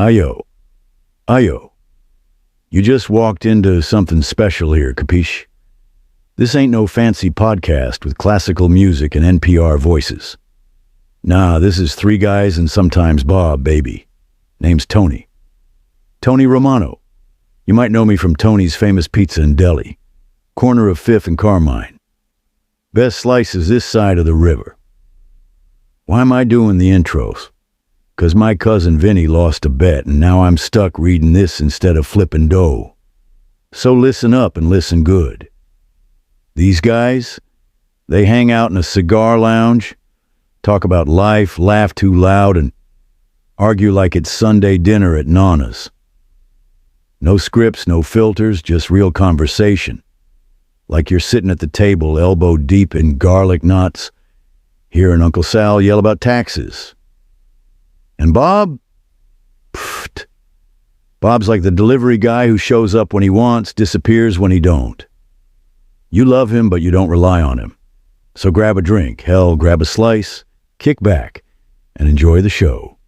Ayo. Ayo. You just walked into something special here, capiche? This ain't no fancy podcast with classical music and NPR voices. Nah, this is three guys and sometimes Bob, baby. Name's Tony. Tony Romano. You might know me from Tony's famous pizza in Delhi. Corner of 5th and Carmine. Best slices this side of the river. Why am I doing the intros? 'Cause my cousin Vinny lost a bet and now I'm stuck reading this instead of flipping dough. So listen up and listen good. These guys, they hang out in a cigar lounge, talk about life, laugh too loud, and argue like it's Sunday dinner at Nana's. No scripts, no filters, just real conversation. Like you're sitting at the table, elbow deep in garlic knots, hearing Uncle Sal yell about taxes. And Bob? Pfft. Bob's like the delivery guy who shows up when he wants, disappears when he don't. You love him, but you don't rely on him. So grab a drink, hell, grab a slice, kick back, and enjoy the show.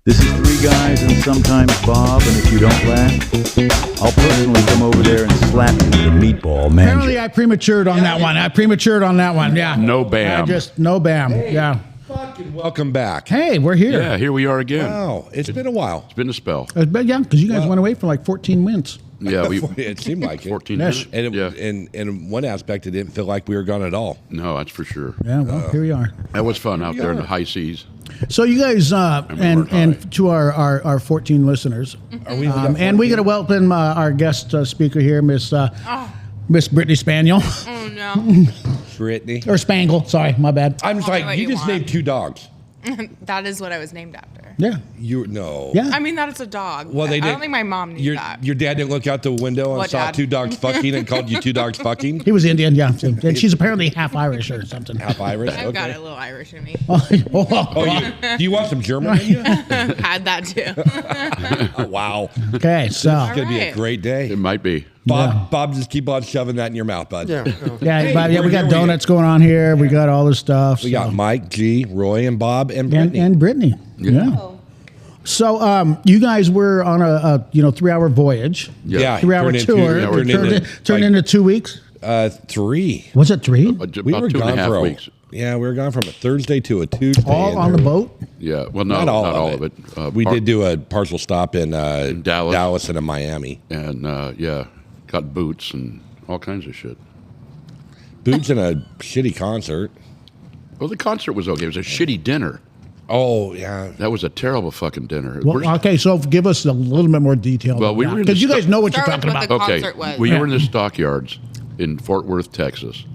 This is three guys and sometimes Bob, and if you don't laugh, I'll personally come over there and slap you with a meatball, man. Apparently I prematured on that one. Yeah. No bam. No bam. Yeah. Fucking welcome back. Hey, we're here. Yeah, here we are again. Wow, it's been a while. It's been a spell. Yeah, because you guys went away for like 14 minutes. Yeah, It seemed like it. 14 Yes. minutes. And in one aspect, it didn't feel like we were gone at all. No, that's for sure. Yeah, well, here we are. That was fun out there in the high seas. So you guys, we're and to our 14 listeners, and we got to welcome our guest speaker here, Miss Britney Spaniel. Oh, no. Brittany. Or Spangle, sorry, my bad. I'm just Call me like, what you you just want. named two dogs. That is what I was named after. Yeah. No. Yeah. I mean, that is a dog. Well, they I did. don't think my mom knew that. Your dad didn't look out the window and What, saw Dad? two dogs fucking and called you two dogs fucking? He was Indian, yeah. And she's apparently half Irish or something. Half Irish? I've Okay. got a little Irish in me. Do you want some German in you? Had that too. Oh, wow. Okay, so. It's going to be a Right. great day. It might be. Bob, just keep on shoving that in your mouth, bud. Yeah, Hey, but, yeah, we we're got here. donuts going on here. We got all this stuff. We got Mike, G, Roy, and Bob, and Brittany. and Brittany. Yeah. So you guys were on a 3-hour voyage. Yeah. 3-hour tour. Turned into 2 weeks. 3. Was it 3? About 2.5 weeks. Yeah, we were gone from a Thursday to a Tuesday. All on the boat? Yeah. Well, no, Not all of it. We did do a partial stop in Dallas and in Miami. And, got boots and all kinds of shit. Boots and a shitty concert. Well, the concert was okay. It was a shitty dinner. Oh, yeah. That was a terrible fucking dinner. Well, okay, so give us a little bit more detail. Well, we were in because the you guys sto- know what you're Start talking with about. the Okay. concert was. We were in the stockyards in Fort Worth, Texas,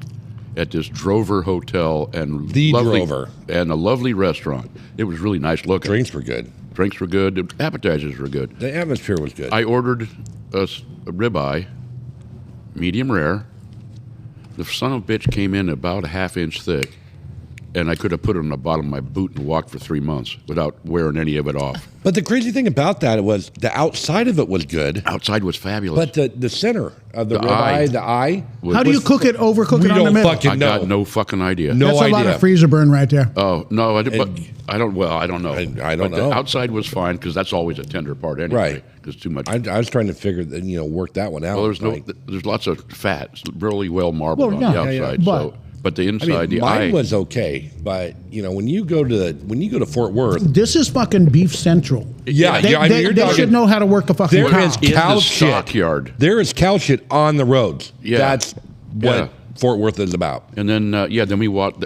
at this Drover Hotel and The lovely, Drover. and a lovely restaurant. It was really nice looking. Drinks were good. Drinks were good. The appetizers were good. The atmosphere was good. I ordered a ribeye, medium rare. The son of a bitch came in about a half-inch thick, and I could have put it on the bottom of my boot and walked for 3 months without wearing any of it off. But the crazy thing about that was the outside of it was good, Outside was fabulous. but the center of the The ribeye, eye. the eye. How do you cook it, overcook We it on the don't middle? fucking I know. got no fucking idea. No That's a lot idea. of freezer burn right there. Oh no, I don't know. I don't But know. The outside was fine because that's always a tender part anyway. Right. Because too much. I was trying to figure that, work that one out. well, Like, there's lots of fat. It's really well marbled Well, on yeah. the Yeah, outside. yeah. But the I inside, mean, the mine eye was okay, but when you go to Fort Worth, This is fucking beef central. yeah, They, I mean, they, you're they talking, should know how to work a fucking There cow. is in cow the shit. stockyard. There is cow shit on the roads. Yeah. That's what Yeah. Fort Worth is about. And then then we walked.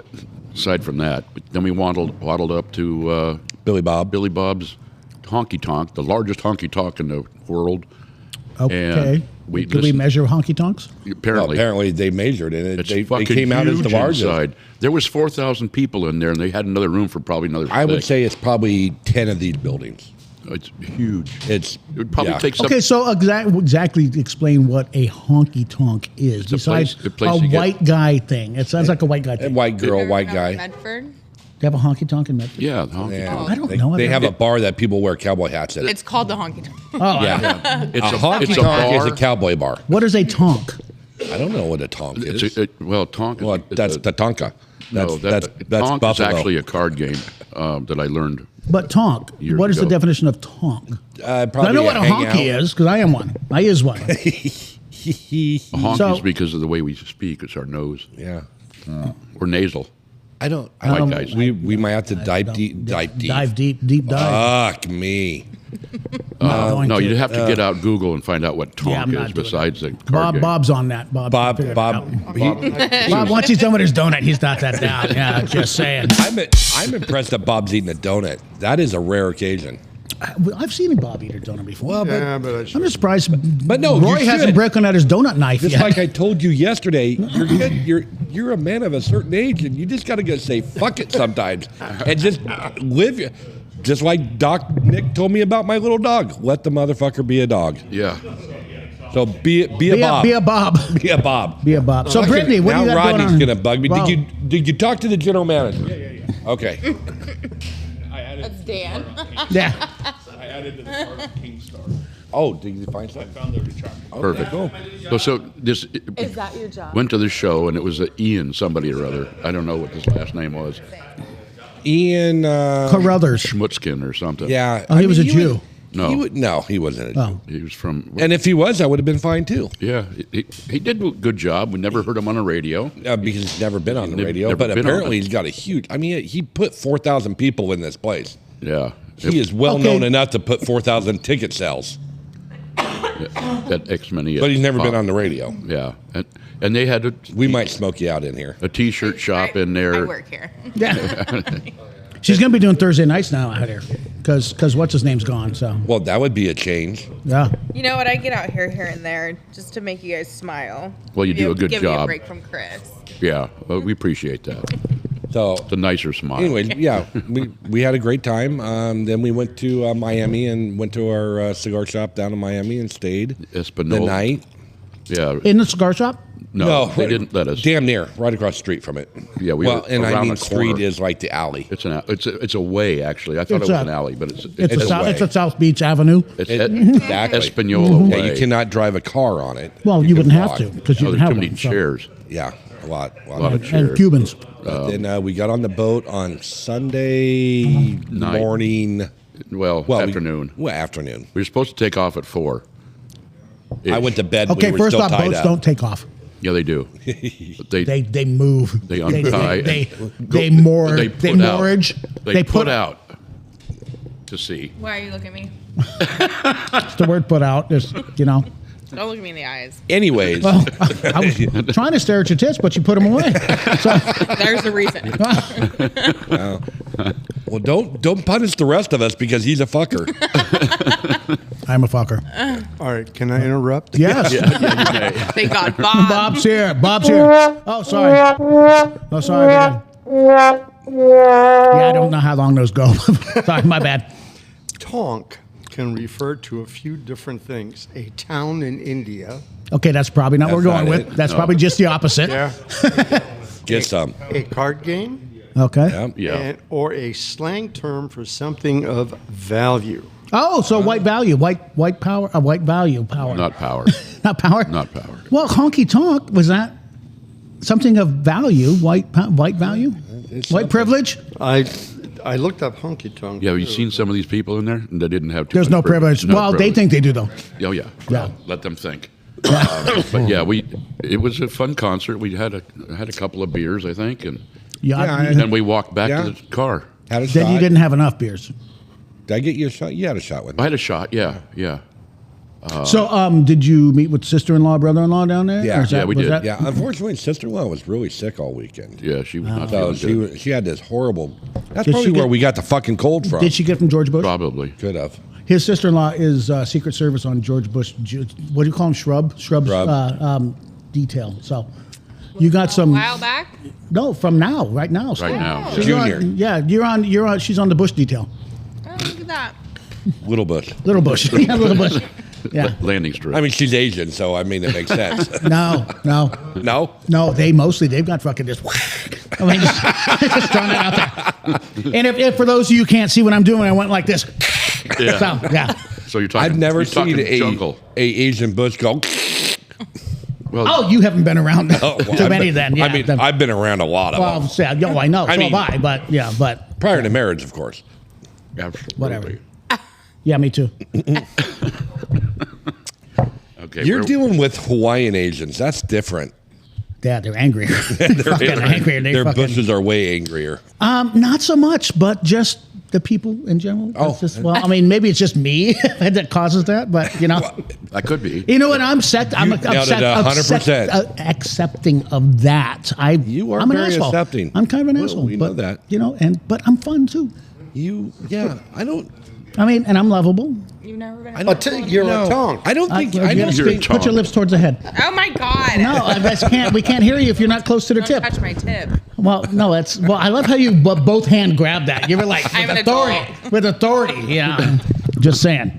Aside from that, then we waddled up to Billy Bob. Billy Bob's honky tonk, the largest honky tonk in the world. Okay. And Did we measure honky tonks? Well, Apparently, apparently they measured it. it's They fucking came out as the huge largest. inside. There was 4,000 people in there, and they had another room for probably another. I would six. say it's probably 10 of these buildings. It's huge. It's It would probably yeah. take some. Okay, so exactly explain what a honky tonk is, a besides place- a place a you get- white guy thing. It sounds like a white guy A thing. white girl, Ever white gone to guy. Medford? They have a honky tonk in Medford? Yeah, the honky Yeah. tonk. I don't they, know. They have a bar that people wear cowboy hats at. It's called the Honky Tonk. Oh, yeah. It's a honky it's a tonk is bar. a cowboy bar. What is a tonk? I don't know what a tonk is. Tonk. Well, that's the tonka. No, That's Tonk is Buffalo. actually a card game that I learned But tonk. Years What is the ago. definition of tonk? Probably I know what a honky is because I am one. I is one. A honk So- is because of the way we speak. It's our nose. Yeah. We're nasal. I don't. White guys. We might have to dive deep. Dive deep dive. Fuck me. going No, to. you'd have to get out Google and find out what Yeah, I'm tonk not is doing besides the card game. Bob's on that. Bob, Bob. figured it out. He- Bob, once he's done with his donut, he's got that down. Yeah, just saying. I'm impressed that Bob's eating a donut. That is a rare occasion. I've seen Bob eat a donut before. Well, but Yeah, but I I'm should. just surprised. But no, Roy you hasn't should. broken out his donut knife just yet. like I told you yesterday, you're good. You're a man of a certain age, and you just got to go say fuck it sometimes, and just live. Just like Doc Nick told me about my little dog. Let the motherfucker be a dog. Yeah. So be a Bob. Be a Bob. Be a Bob. Be a Bob. So, Brittany, what now do you got Rodney's going on? gonna bug me. Well, Did you talk to the general manager? Yeah. Okay. That's Dan. Yeah. I added to the card King Star. Oh, did you find I something? found their chocolate. Perfect. Cool. So this Is that your job? went to the show, and it was Ian somebody or other. I don't know what his last name was. Ian. Carruthers. Schmutzkin or something. Yeah. Oh, he was a Jew. No. He wasn't a Jew. Oh. He was from. And if he was, I would have been fine too. Yeah, he did a good job. We never heard him on the radio. Because he's never been on the radio. Never But been on apparently it. he's got a huge. I mean, he put 4,000 people in this place. Yeah. He is well known enough to put 4,000 ticket sales. That X many. But he's never been on the radio. Yeah, and they had We might smoke you out in here. a T-shirt shop in I there. work here. Yeah. She's going to be doing Thursday nights now out here because what's his name's gone. So, Well, that would be a change. yeah. You know what? I get out here and there just to make you guys smile. Well, you do a good give me a job. break from Chris. Yeah, well, we appreciate that. So, It's a nicer smile. anyways, yeah, we had a great time. Then we went to Miami and went to our cigar shop down in Miami and stayed Espanola. the night. Yeah. In the cigar shop? No, they didn't let us. Damn near, right across the street from it. Yeah, we well, were and I around mean, the street corner. is like the alley. It's a way actually. I thought It's it was a- an alley, but it's It's a a South Beach Avenue. It's Exactly. Espanola Yeah, way. you cannot drive a car on it. Well, you can wouldn't have walk. to because you Oh, didn't there's have too many one. so- chairs. Yeah, a lot. A lot of And chairs. Cubans. But then we got on the boat on Sunday Night. morning. Well, afternoon. Afternoon. We were supposed to take off at 4. I went to bed. Okay, we were first still off, tied boats up. don't take off. Yeah, they do. But They move. They untie. They moor. They They put out. moorage. They put out to sea. Why are you looking at me? It's the word put out. Just Don't look at me in the eyes. Anyways, well, I was trying to stare at your tits, but you put them away. So, There's the reason. well, don't punish the rest of us because he's a fucker. I'm a fucker. All right, can I interrupt? Yes. Thank God, Bob. Bob's here. Bob's here. Oh, sorry. Oh, sorry, man. Yeah, I don't know how long those go. Sorry, my bad. Tonk can refer to a few different things. A town in India, Okay, that's probably not what we're That's going not with. it. That's No. probably just the opposite. Get some. a card game, Okay. Yeah. Yeah. or a slang term for something of value. Oh, so white value, white power, white value, power. Not power. Not power. Not power. Well, honky tonk was that something of value? White value, white privilege. I looked up honky tonk. Yeah, have you seen some of these people in there? And they didn't have too There's much no privilege. Well, they think they do though. Oh, yeah. Yeah. Well, let them think. But yeah, it was a fun concert. We had a couple of beers, I think, and Yeah. then we walked back Yeah. to the car. Had a Then shot. you didn't have enough beers. Did I get you a shot? You had a shot with I me. had a shot. Yeah. So, did you meet with sister-in-law, brother-in-law down there? Yeah. Or is Yeah, we was did. that- Yeah, unfortunately, sister-in-law was really sick all weekend. Yeah, she was not So feeling good. she had this horrible. That's Did probably she where get- we got the fucking cold from. Did she get from George Bush? Probably. Could have. His sister-in-law is Secret Service on George Bush. What do you call him? Shrub detail. So, you got A some. while back. No, from now, right now. Right now. She's Junior. on- yeah, you're on. She's on the Bush detail. Oh, look at that. Little Bush. Little Bush. Yeah, Little Bush. Yeah. Landing strip. I mean, she's Asian, so I mean, it makes sense. No. No? They've got fucking just. I mean, just throwing it out there. And if for those of you who can't see what I'm doing, I went like this. Yeah. So, yeah. So you're talking. I've never you're talking seen a jungle. Asian Bush go. Well, Oh, you haven't been around Oh, well, too I've many been- then. Yeah, I mean, I've been around a lot of well, them. sad. I know. I So mean- have I. But yeah, but Prior to marriage, of course. Absolutely. Whatever. Yeah, me too. Okay. You're dealing with Hawaiian Asians. That's different. Yeah, they're angrier. Fucking angrier. They Their fucking, bushes are way angrier. not so much, but just the people in general. Oh. Just, well, I mean, maybe it's just me that causes that, but you know. That could be. You know what? I'm nailed it 100%. Accepting of that. You are I'm an very asshole. accepting. I'm kind of an Well, asshole. we but, know that. You know, but I'm fun too. I don't. I mean, and I'm lovable. You've never been. You're a tonk. I don't think. You I gotta don't speak- think. put your lips towards the head. Oh my god. No, I just can't. We can't hear you if you're not close to the Don't tip. touch my tip. Well, no, that's. Well, I love how you both hand grab that. You were like I'm with an authority. adult. With authority, yeah. Just saying.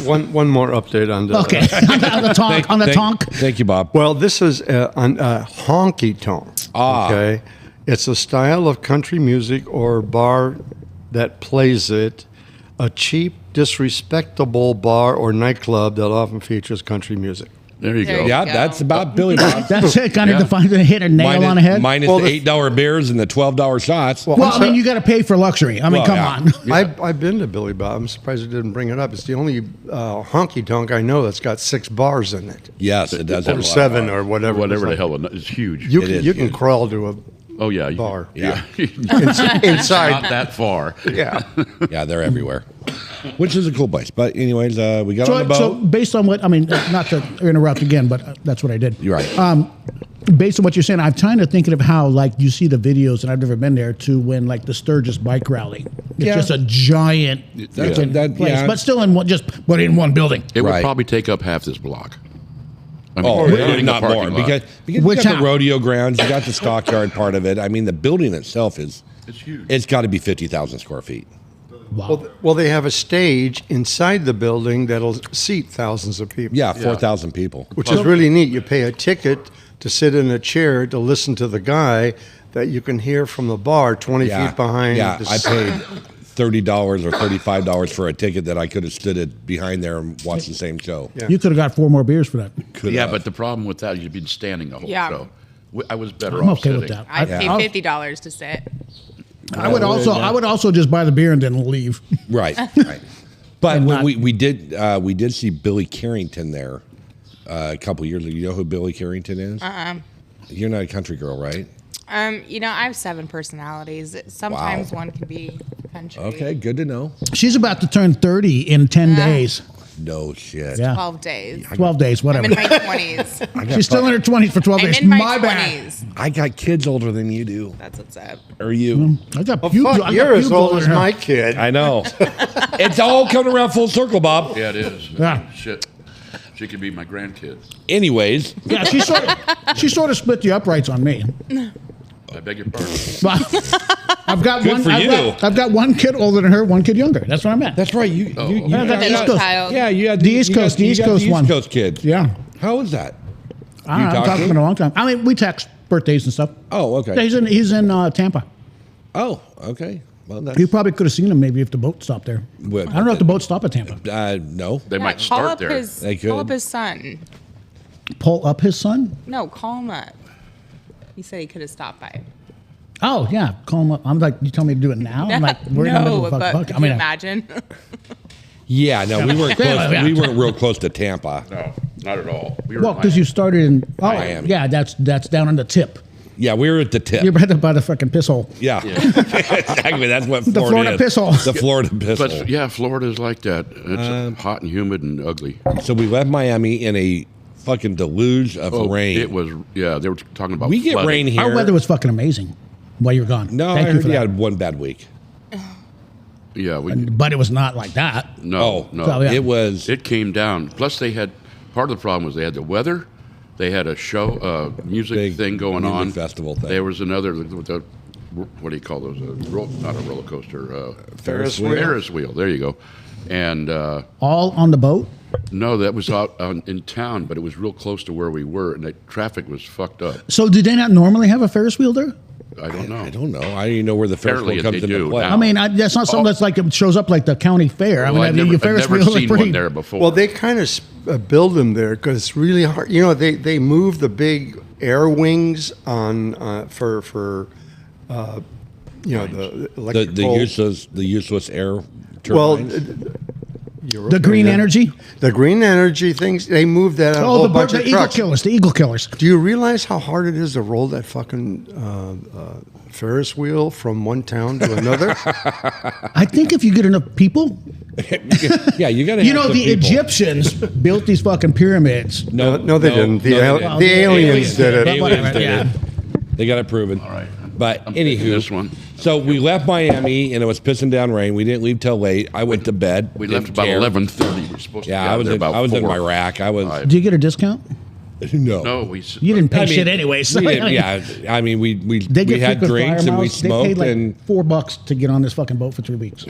One more update on the. Okay, on the tonk. On the tonk. Thank you, Bob. Well, this is on honky tonk. Ah. Okay, it's a style of country music or bar that plays it. A cheap, disrespectable bar or nightclub that often features country music. There you There go. you Yeah, go. that's about Billy Bob. That's it. Kind of defines a hit a nail on the head. Minus Well, the the- $8 beers and the $12 shots. Well, I mean, you got to pay for luxury. I mean, Well, come yeah. on. I've been to Billy Bob. I'm surprised you didn't bring it up. It's the only honky tonk I know that's got 6 bars in it. Yes, it does. have a Or lot of 7 bars. or whatever. Whatever the It's like- hell, it's huge. You It can, is you can huge. crawl to a Oh yeah, bar. Yeah. inside. Not that far. Yeah. Yeah, they're everywhere, which is a cool place. But anyways, we got on the boat. So based on what I mean, not to interrupt again, but that's what I did. You're right. Based on what you're saying, I'm trying to think of how like you see the videos, and I've never been there to when like the Sturgis bike rally. It's Yeah. just a giant That's fucking that- place, yeah. but still in one, but in one building. It would Right. probably take up half this block. I mean, Oh, including the not more parking lot. because you Which got the half? rodeo grounds, you got the stockyard part of it. I mean, the building itself It's huge. it's got to be 50,000 square feet. Wow. Well, they have a stage inside the building that'll seat thousands of people. Yeah, 4,000 people. Which is really neat. You pay a ticket to sit in a chair to listen to the guy that you can hear from the bar 20 feet behind. Yeah, the I paid $30 or $35 for a ticket that I could have stood it behind there and watched the same show. Yeah. You could have got 4 more beers for that. Could Yeah, have. but the problem with that, you've been standing the whole Yeah. show. I was better I'm off okay sitting. with that. I'd I'll- pay $50 to sit. I would also just buy the beer and then leave. Right, right. But And when not- we did see Billy Carrington there a couple years ago. You know who Billy Carrington is? You're not a country girl, right? You know, I have 7 personalities. Sometimes one can be country. Okay, good to know. She's about to turn 30 in 10 days. No shit. Yeah. 12 days. 12 days, I'm whatever. in my 20s. She's still in her 20s for 12 I'm days. in my bad. 20s. I got kids older than you do. That's what's up. Or you? I got Well, pubes. I fuck, got you're as pubes old older as than her. my kid. I know. It's all coming around full circle, Bob. Yeah, it is. Yeah. Shit. She could be my grandkid. Anyways, Yeah, she sort of split the uprights on me. I beg your pardon. But I've got Good one. for you. I've got one kid older than her, one kid younger. That's what I meant. that's right. You Yeah, I got the Middle East Coast. child. yeah, you had The East Coast- the East Coast one. East Coast kids. Yeah, How is that? I haven't talked talked to to him him? in a long time. I mean, we text birthdays and stuff. Oh, Yeah, okay. he's in Tampa. Oh, okay. Well, that's You probably could have seen him maybe if the boat stopped there. What? I don't know if the boat stopped at Tampa. No. They might Call start up there. his, They call up could. his son. Pull up his son. No, call him up. He said he could have stopped by. Oh yeah, call him up. I'm like, you tell me to do it now. I'm like, we're in the middle no, of a but fucking could I mean, you imagine? Yeah, no, we weren't close. Yeah. We weren't real close to Tampa. No, not at all. We were well, in because you started in Miami. yeah, that's down on the tip. Yeah, we were at the tip. You're by the fucking piss hole. Yeah, exactly. That's what Florida Florida is. piss hole. The Florida piss hole. But yeah, Florida's like that. It's hot and humid and ugly. So we left Miami in a fucking deluge of rain. It was, yeah, they were talking about We get flooding. rain here. Our weather was fucking amazing while you were gone. No, Thank I you heard for you that. had one bad week. Yeah, But it was not like that. no, Oh, no. So, yeah. It was. It came down. Plus, they had, part of the problem was they had the weather. They had a show, music Big thing going music on. festival thing. There was another, what do you call those? Not a roller coaster. Ferris wheel. Ferris wheel. There you go. And All on the boat. no, that was out in town, but it was real close to where we were, and the traffic was fucked up. So did they not normally have a Ferris wheel there? I don't know. I don't know. I don't even know where the Ferris Apparently wheel comes they into do play. now. I mean, that's not something that's like it shows up like the county fair. Well, I mean, your I've Ferris never wheel is seen pretty. one there before. Well, they kind of build them there because it's really hard. You know, they move the big air wings on for the electrical. The useless air Well, turbines. The green energy. The green energy things, they moved that on a whole bunch of eagle trucks. killers. The eagle killers. Do you realize how hard it is to roll that fucking Ferris wheel from one town to another? I think if you get enough people, Yeah, you got to. you know, the Egyptians built these fucking pyramids. No, they didn't. The aliens did it. Aliens did Yeah. it. They got it proven. All right. But I'm picking anywho, this one. So we left Miami and it was pissing down rain. We didn't leave till late. I went to bed. We Didn't left about care. 11:30. We're supposed to Yeah, be out there about I was in 4. my rack. I was Do you get a discount? no. No, You didn't pay I mean, shit anyway. So we didn't- yeah, I mean we They get had frequent drinks flyer and we miles. They smoked paid like and $4 to get on this fucking boat for 3 weeks.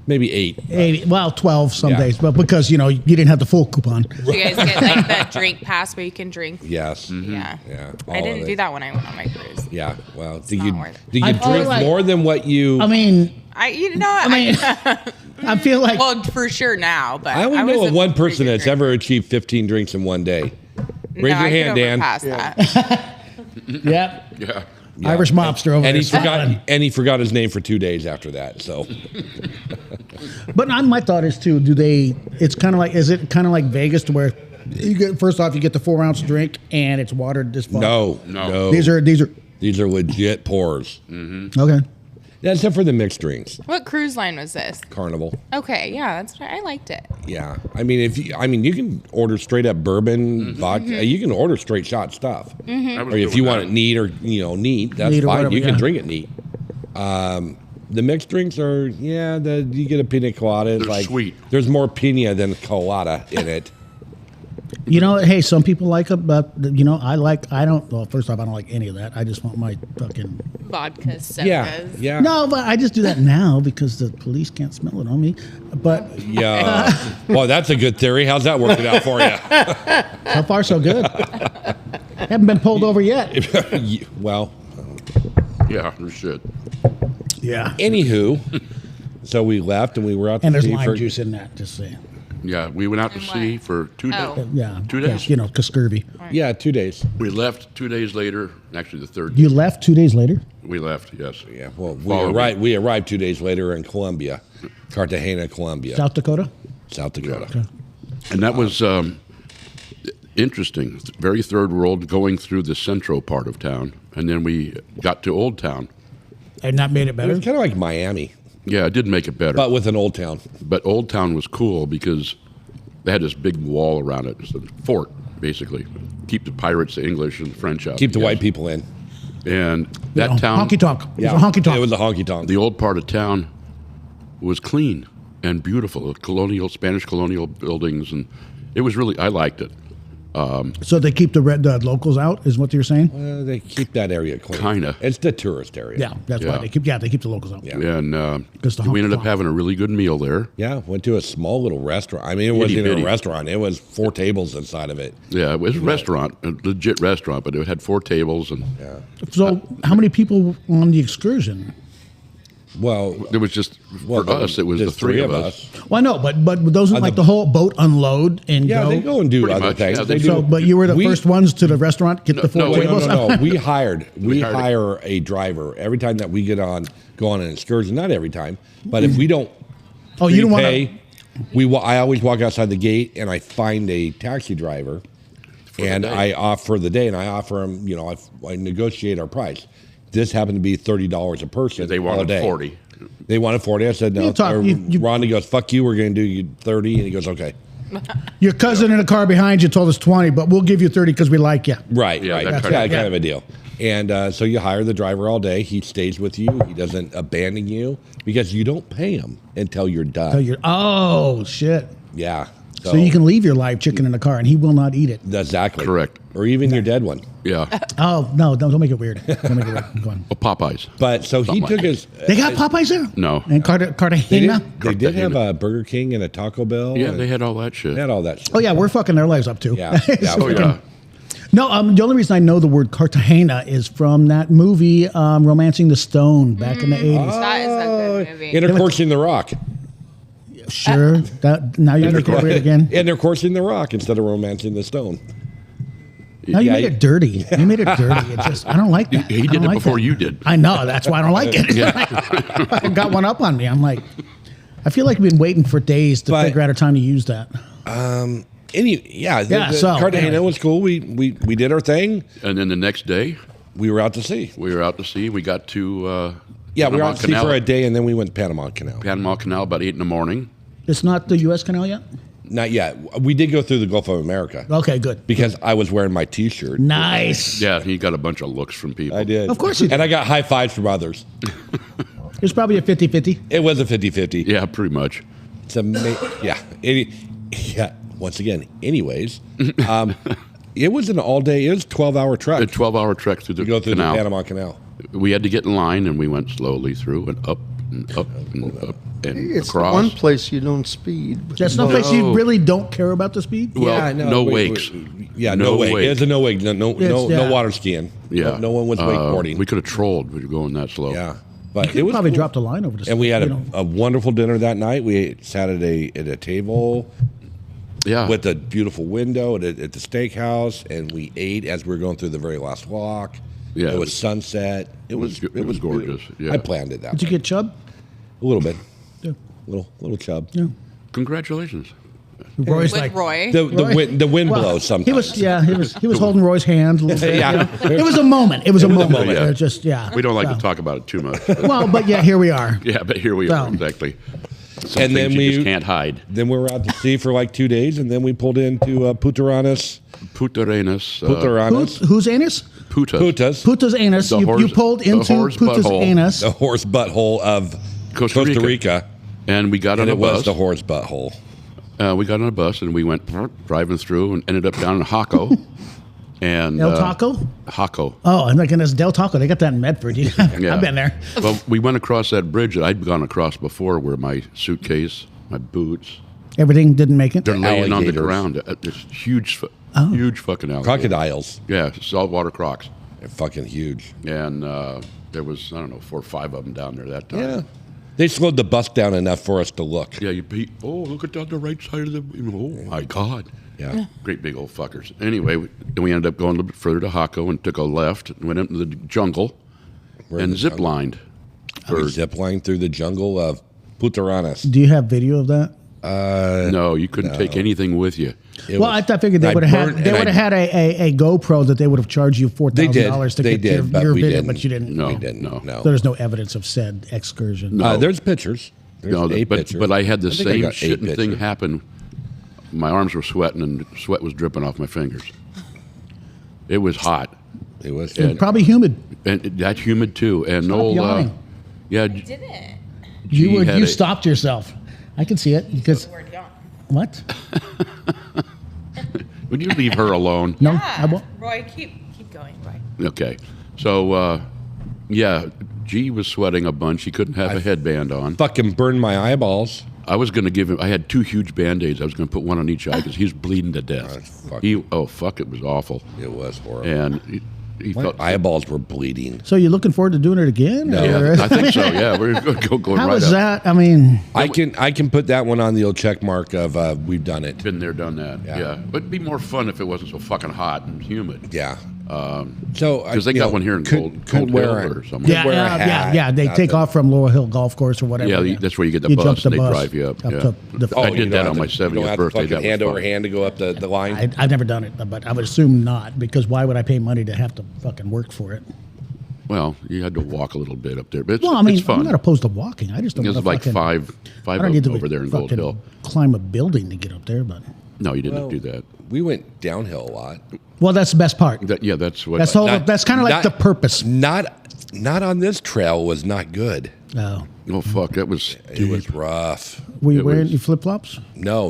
maybe 8. 80, well, 12 some Yeah. days, but because you didn't have the full coupon. Do you guys get like the drink pass where you can drink? Yes. Yeah. Yeah, all I of didn't it. do that when I went on my cruise. Yeah. Well, do not you worth it. do you I feel drink like- more than what you? I mean, You know what? I mean, I feel like well, for sure now, but I only was know a of one pretty person good that's drinker. ever achieved 15 drinks in one day. Raise No, your I could hand, Dan. overpass that. yeah, Yeah. Irish mobster over And there. he forgot his name for 2 days after that. So But my thought is too. It's kind of like. Is it kind of like Vegas to where you get first off you get the 4-ounce drink and it's watered this far? no. These are These are legit pours. okay. Yeah, except for the mixed drinks. What cruise line was this? Carnival. Okay, yeah, that's I liked it. Yeah. I mean, you can order straight up bourbon, vodka. You can order straight shot stuff. I was Or if doing you want that. it neat or neat, that's Neat or fine. whatever, You can yeah. drink it neat. The mixed drinks are you get a pina colada. It's They're like sweet. There's more pina than colada in it. Hey, some people like it, but I don't. Well, first off, I don't like any of that. I just want my fucking. Vodka sodas. Yeah. No, but I just do that now because the police can't smell it on me. But Yeah. Well, that's a good theory. How's that working out for you? so far, so good. Haven't been pulled over yet. Well, Yeah, there should. Yeah. anywho, so we left and we were out to And there's sea lime for juice in that. Just saying. Yeah, we went out to And sea what? for 2 days. Oh. Yeah. 2 days. Because scurvy. Yeah, 2 days. We left 2 days later. Actually, the third. You left 2 days later. We left. Yes. Yeah. Well, Follow me. we arrived 2 days later in Colombia, Cartagena, Colombia, South Dakota. South Dakota. Okay. And that was interesting. Very third world, going through the central part of town, and then we got to Old Town. And that made it It better. was kind of like Miami, Yeah, it did make it better. but with an old town. But Old Town was cool because they had this big wall around it. It's a fort, basically. Keep the pirates, the English, and the French out. Keep the Yes. white people in. And that town, Honky tonk. It was a honky tonk. It was a honky tonk. the old part of town, was clean and beautiful. Spanish colonial buildings, and it was really. I liked it. So they keep the locals out, is what you're saying? They keep that area clean. Kinda. It's the tourist area. Yeah, that's Yeah. why they keep. Yeah, they keep the locals out. Yeah. And Because the we ended up honky-tonk. having a really good meal there. Yeah, went to a small little restaurant. I mean, it wasn't even Itty-bitty. a restaurant. It was 4 tables inside of it. Yeah, it was a restaurant, a legit restaurant, but it had 4 tables, and So how many people on the excursion? Well, there was just for us. It was the there's 3 of us. Well, I know, but those are like the whole boat unload and Yeah, go. they go and do Pretty other much, things. yeah, they they do. So, but you were the We- first ones to the restaurant, get the 4 no, tables. No. We hired. We hired a- hire a driver every time that we go on an excursion. Not every time, but if we don't. Oh, you don't want to. prepay, I always walk outside the gate and I find a taxi driver, and the day. I offer the day and I offer him. I negotiate our price. This happened to be $30 a person. They all wanted day. 40. They wanted 40. I said no. You talk- Or you- Rhonda goes, "Fuck you. We're going to do you 30," and he goes, "Okay." Your cousin in the car behind you told us 20, but we'll give you 30 because we like you. Right, Yeah, right. that That's kind of- kind of a deal. And so you hire the driver all day. He stays with you. He doesn't abandon you because you don't pay him until you're done. Oh, shit. Yeah. So you can leave your live chicken in the car and he will not eat it. Exactly. Correct. Or even your dead one. Yeah. Oh, no, don't make it weird. Don't make it weird. Go on. Well, Popeyes. But so he Something took like his. They got Popeyes there? No. And Cartagena? They did have a Burger King and a Taco Bell. Yeah, and they had all that shit. they had all that shit. Oh, yeah, we're fucking their lives up too. Yeah. Yeah. Oh, yeah. No, the only reason I know the word Cartagena is from that movie, Romancing the Stone, back in the 80s. That is a good movie. Intercourse in the Rock. Sure. Now you're making it weird again. Intercourse in the Rock instead of Romancing the Stone. No, you Yeah, made it dirty. You made it dirty. It just, I don't like that. He I did don't it like before that. you did. I know. That's why I don't like it. Fucking got one up on me. I'm like, I feel like we've been waiting for days to But- figure out a time to use that. The Cartagena anyway. was cool. We did our thing. And then the next day, We were out to sea. we were out to sea. We got to Yeah, we were Panama out to sea Canal. for a day, and then we went to Panama Canal. Panama Canal about 8 in the morning. It's not the U.S. Canal yet? Not yet. We did go through the Gulf of America Okay, good. because I was wearing my T-shirt. Nice. Yeah, he got a bunch of looks from people. I did. Of course you did. And I got high fives from others. It's probably a 50-50. It was a 50-50. Yeah, pretty much. It's yeah. Once again, anyways, it was an all-day. It was a 12-hour trek A 12-hour trek through the to go through canal. the Panama Canal. We had to get in line, and we went slowly through and up and up and up and It's the across. one place you don't speed. That's no place you really don't care about the speed? Well, Yeah, no wakes. Yeah, No no wake. wake. It was a no wake. No yeah. water skiing. Yeah, No one was wakeboarding. We could have trolled. We were going that slow. Yeah, but You it was probably cool. dropped a line over the And we had you know. a wonderful dinner that night. We sat at a table Yeah. with a beautiful window at the steakhouse, and we ate as we were going through the very last walk. Yeah, it it was was- sunset. It was gorgeous, yeah. I planned it that Did you way. get chub? A little bit, Yeah. little chub. Yeah. Congratulations. Roy's With like, Roy. The wind well, blows sometimes. He was holding Roy's hand a little bit. Yeah. You know? It was a moment. It was a moment. yeah. It just We don't like So- to talk about it too much. Well, but yeah, here we are. Yeah, but here we So- are, exactly. Some And then things you we- just can't hide. Then we were out to sea for like 2 days, and then we pulled into Putaranas. Whose anus? Putas. Putas. Puta's anus. The You horse- pulled the into horse Puta's butthole. anus. The horse butthole of Costa Rica. And we got on And a it was bus. the horse butthole. We got on a bus and we went driving through and ended up down in Jaco. And El Taco? Jaco. Oh, and like in this Del Taco, they got that in Medford. Yeah. I've been there. Well, we went across that bridge that I'd gone across before, where my suitcase, my boots, Everything didn't make it. they're laying on the Alligators. ground. There's huge fucking alligators. Crocodiles. Yeah, saltwater crocs. They're fucking huge. And there was, I don't know, 4 or 5 of them down there that time. Yeah. They slowed the bus down enough for us to look. Yeah, look at down the right side of the, oh my God. Yeah. Great big old fuckers. Anyway, we ended up going a little bit further to Jaco and took a left and went into the jungle We're in and the jungle. zip-lined. We zip-lined through the jungle of Putaranas. Do you have video of that? No, you couldn't take anything with you. Well, I figured they would have had a GoPro that they would have charged you $4,000 to They get did, but your we video, didn't. but you didn't. No, We didn't. no. There's no evidence of said excursion. No. There's pictures. There's No, a but, picture. but I had the think I same got 8 shitting thing pictures. happen. My arms were sweating and sweat was dripping off my fingers. It was hot. It was. And- Probably humid. And that's humid too. And Stop old, yawning. yeah, Did it? G had You a- stopped yourself. I can see it because Word yawn. what? would you leave her alone? No, Yeah. I won't. Roy, keep going, Roy. Okay. So, yeah, G was sweating a bunch. He couldn't have a headband on. Fucking burned my eyeballs. I was going to give him, I had 2 huge Band-Aids. I was going to put one on each eye because he was bleeding to death. fuck. It was awful. It was horrible. And he felt, Eyeballs were bleeding. So you're looking forward to doing it again? No. or- yeah, I think so, yeah. We're going How right is up. that? I mean, I can put that one on the old check mark of we've done it. Been there, done that, yeah. But it'd be more fun if it wasn't so fucking hot and humid. Yeah. So Because they got one here in Gold Hill or somewhere. yeah, wear a hat, yeah. They take off from Laurel Hill Golf Course or whatever. Yeah, that's where you get the jump bus. the and they bus drive you up. Yeah. to the- I you did don't that have on my to- you don't 70th have to birthday. fucking That was hand over fun. hand to go up the line. I've never done it, but I would assume not because why would I pay money to have to fucking work for it? Well, you had to walk a little bit up there, but it's, Well, I mean, it's fun. I'm not opposed to walking. I just don't There's want to like fucking, five I of don't need them to over there in Gold fucking Hill. climb a building to get up there, but No, you didn't do that. We went downhill a lot. well, that's the best part. That's what. That's all. Not- That's kind of like not- the purpose. Not on this trail was not good. Oh, Oh fuck, that was It was rough. were you It wearing was- your flip flops? no,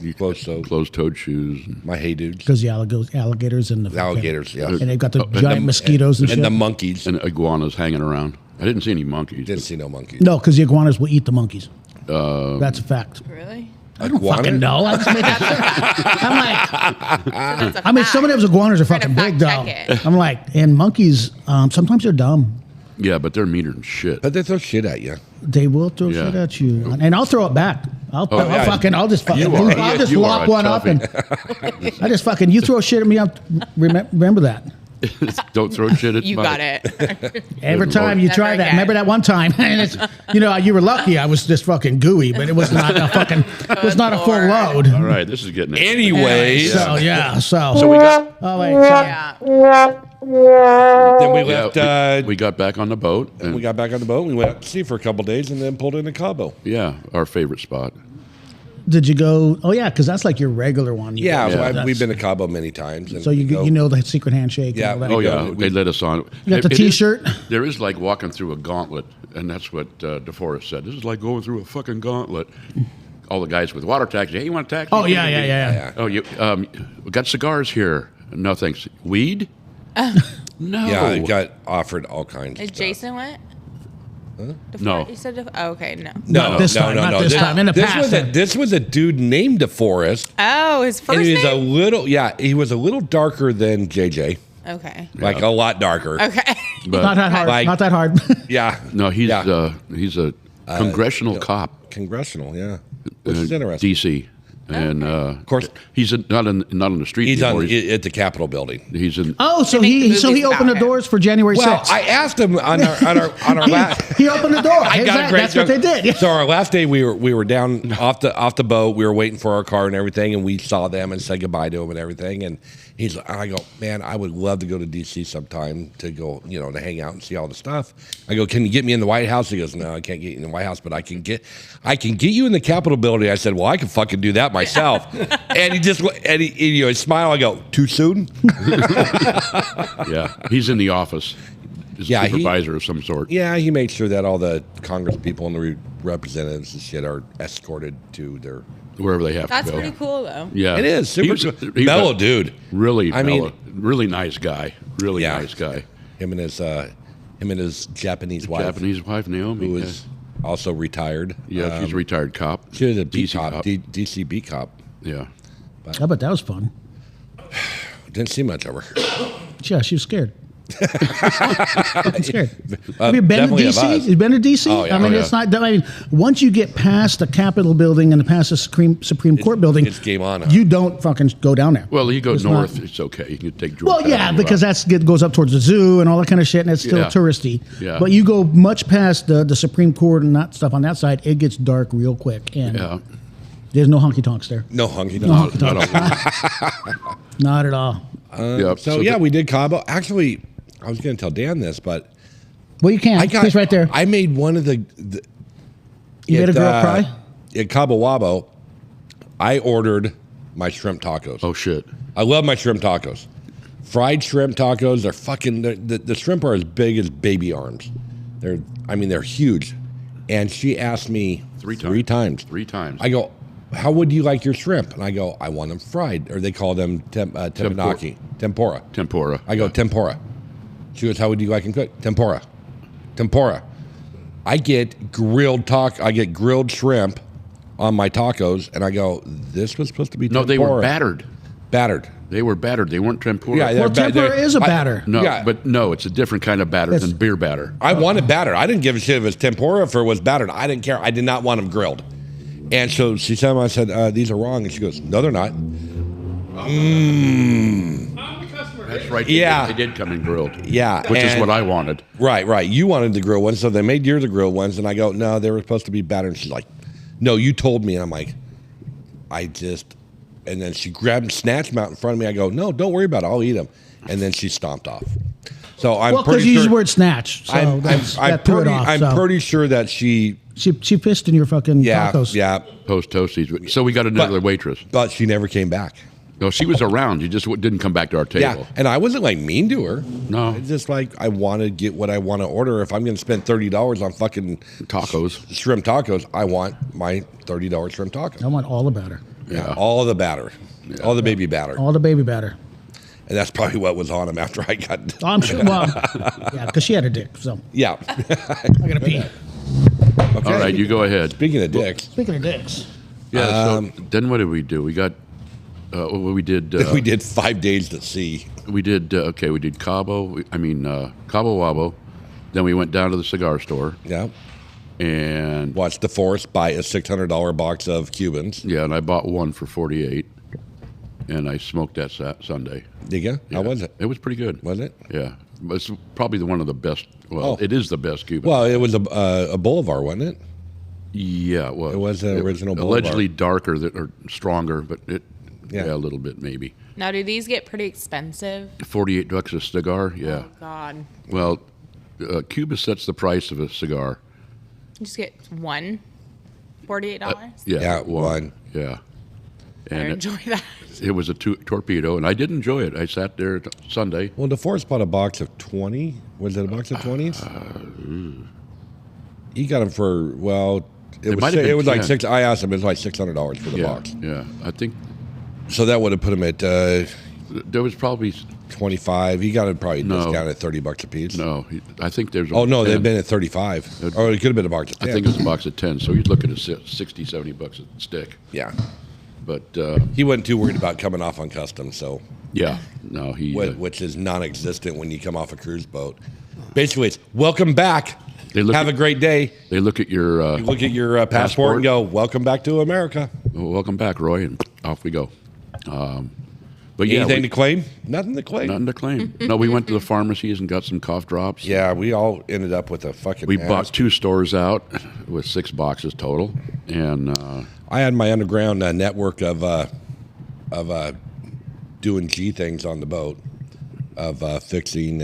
You closed-toed. closed-toed shoes. My hey dudes. Because the alligators and the Alligators, yeah. and they've got the and giant the- mosquitoes and, And shit. the monkeys. And iguanas hanging around. I didn't see any monkeys. Didn't see no monkeys. No, because the iguanas will eat the monkeys. That's a fact. Really? I don't Iguana? fucking know. I just made that shit. I'm like, That's a I mean, fact. some of those iguanas are Trying to fucking big, fact though. check it. I'm like, and monkeys, sometimes they're dumb. Yeah, but they're meaner than shit. But they throw shit at you. They will throw Yeah. shit at you, and I'll throw it back. I'll yeah. just fucking, You are. I'll just You are lock a one up, toughie. and I just fucking, you throw shit at me, I'll remember that. Don't throw shit at You my- got it. Every Good time Lord. you Never try that, again. remember that one time, and it's, you were lucky. I was just fucking gooey, but it was not a fucking, it was not a full Lord. load. All right, this is getting it. Anyways, So yeah, So we got oh wait, sorry. Yeah. then we yeah, left. we got back on the boat. And we got back on the boat. And we went out to sea for a couple days, and then pulled into Cabo. yeah, our favorite spot. Did you go? Oh yeah, because that's like your regular one. You Yeah, go to. Yeah. we've been to Cabo many times. And So you go- you know the secret handshake. Yeah. And all that. Oh yeah, go- they let us on. You got the It is- T-shirt? There is like walking through a gauntlet, and that's what DeForest said. This is like going through a fucking gauntlet. All the guys with water taxis. Hey, you want a taxi? Oh yeah. Oh, we got cigars here. No thanks. Weed? No. Yeah, I got offered all kinds. Is of stuff. Jason went? No. You said, oh, okay, no. Not this time, not this time. In the past, This was a dude named DeForest. Oh, his first And he was a name? little, he was a little darker than JJ. Okay. Like a lot darker. Okay. But not that hard. Like- not that hard. Yeah. no, he's Yeah. he's a congressional cop. Congressional, yeah. Which is interesting. D.C. And of course, he's not on the street he's anymore. at the Capitol building. He's in. Oh, so They make the he movies opened the about him. doors for January Well, 6th. I asked him on our last. He opened the door. I got a great That's what they joke. did. So our last day, we were down off the boat. We were waiting for our car and everything, and we saw them and said goodbye to them and everything. And I go, man, I would love to go to D.C. sometime to go, to hang out and see all the stuff. I go, can you get me in the White House? He goes, no, I can't get you in the White House, but I can get you in the Capitol building. I said, well, I can fucking do that myself. And he smiled. I go, too soon? Yeah, he's in the office. He's Yeah, a he- supervisor of some sort. Yeah, he makes sure that all the Congress people and the representatives and shit are escorted to their. Wherever they have That's to go. pretty cool, though. Yeah, It is super He's mellow a dude. Really, I mean- really nice guy. Really Yeah. nice guy. Him and his Japanese wife, Japanese wife Naomi. who is also retired. yeah, she's a retired cop. She was a beat DC cop, DC beat cop. Yeah. I bet that was fun. Didn't see much of her. Yeah, she was scared. Fucking scared. Have you been to definitely of DC? us. You been to DC? Oh, yeah. I mean, Oh, it's yeah. not. I mean, once you get past the Capitol building and past the Supreme Court building, it's game on, huh? You don't fucking go down there. Well, you go It's north, not- it's okay. You can take George. Well, yeah, because it goes up towards the zoo and all that kind of shit, and it's still Yeah. touristy. Yeah. But you go much past the Supreme Court and that stuff on that side, it gets dark real quick, and Yeah. there's no honky tonks there. No honky No tonk. honky tonks. Not at all. Yeah. So yeah, we did Cabo. Actually, I was going to tell Dan this, but Well, you can. He's right there. I made one of the You made a girl cry? At Cabo Wabo. I ordered my shrimp tacos. Oh shit. I love my shrimp tacos. Fried shrimp tacos. They're fucking. The shrimp are as big as baby arms. They're huge. And she asked me Three times. I go, how would you like your shrimp? And I go, I want them fried, or they call them teppanyaki, tempura. Tempura. I go, tempura. She goes, how would you like them cooked? Tempura. I get grilled shrimp on my tacos, and I go, this was supposed to be No, tempura. they were battered. Battered. They were battered. They weren't tempura. Yeah, Well, they're tempura is a batter. No, Yeah. but no, it's a different kind of batter It's- than beer batter. I wanted batter. I didn't give a shit if it was tempura or if it was battered. I didn't care. I did not want them grilled. And so she said, I said, these are wrong. And she goes, no, they're not. That's right. Yeah. They did come in grilled. Yeah, Which is and- what I wanted. Right. You wanted the grilled ones, so they made yours the grilled ones. And I go, no, they were supposed to be battered. And she's like, no, you told me. And I'm like, and then she grabbed and snatched them out in front of me. I go, no, don't worry about it. I'll eat them. And then she stomped off. So I'm Well, because pretty you use sure. the word snatch, so I'm that threw it off. I'm pretty sure that she She pissed in your fucking tacos. Yeah. Post toasties. So we got another waitress. But she never came back. No, she was around. You just didn't come back to our table. Yeah. And I wasn't like mean to her. No. It's just like I want to get what I want to order. If I'm going to spend $30 on fucking Tacos. shrimp tacos, I want my $30 shrimp taco. I want all the batter. Yeah. All the batter. All the baby batter. All the baby batter. And that's probably what was on him after I got. Oh, I'm sure. Well, yeah, because she had a dick. So Yeah. I gotta pee. All right, you go ahead. Speaking of dicks, Speaking of dicks, Yeah. So then what did we do? We got. We did. we did 5 days at sea. We did. We did Cabo. Cabo Wabo. Then we went down to the cigar store. Yeah. And Watch the Forest buy a $600 box of Cubans. yeah, and I bought one for 48, and I smoked that Sunday. Did you? Yeah. How was it? It was pretty good. Was it? Yeah, it's probably one of the best. Well, it is the best Cuban. Well, it was a Boulevard, wasn't it? yeah, it was. It was an original Boulevard. allegedly darker or stronger, but Yeah. yeah, a little bit maybe. Now, do these get pretty expensive? $48 a cigar. Yeah. Oh, God. Well, Cuba sets the price of a cigar. You just get one? $48? Yeah, one. Yeah. I And enjoy that. it was a torpedo, and I did enjoy it. I sat there Sunday. Well, the Forest bought a box of 20. Was it a box of 20s? He got them for, well, It might have been it was like 10. six. I asked him, it was like $600 for the Yeah, box. yeah. I think So that would have put him at there was probably 25. He got it probably No. discounted at $30 a piece. no. I think there's. Oh, no, 10. they've been at 35. Or it could have been a box of 10. I think it's a box of 10. So you'd look at a 60, 70 bucks a stick. Yeah. But He wasn't too worried about coming off on customs, so yeah, no, he. which is non-existent when you come off a cruise boat. Basically, it's welcome back. Have a great day. They look at your. You look at your passport and go, welcome back to America. Well, welcome back, Roy, and off we go. But yeah, Anything to claim? Nothing to claim. nothing to claim. No, we went to the pharmacies and got some cough drops. Yeah, we all ended up with a fucking We mask. bought 2 stores out with 6 boxes total, and I had my underground network of doing G things on the boat, of fixing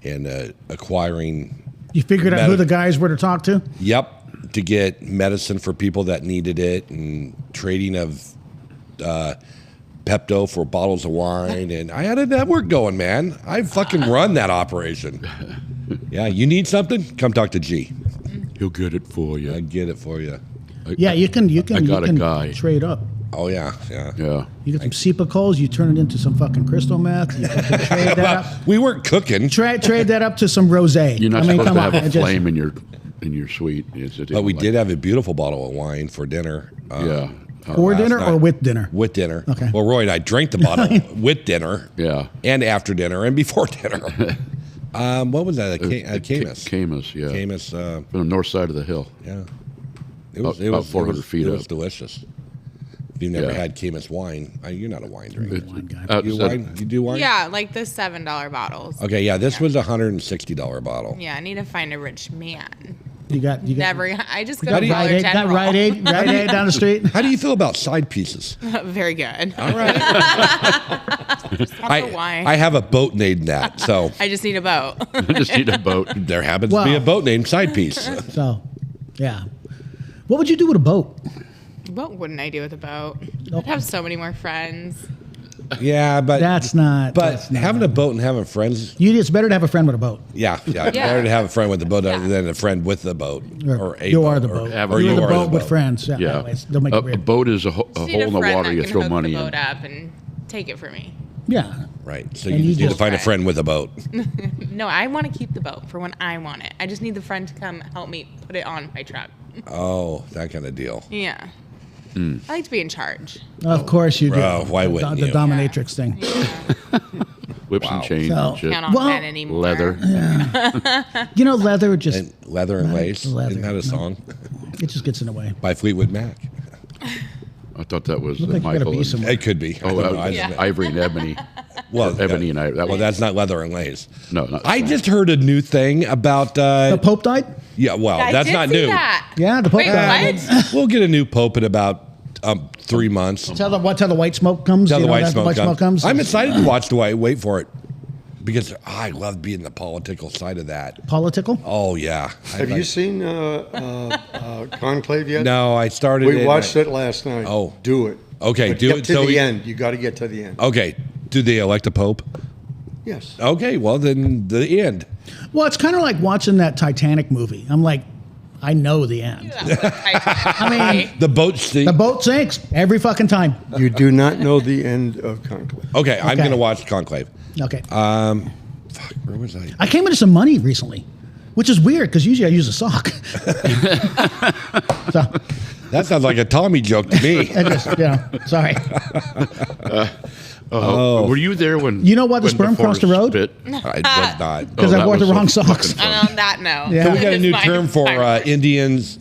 and acquiring. You figured out who the guys were to talk to? Yep, to get medicine for people that needed it, and trading of Pepto for bottles of wine, and I had a network going, man. I fucking run that operation. Yeah, you need something? Come talk to G. he'll get it for you. I get it for you. Yeah, you can I got a guy. trade up. Oh yeah, yeah. Yeah. You get some SEPA coals, you turn it into some fucking crystal meth. You fucking trade that up. We weren't cooking, Trade that up to some rosé. You're not supposed to have a It just- flame in your suite. but we did have a beautiful bottle of wine for dinner. Yeah. For last dinner or night. with dinner? With dinner. Okay. Well, Roy and I drank the bottle with dinner. Yeah. And after dinner and before dinner. What was that? A Camus. Camus, yeah. Camus. From the north side of the hill. Yeah. About 400 feet It was up. delicious. If you've never Yeah. had Camus wine, you're not a wine drinker. Wine guy. You do wine? Yeah, like the $7 bottles. Okay, yeah, this was a $160 bottle. Yeah, I need to find a rich man. You got Never. I just go got to Dollar Rite Aid, got General. Rite Aid down the street. How do you feel about side pieces? Very good. All right. Want the wine. I have a boat named that, so I just need a boat. Just need a boat. there happens to be a boat named Side Piece. So, yeah. What would you do with a boat? What wouldn't I do with a boat? I'd have so many more friends. Yeah, but That's not. but that's not- having a boat and having friends, it's better to have a friend with a boat. yeah, better to have a friend with a boat than a friend with a boat or a you boat, are the or- boat. have or You're you the are boat the with boat. friends. Yeah. Yeah. Anyways, don't make it A weird. boat is a hole Just in need a the friend water that you can throw hook money the in. boat up and take it for me. Yeah. Right. So And you you just need to just- find a friend with a boat. No, I want to keep the boat for when I want it. I just need the friend to come help me put it on my truck. Oh, that kind of deal. Yeah. I like to be in charge. Of course you do. Bro, why wouldn't the you? dominatrix thing. Whips and chains So- and shit. Count on Well- Ben anymore. Leather. You know, leather just And leather and lace. leather, Isn't that a no. song it just gets in the way. by Fleetwood Mac? I thought that was Look like you gotta Michael. be and- somewhere. It could be. I Oh, don't know. I Yeah. just- Ivory and Ebony. well, Ebony and I. That well, was, that's not leather and lace. no, not I just heard a new thing about. The Pope died? Yeah, well, I that's did not see new. That. Yeah, the Pope Wait, died. what? We'll get a new pope in about 3 months. Till the white smoke comes. Till you the know, white that smoke comes. comes. I'm excited to watch the white. Wait for it, because I love being the political side of that. Political? Oh yeah. Have you seen Conclave yet? No, I started. We watched it last night. Oh. Do it. Okay, But do get it to so the we- end. You got to get to the end. Okay, do they elect a pope? Yes. Okay, well then the end. Well, it's kind of like watching that Titanic movie. I'm like, I know the end. I mean, The boat sink. The boat sinks every fucking time. You do not know the end of Conclave. Okay, I'm Okay. gonna watch Conclave. Okay. Fuck, where was I? I came into some money recently, which is weird because usually I use a sock. So, That sounds like a Tommy joke to me. I just, sorry. Were you there when You know what, the when sperm crossed the road? spit? I was not. Because I that wore the was wrong so socks. fucking And on that note, Yeah. So we got a new It's term for fine. Indians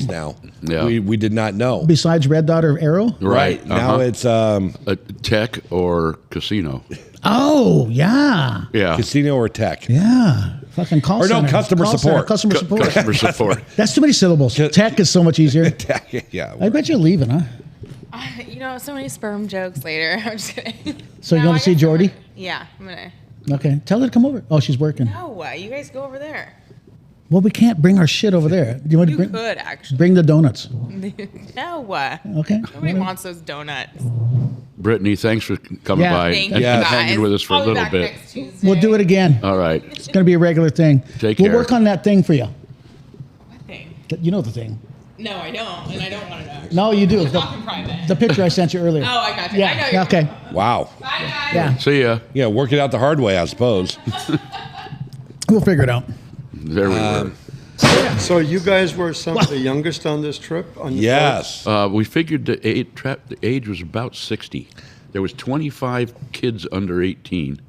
now. Yeah. We did not know. Besides Red Dot or Arrow? Right. Now it's A tech or casino. Oh, yeah. Yeah. casino or tech. Yeah. Fucking call Or no, center. customer Call center, support. Customer support. Customer support. That's too many syllables. Tech is so much easier. Yeah. I bet you're leaving, huh? You know, so many sperm jokes later. I'm just kidding. So you No, going I to see guess Jordy? Yeah, I'm gonna. Okay. Tell her to come over. Oh, she's working. No, you guys go over there. Well, we can't bring our shit over there. Do you want to You bring? could actually. Bring the donuts. No. Okay. Nobody wants those donuts. Brittany, thanks for coming Yeah. by Thank and you Yeah. guys. hanging with us for a I'll be little back bit. next Tuesday. We'll do it again. All right. It's going to be a regular thing. Take We'll care. work on that thing for you. What thing? You know the thing. No, I don't, and I don't want to know. No, you do. We'll talk in private. The picture I sent you earlier. Oh, I got you. I know Yeah. you're Okay. Wow. Bye, guys. Yeah. See ya. Yeah, work it out the hard way, I suppose. We'll figure it out. There we were. So you guys were some of the youngest on this trip? On the Yes. We figured the age was about 60. There was 25 kids under 18,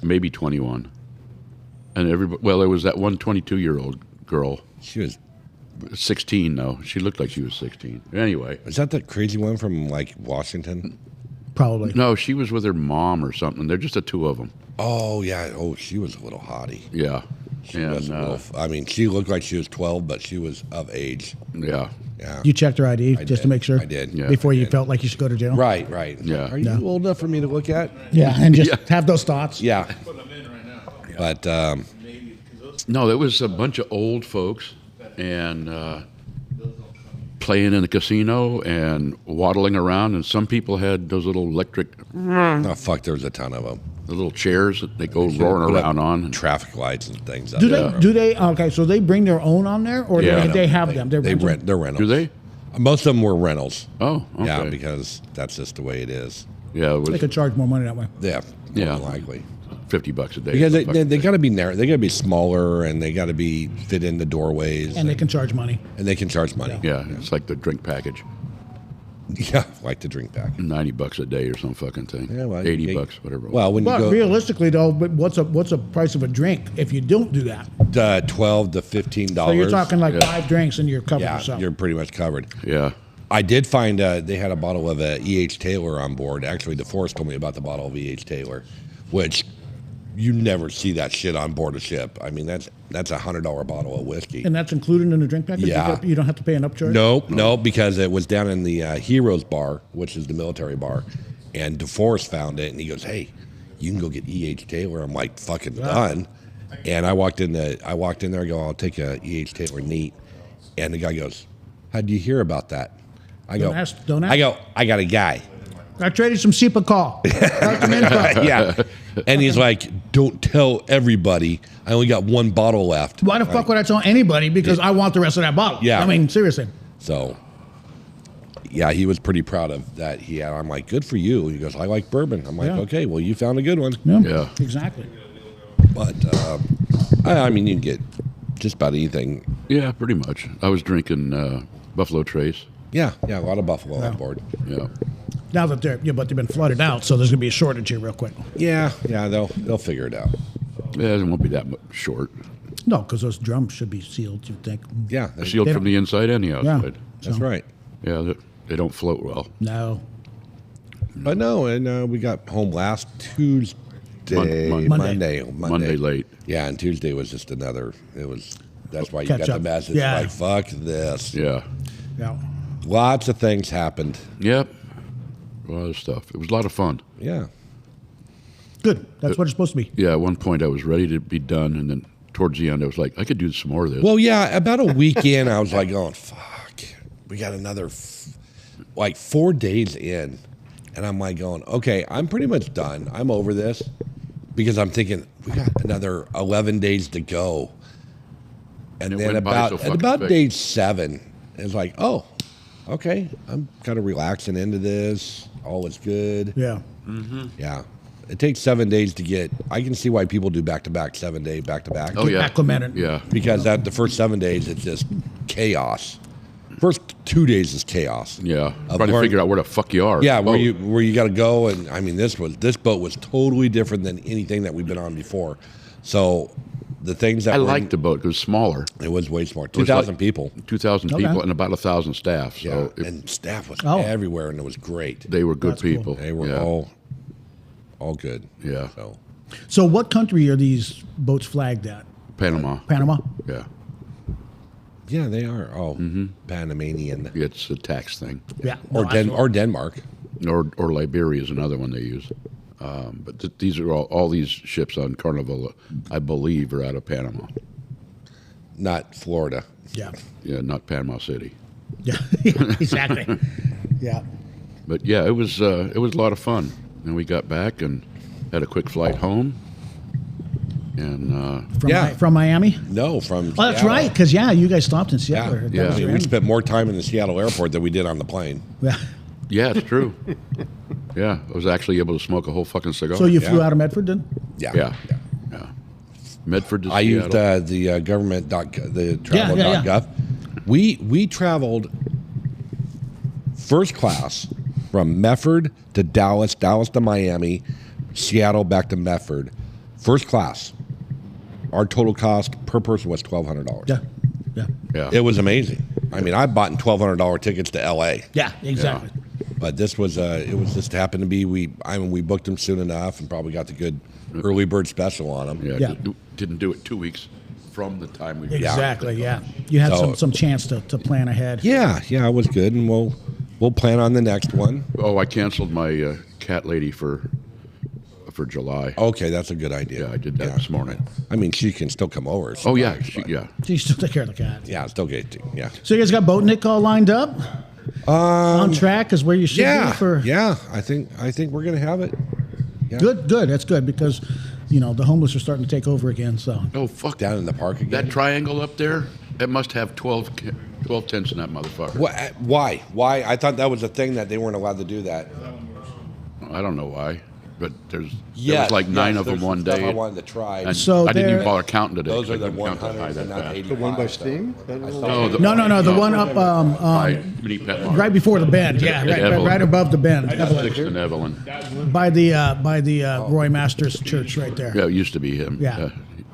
maybe 21, and everybody. Well, there was that one 22-year-old girl, She was. 16 though. She looked like she was 16. Anyway, Is that the crazy one from like Washington? Probably. no, she was with her mom or something. They're just the two of them. Oh yeah. Oh, she was a little hottie. Yeah, She was a little. I mean, she looked like she was 12, but she was of age. yeah, Yeah. You checked her ID just to did. make sure? I did. Yeah. Before I you did. felt like you should go to jail? Right. Right. Yeah. Are you Yeah. old enough for me to look at? Yeah, and just Yeah. have those thoughts. Yeah. Put them in right now. But Maybe because those No, there was a bunch of old folks and playing in the casino and waddling around, and some people had those little electric, oh fuck, there was a ton of them. the little chairs that they go roaring around on. Traffic lights and things. Do they? Okay, so they bring their own on there, or Yeah. they have them? They're They rental? rent. They're rentals. Do they? Most of them were rentals. Oh, okay. Yeah, because that's just the way it is. Yeah, it They was could charge more money that way. Yeah. Yeah. More than likely. $50 a day. Because or something. they got to be narrow. They got to be smaller, and they got to be fit in the doorways, And they can charge money. and they can charge money. Yeah, it's like the drink package, Yeah, like the drink pack. $90 a day or some fucking thing. Yeah, well, 80 you- bucks, whatever. Well, when you But go realistically, though, but what's a price of a drink if you don't do that? $12 to $15. So you're talking like Yeah. 5 drinks and you're covered yeah, yourself. you're pretty much covered. yeah, I did find they had a bottle of E.H. Taylor on board. Actually, DeForest told me about the bottle of E.H. Taylor, which you never see that shit on board a ship. I mean, that's a $100 bottle of whiskey. And that's included in the drink package? Yeah. You don't have to pay an upcharge? No, because it was down in the Heroes Bar, which is the military bar, and DeForest found it, and he goes, "Hey, you can go get E.H. Taylor." I'm like, "Fucking done." And I walked in there. I go, "I'll take a E.H. Taylor neat," and the guy goes, "How'd you hear about that?" I go, Don't ask. I go, "I got a guy." I traded some SEPA call. Got some info. Yeah, and he's like, "Don't tell everybody. I only got one bottle left." Why the fuck would I tell anybody? Because I want the rest of that bottle. Yeah. I mean, seriously. So, yeah, he was pretty proud of that. I'm like, "Good for you." He goes, "I like bourbon." I'm like, Yeah. "Okay, well, you found a good one." Yeah. Yeah. Exactly. But I mean, you can get just about anything. yeah, pretty much. I was drinking Buffalo Trace. Yeah, a lot of Buffalo on board. Yeah, Now that but they've been flooded out, so there's going to be a shortage here real quick. Yeah, they'll figure it out. yeah, it won't be that much short. No, because those drums should be sealed, you'd think. Yeah, Sealed They from don't- the inside and the outside. that's right. Yeah, they don't float well. No. But no, and we got home last Tuesday, Monday. Monday. Monday late. Yeah, and Tuesday was just another. It was. That's why you Catch got up. the message. Yeah. Like, fuck this. Yeah. Yeah. Lots of things happened. Yep. A lot of stuff. It was a lot of fun. Yeah. Good. That's what it's supposed to be. Yeah, at one point I was ready to be done, and then towards the end I was like, I could do some more of this. Well, yeah, about a week in, I was like, going, fuck, we got another, 4 days in. And I'm like going, okay, I'm pretty much done. I'm over this. Because I'm thinking, we got another 11 days to go. And It then went by so at fucking about quick. day 7, it's like, oh, okay, I'm kind of relaxing into this. All is good. Yeah. Yeah. It takes 7 days to get, I can see why people do back-to-back, 7-day back-to-back. Oh, yeah. Acclimated. Yeah. Because the first 7 days, it's just chaos. First 2 days is chaos. Yeah, Of trying to where- figure out where the fuck you are. Yeah, Oh, where you got to go, and I mean this boat was totally different than anything that we've been on before. So the things that I were- liked the boat. It was smaller. it was way smaller. It was 2,000 like people. 2,000 Okay. people and about 1,000 staff. Yeah, So and staff was Oh. everywhere, and it was great. they were good That's cool. people. They were yeah. all good. Yeah. So So what country are these boats flagged at? Panama. Panama? Yeah, yeah, they are. Oh, Panamanian it's a tax thing. Yeah. or No, I saw- or Denmark. Or Liberia is another one they use. But these are all these ships on Carnival, I believe, are out of Panama. Not Florida. Yeah. Yeah, not Panama City. Yeah. Yeah, exactly. Yeah. But yeah, it was a lot of fun. And we got back and had a quick flight home. And From Miami? No, from Oh, that's Seattle. right. Because, you guys stopped in Seattle. Yeah, That yeah. was your We end. spent more time in the Seattle airport than we did on the plane. Yeah. yeah, it's true. Yeah, I was actually able to smoke a whole fucking cigar. So you flew Yeah. out of Medford then? Yeah, Yeah. Medford to I used Seattle. the government the Yeah, yeah, travel.gov. We traveled first class from Medford to Dallas, Dallas to Miami, Seattle back to Medford. First class. Our total cost per person was $1,200. Yeah. Yeah. Yeah. It was amazing. I mean, I bought $1,200 tickets to LA. Yeah, exactly. But this was it was just happened to be we booked them soon enough and probably got the good early bird special on them. Yeah, Yeah. didn't do it 2 weeks from the time we Exactly, yeah. You had So- some chance to plan ahead. Yeah, it was good, and we'll plan on the next one. Oh, I canceled my cat lady for July. Okay, that's a good idea. Yeah, I did that this morning. I mean, she can still come over. Oh yeah, sometimes, but- yeah. So you still take care of the cat. yeah, still get to, yeah. So you guys got Boatnik all lined up? On track is where you should Yeah, be for yeah. I think we're gonna have it. Yeah. Good. That's good because the homeless are starting to take over again. So Oh fuck, Down in the park again. that triangle up there, it must have 12 tents in that motherfucker. Why? I thought that was a thing that they weren't allowed to do that. I don't know why, but there Yeah, was like 9 of them one day. I wanted to try. And So I didn't even they're- bother counting today. Those are 'cause I the couldn't count that high 100s that and not fast. 85. The one by so Steam? No, no, the one up by Mini Pet Mart. right before the bend. Yeah, At right Evelyn. above the bend. Evelyn. 6th and Evelyn. By the Roy Masters Church right there. Yeah, it used to be him. Yeah.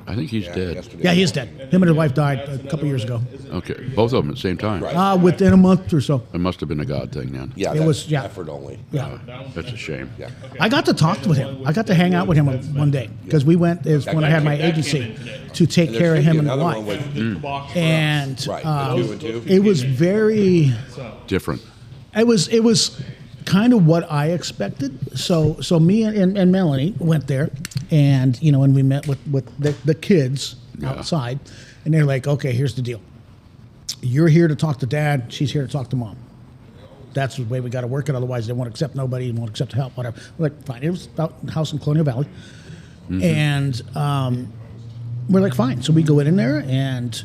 I think he's dead. yesterday. Yeah, he's dead. Him and his wife died a couple years ago. Okay, both of them at the same time. Within a month or so. It must have been a God thing then. Yeah, It that's was- yeah. effort only. Yeah. That's a shame. Yeah. I got to talk with him. I got to hang out with him one day because we went is when I had my agency to take And there care of should him be and the another wife. one with And Right, the 2 and 2. it was very. Different. It was kind of what I expected. So me and Melanie went there, and and we met with the kids outside, and they're like, okay, here's the deal. You're here to talk to Dad. She's here to talk to Mom. That's the way we got to work it. Otherwise, they won't accept nobody. Won't accept help. Whatever. We're like, fine. It was about a house in Colonial Valley, and we're like, fine. So we go in there, and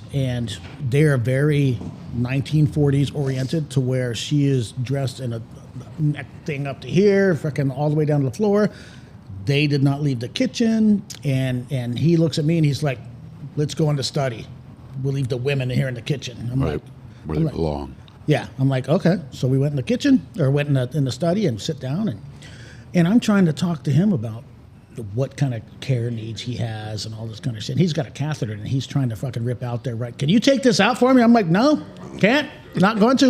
they're very 1940s oriented to where she is dressed in a neck thing up to here, freaking all the way down to the floor. They did not leave the kitchen, and he looks at me and he's like, let's go into study. We'll leave the women here in the kitchen. I'm Right. like, Where I'm they like- belong. yeah. I'm like, okay. So we went in the kitchen or went in the study and sit down, and I'm trying to talk to him about what kind of care needs he has and all this kind of shit. He's got a catheter and he's trying to fucking rip out there, right? Can you take this out for me? I'm like, no, can't, not going to.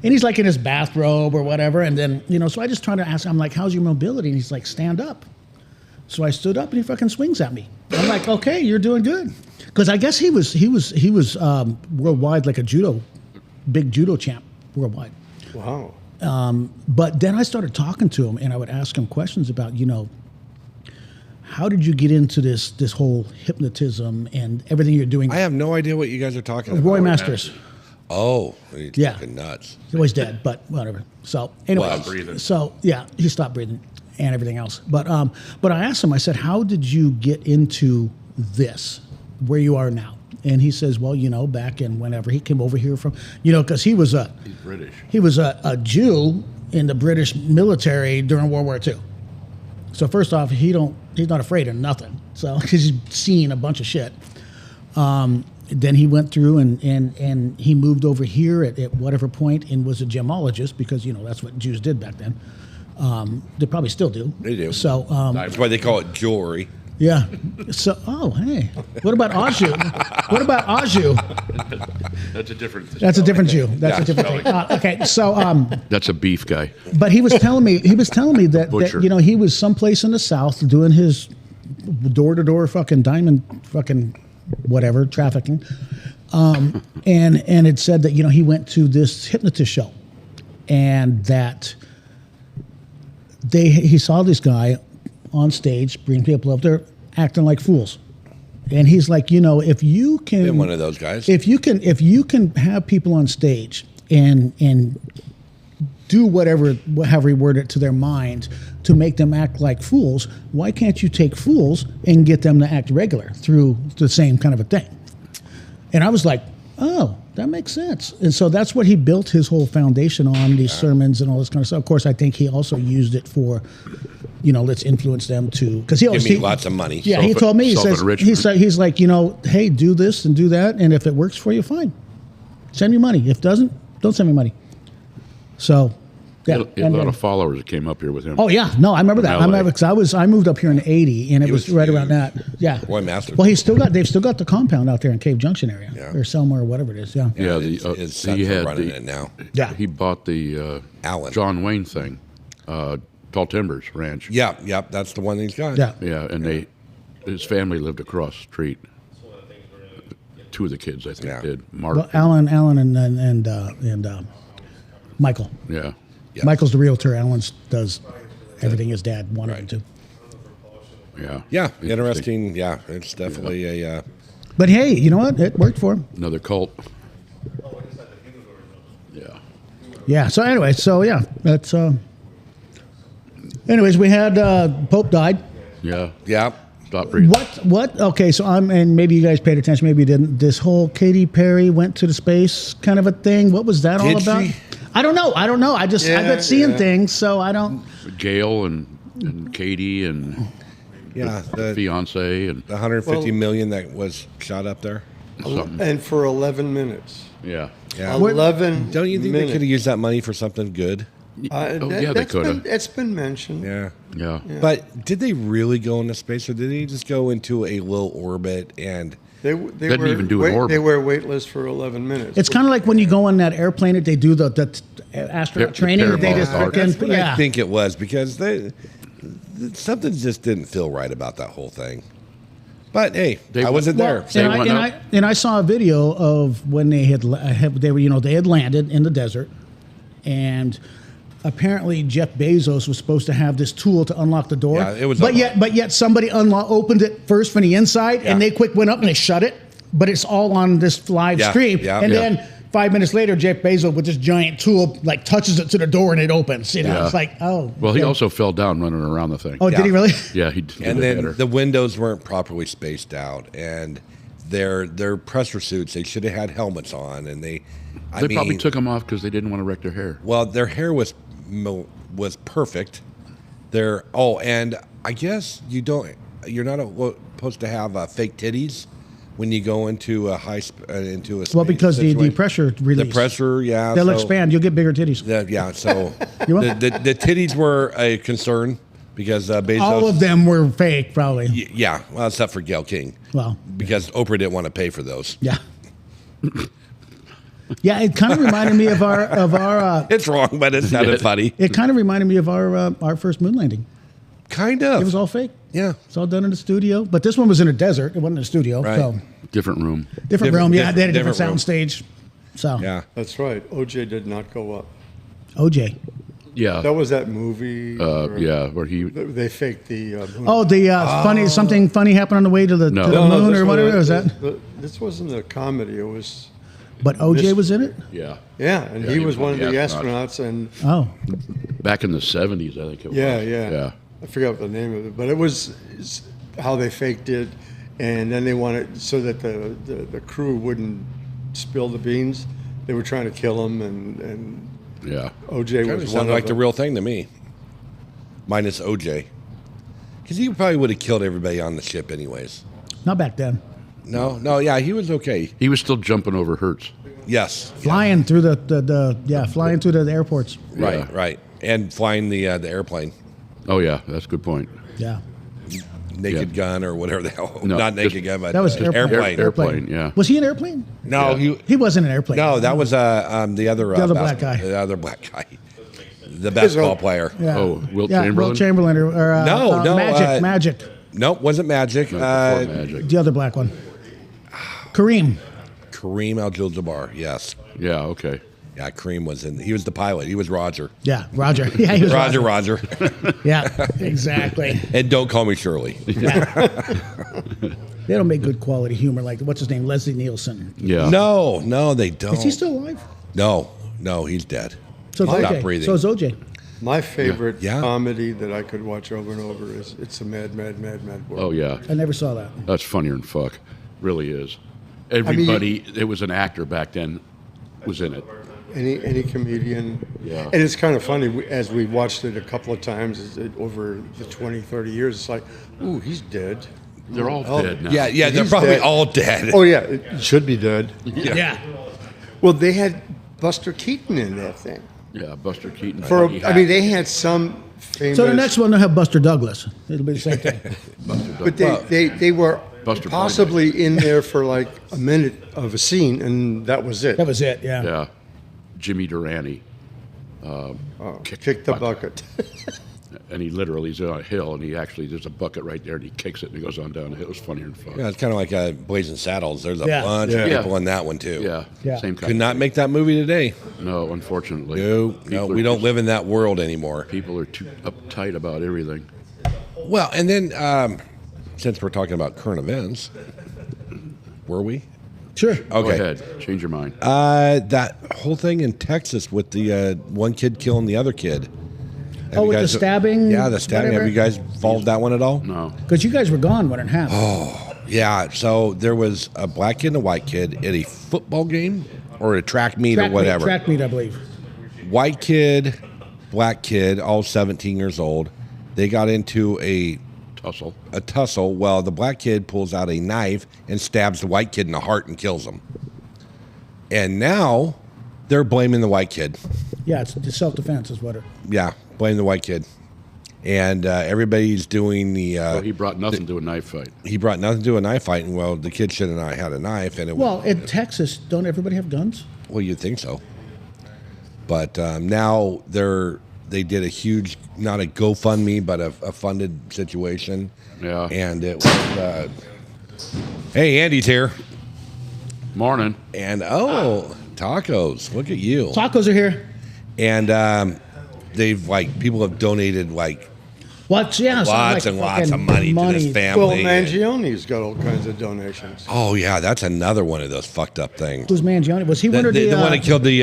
And he's like in his bathrobe or whatever. And then, so I just try to ask him, I'm like, how's your mobility? And he's like, stand up. So I stood up and he fucking swings at me. I'm like, okay, you're doing good. Because I guess he was worldwide, like a big judo champ worldwide. Wow. But then I started talking to him and I would ask him questions about, how did you get into this whole hypnotism and everything you're doing? I have no idea what you guys are talking about. Roy Masters. Oh, he's Yeah. fucking nuts. He's always dead, but whatever. So anyway, Well, breathing. So yeah, he stopped breathing and everything else. But I asked him. I said, "How did you get into this, where you are now?" And he says, "Well, back in whenever he came over here from, because he was He's British. a Jew in the British military during World War II. So first off, he's not afraid of nothing. So because he's seen a bunch of shit." then he went through and he moved over here at whatever point and was a gemologist because, that's what Jews did back then. They probably still do. They do. So That's why they call it jewelry. yeah. So hey, what about Aju? What about Aju? That's a different. That's a different Jew. That's a different thing. Okay, so That's a beef guy. but he was telling me that Butcher. he was someplace in the South doing his door-to-door fucking diamond fucking whatever trafficking, and it said that he went to this hypnotist show, and that he saw this guy on stage bring people up there acting like fools, and he's like, if you can, Been one of those guys. if you can have people on stage and do however you word it to their mind to make them act like fools, why can't you take fools and get them to act regular through the same kind of a thing? And I was like, oh, that makes sense. And so that's what he built his whole foundation on, these sermons and all this kind of stuff. Of course, I think he also used it for, let's influence them to, because he always Give me lots of money. Yeah, he told me, Self-enrichment. he's like, hey, do this and do that, and if it works for you, fine. Send me money. If it doesn't, don't send me money. So, yeah. He had a lot of followers that came up here with him. Oh yeah, no, I remember that. I LA. remember because I moved up here in '80, and it He was was right huge. around that. Yeah. Boy, master. Well, they've still got the compound out there in Cave Junction area, Yeah. or Selma, or whatever it is. Yeah. Yeah, his sons he are had running it now. Yeah. He bought the Allen. John Wayne thing, Tall Timbers Ranch. Yeah, that's the one he's got. Yeah. Yeah, and his family lived across the street. Two of the kids, I think, Yeah. did. Mark. Well, Alan, and Michael. Yeah. Yeah. Michael's the realtor. Alan does everything his dad wanted him to. Yeah. Yeah, interesting. Yeah, it's definitely a. But hey, you know what? It worked for him. Another cult. Yeah. Yeah. So anyway, that's. Anyways, we had Pope died. Yeah. Yeah. Stop breathing. What? Okay, so and maybe you guys paid attention, maybe you didn't. This whole Katy Perry went to the space kind of a thing. What was that all Did about? she? I don't know. I've been seeing things, so I don't. Gail and Katie and Yeah, the fiance and 150 million that was shot up there. something. And for 11 minutes. Yeah. Yeah. 11 Don't you think they minutes. could have used that money for something good? Yeah, they could have. It's been mentioned. Yeah. Yeah. But did they really go into space, or did they just go into a little orbit and? They Didn't were even do an orbit. They were weightless for 11 minutes. It's kind of like when you go on that airplane that they do the astronaut The training. They parabolic just arc. That's freaking what yeah. I think it was, because something just didn't feel right about that whole thing. But hey, They- I wasn't Well, there. and, They I, went and, up. I saw a video of when they had landed in the desert, and apparently Jeff Bezos was supposed to have this tool to unlock the door. Yeah, it was but unlocked. yet somebody opened it first from the inside, Yeah. and they quick went up and they shut it. But it's all on this live Yeah, stream, yeah, and yeah. then 5 minutes later, Jeff Bezos with this giant tool like touches it to the door and it opens. Yeah. It's like, oh. Well, he okay. also fell down running around the thing. Oh, Yeah. did he really? Yeah, he did And it then better. the windows weren't properly spaced out, and their pressure suits, they should have had helmets on, and They probably took them off because they didn't want to wreck their hair. Well, their hair was perfect. And I guess you're not supposed to have fake titties when you go into a into a Well, space because the situation. pressure release. The pressure, yeah, They'll so- expand. You'll get bigger titties. Yeah, so You want- the titties were a concern because Bezos. All of them were fake, probably. Yeah, well, except for Gail King, Well, because Oprah didn't want to pay for those. yeah. Yeah, it kind of reminded me of our. It's wrong, but it sounded funny. It kind of reminded me of our first moon landing. Kind of. It was all fake. Yeah. It's all done in the studio, but this one was in a desert. It wasn't in a studio, Right. so Different room. different room. Yeah, they had a different different room. sound stage. So Yeah. That's right. OJ did not go up. OJ. Yeah. That was that movie. where Yeah, where he. They faked the. Moon. Oh, the something funny happened on the way to the, No. to the No, moon this or whatever. Was was- that? This wasn't a comedy. It was. But OJ this- was in it. Yeah. Yeah, and Yeah, he was one of the astronauts. astronauts, and Oh, Back in the 70s, I think it was. yeah. Yeah. I forgot what the name of it, but it was how they faked it, and then they wanted so that the crew wouldn't spill the beans. They were trying to kill him, and Yeah. OJ Kind was of one sounded of like the them. real thing to me. Minus OJ. Because he probably would have killed everybody on the ship anyways. not back then. No, yeah, he was okay. He was still jumping over Hertz. Yes. Flying through flying through the airports. Yeah. Right. And flying the airplane. Oh, yeah, that's a good point. Yeah. Naked Gun or whatever the hell. No, Not Naked just- Gun, but That was just airplane. Airplane, yeah. Was he an airplane? No, Yeah. He wasn't an airplane. No, that was the other The other black guy. The other black guy. The basketball player. Yeah. Oh, Wilt yeah, Chamberlain? Wilt Chamberlain or No, Magic. Nope, wasn't Magic. No, before Magic. The other black one. Kareem. Kareem Abdul-Jabbar. Yes. Yeah, okay. Yeah, Kareem was in. He was the pilot. He was Roger. Yeah, Roger. Yeah, he was Roger. Yeah, exactly. And don't call me Shirley. They don't make good quality humor like what's his name, Leslie Nielsen. Yeah. No, they don't. Is he still alive? No, he's dead. So He's is not OJ. breathing. So is OJ. My favorite Yeah. comedy that I could watch over and over is It's a Mad, Mad, Mad, Mad World. Oh, yeah. I never saw that. That's funnier than fuck. Really is. Everybody, it was an actor back then, was in it. Any comedian. Yeah. And it's kind of funny, as we watched it a couple of times over the 20, 30 years, it's like, ooh, he's dead. They're all Oh, dead now. Yeah, they're He's probably dead. all dead. Oh, yeah, it should be dead. Yeah. Well, they had Buster Keaton in that thing. Yeah, Buster Keaton. They had some famous... So the next one they'll have Buster Douglas. It'll be the same thing. But they were Buster possibly in there for like a minute of a scene, and that was it. That was it. Yeah. Yeah. Jimmy Durante. Kick the bucket. And he literally is on a hill, and there's a bucket right there, and he kicks it, and he goes on down the hill. It's funnier than fuck. Yeah, it's kind of like Blazing Saddles. There's a Yeah. bunch Yeah. of people in that one too. Yeah. Yeah. Same kind Could not make that movie today. No, unfortunately. No, People we are don't just- live in that world anymore. People are too uptight about everything. Well, and then since we're talking about current events, were we? Sure. Go Okay. ahead. Change your mind. That whole thing in Texas with the one kid killing the other kid. Have you With the guys- stabbing. Yeah, the stabbing. whatever? Have you guys followed that one at all? No. Because you guys were gone when it happened. Yeah. So there was a black kid and a white kid at a football game or a track meet or whatever. Track meet, I believe. White kid, black kid, all 17 years old. They got into a tussle. Well, the black kid pulls out a knife and stabs the white kid in the heart and kills him. And now they're blaming the white kid. Yeah, it's self-defense is what it. Yeah, blame the white kid. And everybody's doing the. So he brought nothing to a knife fight. He brought nothing to a knife fight, and well, the kid should have not had a knife, and it. Well, in Texas, don't everybody have guns? Well, you'd think so. But now they did a huge, not a GoFundMe, but a funded situation. Yeah. And it was. Hey, Andy's here. Morning. And tacos! Look at you. Tacos are here. And they've people have donated Lots and lots and lots of money to this family. Well, Mangione's got all kinds of donations. Oh yeah, that's another one of those fucked up things. Who's Mangione? Was he one The, of the, the one that killed the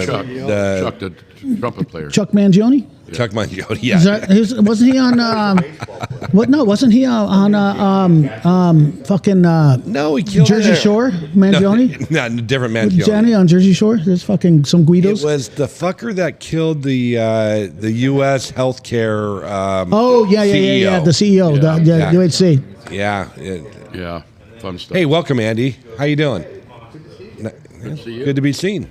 Chuck, the trumpet player. Chuck Mangione? Chuck Mangione? Yeah. Wasn't he on? What? No, wasn't he on fucking No, he killed Jersey her. Shore? Mangione? No, different Mangione. Johnny on Jersey Shore? There's fucking some It Guidos. was the fucker that killed the U.S. healthcare. Yeah. The CEO. Yeah. The UHC. Yeah. Yeah. Fun stuff. Hey, welcome, Andy. How you doing? Good to be seen.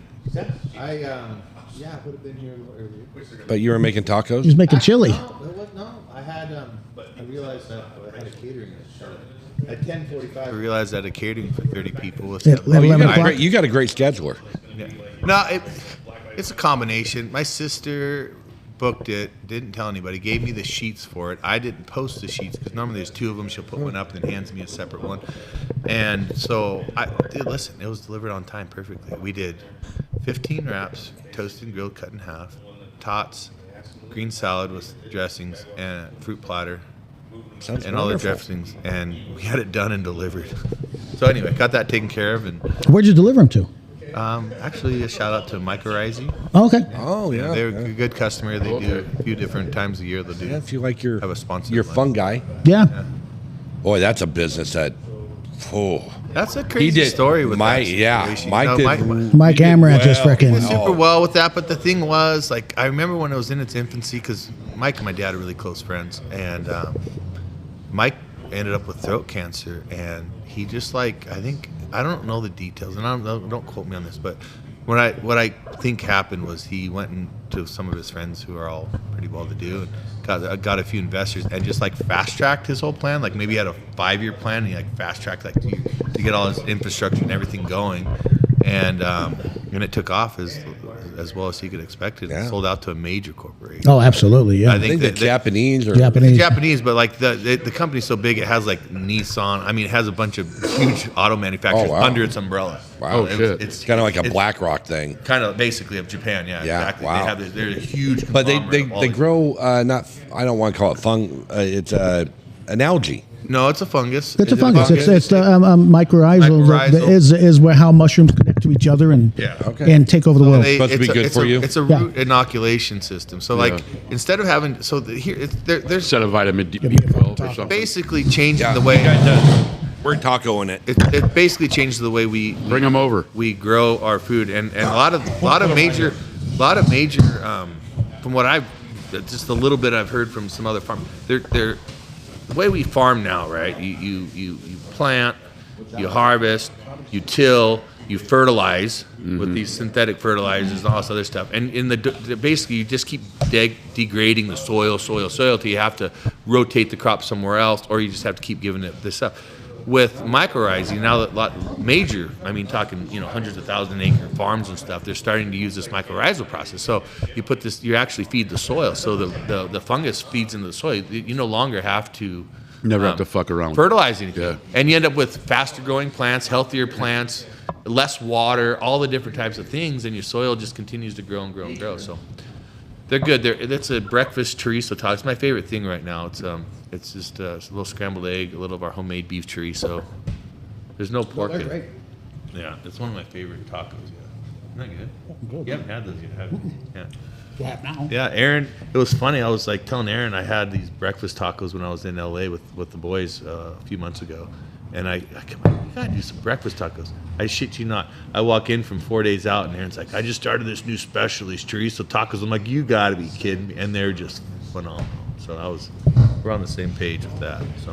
I would have been here a little earlier. But you were making tacos? He's making chili. No, I had. I realized that I had a catering at 10:45. I realized I had a catering for 30 people. With At 11 o'clock. You got a great scheduler. Yeah. No, it's a combination. My sister booked it, didn't tell anybody, gave me the sheets for it. I didn't post the sheets because normally there's two of them. She'll put one up and then hands me a separate one. And so, listen, it was delivered on time perfectly. We did 15 wraps, toasted and grilled, cut in half, tots, green salad with dressings, and a fruit platter. Sounds and all the wonderful. dressings. And we had it done and delivered. So anyway, got that taken care of. And Where'd you deliver him to? actually, a shout out to Mike Risey. Oh, okay. Oh, yeah. They're a good customer. They do a few different times a year. They'll do. Yeah, if you like your Have a sponsor your line. fun guy. Yeah. Boy, that's a business that. Oh, That's a crazy story with Mike. that Yeah, situation. Mike No, did. Mike Amaranth just did freaking. super well with that. But the thing was, I remember when it was in its infancy, because Mike and my dad are really close friends, and Mike ended up with throat cancer, and he just like I don't know the details, and don't quote me on this, but what I think happened was he went into some of his friends who are all pretty well to do and got a few investors and just like fast tracked his whole plan. Like maybe he had a 5-year plan and he like fast tracked like to get all his infrastructure and everything going, and it took off as well as he could expect it. And sold out to a major corporation. Oh, absolutely, yeah. I think the Japanese, but like the company's so big, it has like Nissan. I mean, it has a bunch of huge auto manufacturers under its umbrella. Wow, it's kind of like a BlackRock thing. Kind of basically of Japan, yeah. Exactly. Wow. They're a huge. But they grow not. I don't want to call it fung. It's an algae. No, it's a fungus. It's a fungus. It's the mycorrhizal that is where how mushrooms connect to each other and take over the world. It's supposed to be good for you. It's a root inoculation system. So like instead of having there's instead of vitamin D12 or something. Basically changing the way we're tacoing it. It basically changes the way we bring them over. We grow our food and a lot of major from what I've just a little bit I've heard from some other farmers. They're the way we farm now, right? You plant, you harvest, you till, you fertilize with these synthetic fertilizers and all this other stuff. And basically you just keep degrading the soil till you have to rotate the crop somewhere else, or you just have to keep giving it this stuff. With mycorrhizing, now that major, I mean, talking hundreds of 1,000-acre farms and stuff, they're starting to use this mycorrhizal process. So you actually feed the soil. So the fungus feeds into the soil. You no longer have to have to fuck around fertilize anything. Yeah. And you end up with faster growing plants, healthier plants, less water, all the different types of things, and your soil just continues to grow and grow and grow. So they're good. It's a breakfast chorizo taco. It's my favorite thing right now. It's just a little scrambled egg, a little of our homemade beef chorizo. There's no pork in it. Yeah, it's one of my favorite tacos. Yeah, isn't that good? Good. You haven't had those yet, have you? Yeah. You have now. Yeah, Aaron. It was funny. I was like telling Aaron I had these breakfast tacos when I was in LA with the boys a few months ago, and I come on, you gotta do some breakfast tacos. I shit you not. I walk in from 4 days out, and Aaron's like, I just started this new special, these chorizo tacos. I'm like, you gotta be kidding me, and they're just phenomenal. So we're on the same page with that. So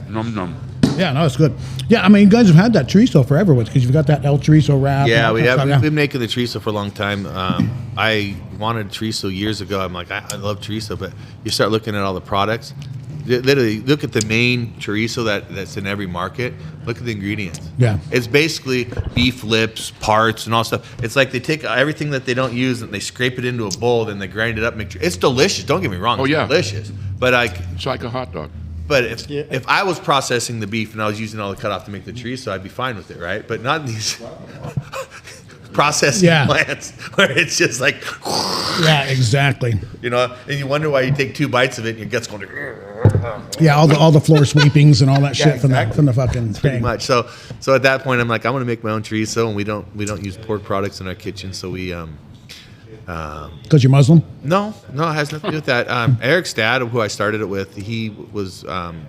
Num num. Yeah, no, it's good. Yeah, I mean, you guys have had that chorizo forever because you've got that El Chorizo wrap. Yeah, we have. We've been making the chorizo for a long time. I wanted chorizo years ago. I'm like, I love chorizo, but you start looking at all the products. Literally, look at the main chorizo that's in every market. Look at the ingredients. Yeah. It's basically beef lips, parts, and all stuff. It's like they take everything that they don't use and they scrape it into a bowl, then they grind it up. It's delicious. Don't get me wrong. It's delicious. But it's like a hot dog. But if I was processing the beef and I was using all the cutoff to make the chorizo, I'd be fine with it, right? But not in these processing plants where it's just like. Yeah, exactly. And you wonder why you take 2 bites of it and your gut's going. Yeah, all the floor sweepings and all that shit from the fucking pretty thing. much. So at that point, I'm like, I'm gonna make my own chorizo, and we don't use pork products in our kitchen, so we Because you're Muslim? No, it has nothing to do with that. Eric's dad, who I started it with, he was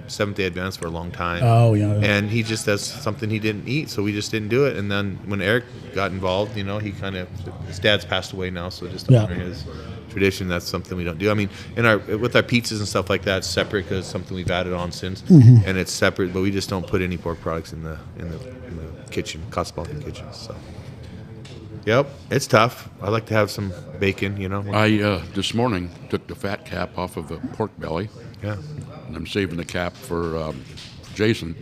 Seventh-day Adventist for a long time. Oh, yeah. And he just does something he didn't eat, so we just didn't do it. And then when Eric got involved, he his dad's passed away now, so just to honor his tradition, that's something we don't do. I mean, with our pizzas and stuff like that, it's separate because it's something we've added on since, and it's separate. But we just don't put any pork products in the kitchen, Cosmopolitan kitchen. So. Yep, it's tough. I like to have some bacon, I this morning took the fat cap off of a pork belly. Yeah. And I'm saving the cap for Jason.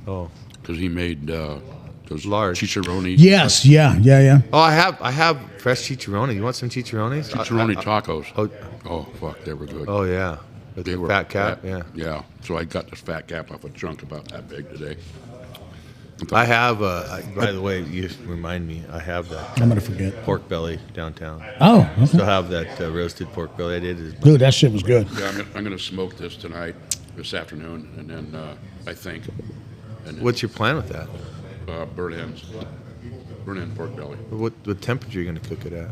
Oh. Because he made those large chicharrones. Yes, yeah. Oh, I have fresh chicharrones. You want some chicharrones? Chicharrone tacos. Oh, fuck, they were good. Oh, yeah. With They the were fat cap, fat. Yeah. So I got this fat cap off a chunk about that big today. I have, by the way, you remind me, I have that I'm going to forget. pork belly downtown. Oh, okay. Still have that roasted pork belly I did. Dude, that shit was good. Yeah, I'm going to smoke this afternoon, and then I think. And then, What's your plan with that? burnt ends. Burnt end pork belly. What temperature are you going to cook it at?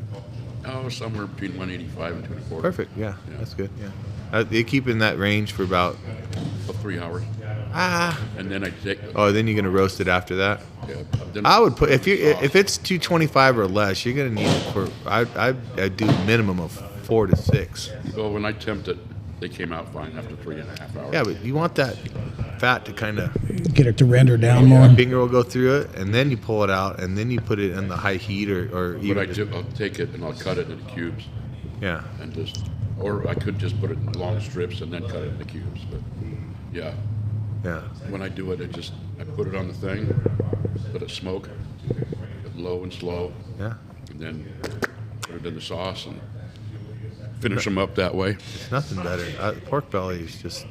Oh, somewhere between 185 and 240. Perfect, yeah. That's good, yeah. They keep in that range for about 3 hours. And then I take. Oh, then you're gonna roast it after that. Yeah. Then I would put if it's 225 or less, you're gonna need it for. I do minimum of 4 to 6. Well, when I tempt it, They came out fine after 3.5 hours. Yeah, but you want that fat to kind of Get it to render down more. finger will go through it, and then you pull it out, and then you put it in the high heat or What even I do, I'll take it and I'll cut it into cubes, yeah. and or I could just put it in long strips and then cut it into cubes. But yeah, Yeah. when I do it, I put it on the thing, let it smoke, low and slow, Yeah. and then put it in the sauce and finish them up that way. It's nothing better. Pork belly is just.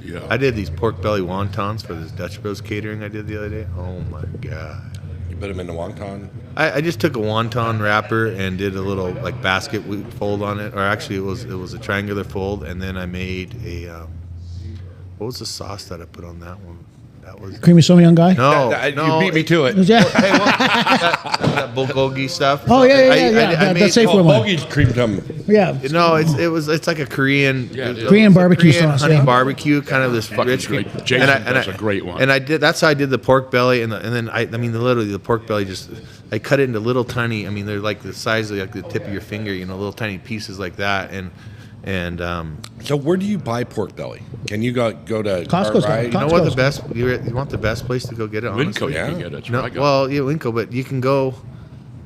Yeah. I did these pork belly wontons for this Dutch Bros catering I did the other day. Oh my god. You put them in the wonton. I just took a wonton wrapper and did a little like basket fold on it, or actually it was a triangular fold, and then I made a what was the sauce that I put on that one? That was Creamy Somme young guy? no, You beat me to it. Yeah. Hey, that bulgogi stuff. Oh, yeah. I That's safe made, for one. Bogey's creamed them. Yeah. no, it's like a Korean Yeah, it is. Korean barbecue Korean sauce, honey yeah. barbecue, kind of this Fucking rich. great. Jason does a great one. And I did. That's how I did the pork belly, and then I mean, literally the pork belly. Just I cut it into little tiny. I mean, they're like the size of like the tip of your finger. Little tiny pieces like that, and So where do you buy pork belly? Can you go to Costco's got Cartwright? it. you know what the Costco's. best? You want the best place to go get it? Winco, Honestly? you yeah. can get it. That's No, where I got it. well, yeah, Winco, but you can go.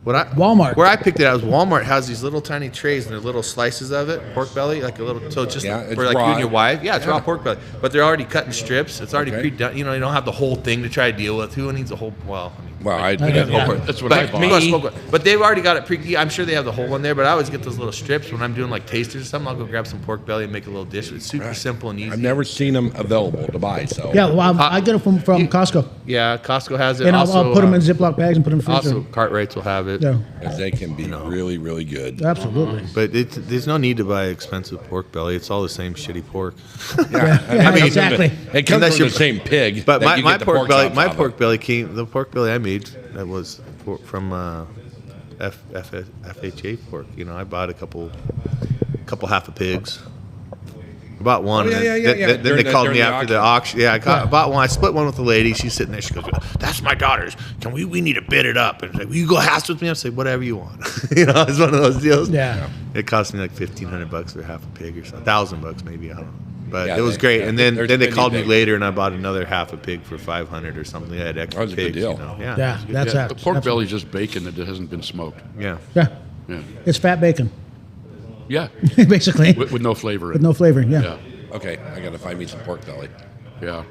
Walmart. Where I picked it out was Walmart has these little tiny trays and they're little slices of it, pork belly, like a little. So it's just Yeah, it's for like raw. you and your wife. Yeah, it's Yeah. raw pork belly, but they're already cut in strips. It's already Okay. pre-done. You don't have the whole thing to try to deal with. Who needs a whole? Well, I mean, Well, I Yeah. That's what but, I bought. you gotta smoke one. But they've already got it pre. I'm sure they have the whole one there. But I always get those little strips when I'm doing like tasters or something. I'll go grab some pork belly and make a little dish. It's super simple and easy. I've never seen them available to buy. So Yeah, well, I get it from Costco. Yeah, Costco has it. And also, I'll put them in Ziploc bags and put them in the freezer. Also, Cartwrights will have it. Yeah, 'cause they can be really, really good. absolutely. But there's no need to buy expensive pork belly. It's all the same shitty pork. Yeah, exactly. It comes Unless from you're- the same pig. But that you my get the pork belly, chops off of. the pork belly I made that was from FHA pork. I bought a couple half of pigs. I bought one. Oh, yeah, and yeah, then, yeah. then they During called me the after the auction. Yeah, I bought one. I split one with the lady. She's sitting there. She goes, "That's my daughter's. We need to bid it up." And she's like, "Will you go halves with me?" I say, "Whatever you want." It's one of those deals. Yeah. It cost me like $1,500 for half a pig or something. $1,000 maybe. I don't know. But Yeah, it was they- great. yeah, And then there's they many called me things. later, and I bought another half a pig for $500 or something. I had extra That was a good pigs. deal. Yeah. Yeah, that's Yeah, that. the pork belly is just bacon that hasn't been smoked. Yeah. Yeah, Yeah, it's fat bacon, yeah, basically, with no flavor. with no flavoring. Yeah. Yeah, Okay, I got to find me some pork belly. yeah.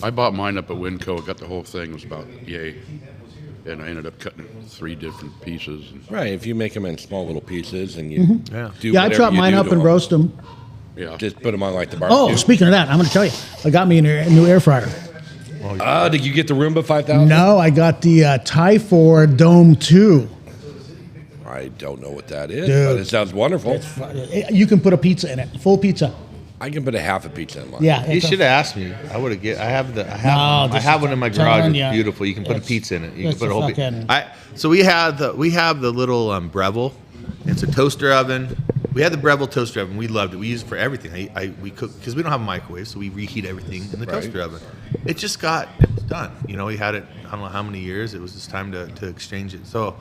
I bought mine up at Winco. Got the whole thing. It was about yay, and I ended up cutting 3 different pieces. And, Right, if you make them in small little pieces and you Yeah. do Yeah, I whatever chop you mine do up to and them, roast them. yeah, just put them on like the barbecue. Oh, speaking of that, I'm going to tell you, I got me a new air fryer. Did you get the Roomba 5000? No, I got the Tyfor Dome 2. I don't know what that is, Dude. but it sounds wonderful. You can put a pizza in it, full pizza. I can put a half a pizza in mine. Yeah. You it's a- should have asked me. I would have get. I have No, I have one in my telling garage. It's ya. beautiful. You can put a It's- pizza in it. You it's can put a a whole. fucking- So we have the little Breville. It's a toaster oven. We had the Breville toaster oven. We loved it. We use it for everything. We cook because we don't have a microwave, so we reheat everything in the Right. toaster oven. It just got done. We had it. I don't know how many years. It was just time to exchange it. So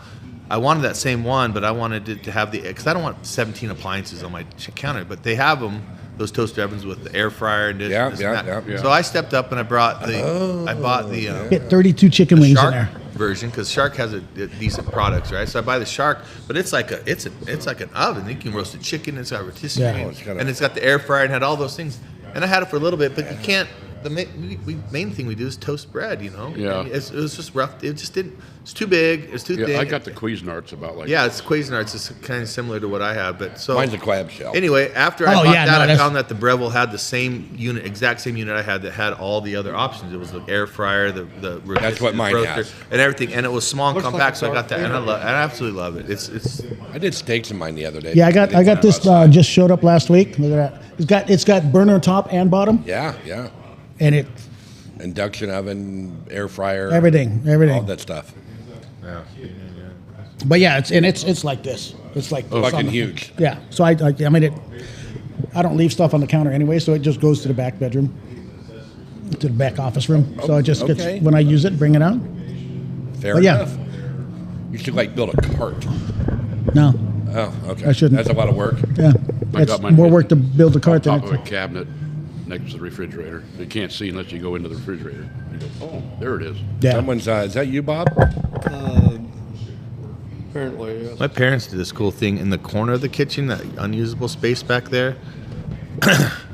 I wanted that same one, but I wanted it to have because I don't want 17 appliances on my counter. But they have them. Those toaster ovens with the air fryer and this, Yeah, this yeah, and that. yeah. So I stepped up and I bought the Get 32 chicken wings in Shark there. version because Shark has a decent products, right? So I buy the Shark, but it's like an oven. You can roast a chicken. It's got rotisserie, Yeah. and it's got the air fryer and had all those things. And I had it for a little bit, but you can't. The main thing we do is toast bread. Yeah. And it was just rough. It just didn't. It's too big. It's too yeah. thick. I got the Cuisinarts about like. Yeah, it's Cuisinarts. It's kind of similar to what I have, but so Mine's a crab shell. Anyway, after I Oh, bought yeah, that, no, I that's- found that the Breville had the same unit, exact same unit I had that had all the other options. It was the air fryer, the That's what mine roaster, has. and everything, and it was small and Looks like compact. a So I got dark that, and I absolutely love it. It's I did steaks in mine the other day. Yeah, I got didn't this. have outside. Just showed up last week. Look at that. It's got burner top and bottom, Yeah. and it Induction oven, air fryer, everything. all that stuff. But yeah, it's like this. It's like this Fucking on the- huge. Yeah. So I made it. I don't leave stuff on the counter anyway, so it just goes to the back bedroom, to the back office room. So it just Okay. gets when I use it, bring it out. Fair But yeah. enough. You should build a cart. No. Oh, okay. I shouldn't. That's a lot of work. Yeah. I It's got mine more hidden work to build a cart than on top of a it. cabinet next to the refrigerator. You can't see unless you go into the refrigerator. You go, oh, there it is. Yeah. Someone's, is that you, Bob? Apparently, yes. My parents did this cool thing in the corner of the kitchen, that unusable space back there.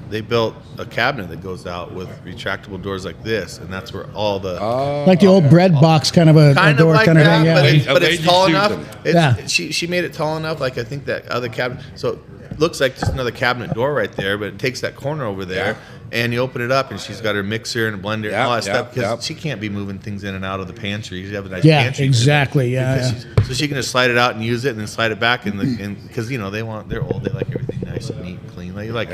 They built a cabinet that goes out with retractable doors like this, and that's where all the Like the old bread box kind of a door like kind of that, thing. but, Yeah. but it's tall enough. It's, Yeah. she made it tall enough. Like I think that other cabinet, so it looks like just another cabinet door right there, but it takes that corner over there, and you open it up, and she's got her mixer and a blender and all that stuff because she can't be moving things in and out of the pantry. You have a nice pantry. Exactly. Yeah. So she can just slide it out and use it, and then slide it back, and because they're old, they like everything nice and neat, and clean. Like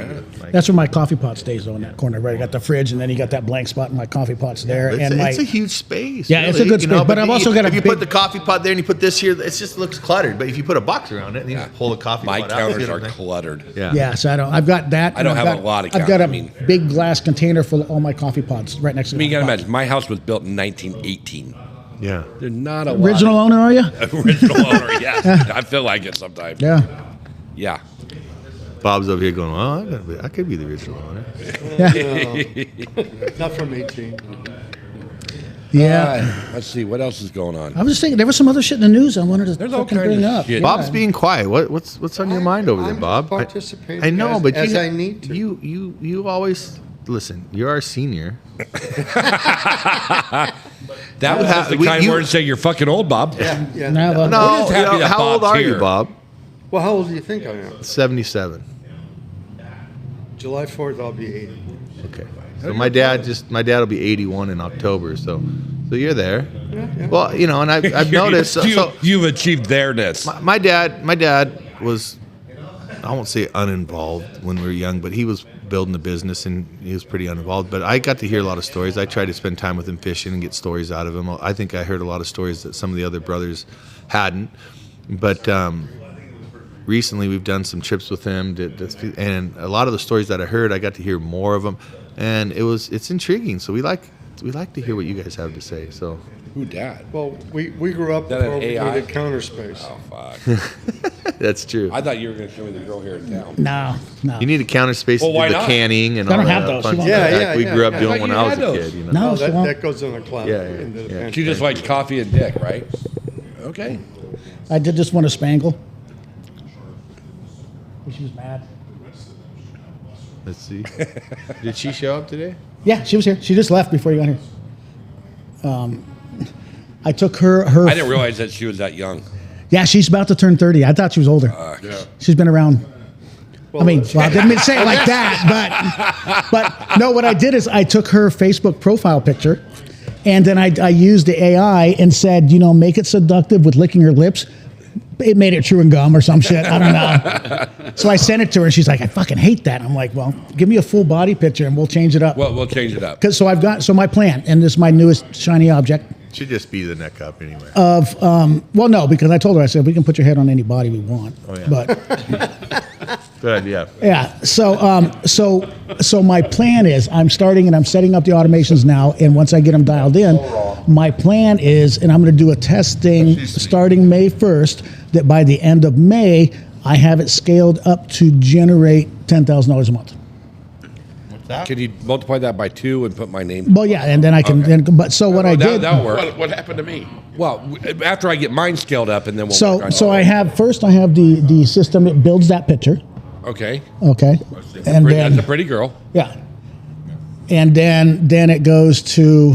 That's where my coffee pot stays, though, in that corner. Right, I got the fridge, and then you got that blank spot, and my coffee pot's there. It's a huge space. Yeah, it's a good space, but I've also got a If you big- put the coffee pot there and you put this here, it just looks cluttered. But if you put a box around it, and you just pull the coffee My pot out. counters you know are what I'm saying? cluttered. Yeah, so I've got that. I don't and have a lot of I've got a counters, big glass container full of all my coffee pots right next to I mean, me. you gotta imagine, my house was built in 1918. Yeah. There's not a Original lot owner, are you? of original owner. Yeah, I feel like it sometimes. Yeah. Yeah. Bob's over here going, well, I could be the original owner. Not from 18. Yeah. Let's see what else is going on. I was just thinking there was some other shit in the news I wanted to There's all fucking kinds bring of up. shit. Bob's being quiet. What's on your mind over there, I'm Bob? participating I know, as- but as I need to. You always listen. You're our senior. That was the kind word to say you're fucking old, Bob. Yeah. No, well, No, just happy that how old Bob's are you, here. Bob? Well, how old do you think I am? 77. July 4th, I'll be 80. Okay. So my dad will be 81 in October. So you're there. Yeah. Well, and I've noticed. So You've achieved theirness. my dad was, I won't say uninvolved when we were young, but he was building a business and he was pretty uninvolved. But I got to hear a lot of stories. I tried to spend time with him fishing and get stories out of him. I think I heard a lot of stories that some of the other brothers hadn't. But recently we've done some trips with him, and a lot of the stories that I heard, I got to hear more of them, and it's intriguing. So we like to hear what you guys have to say. So. Who, Dad? Well, we grew up That before an we AI? needed counter space. Oh, fuck. That's true. I thought you were going to show me the girl here in town. No. You need a counter space Well, to why do the not? canning and I all don't that have those. fun You stuff want- Yeah, like we yeah, grew up yeah. doing I thought when you I was had a those. kid. No, That, well, that goes in a closet. Yeah, into the yeah. pantry. She just likes coffee and dick, right? Okay. I did just want a Spangle. She was mad. Let's see. Did she show up today? Yeah, she was here. She just left before you got here. I took her. I didn't realize that she was that young. Yeah, she's about to turn 30. I thought she was older. She's been around. I didn't mean to say it like that, but no, what I did is I took her Facebook profile picture, and then I used the AI and said, make it seductive with licking her lips. It made it chewing gum or some shit. I don't know. So I sent it to her, and she's like, I fucking hate that. I'm like, well, give me a full body picture, and we'll change it up. Well, we'll change it up. So my plan, and this is my newest shiny object. Should just be the neck up anyway. Well, no, because I told her, I said, we can put your head on any body we want. Oh, yeah. But Good idea. yeah, so my plan is I'm starting and I'm setting up the automations now, and once I get them dialed in, my plan is, and I'm going to do a testing starting May 1st, that by the end of May, I have it scaled up to generate $10,000 a month. Can you multiply that by 2 and put my name? Well, yeah, and then I can. Okay. But so what I did. That'll work. What happened to me? Well, after I get mine scaled up, and then we'll. work on So it. I have the system. It builds that picture. Okay. Okay, and That's then a pretty girl. yeah, and then it goes to.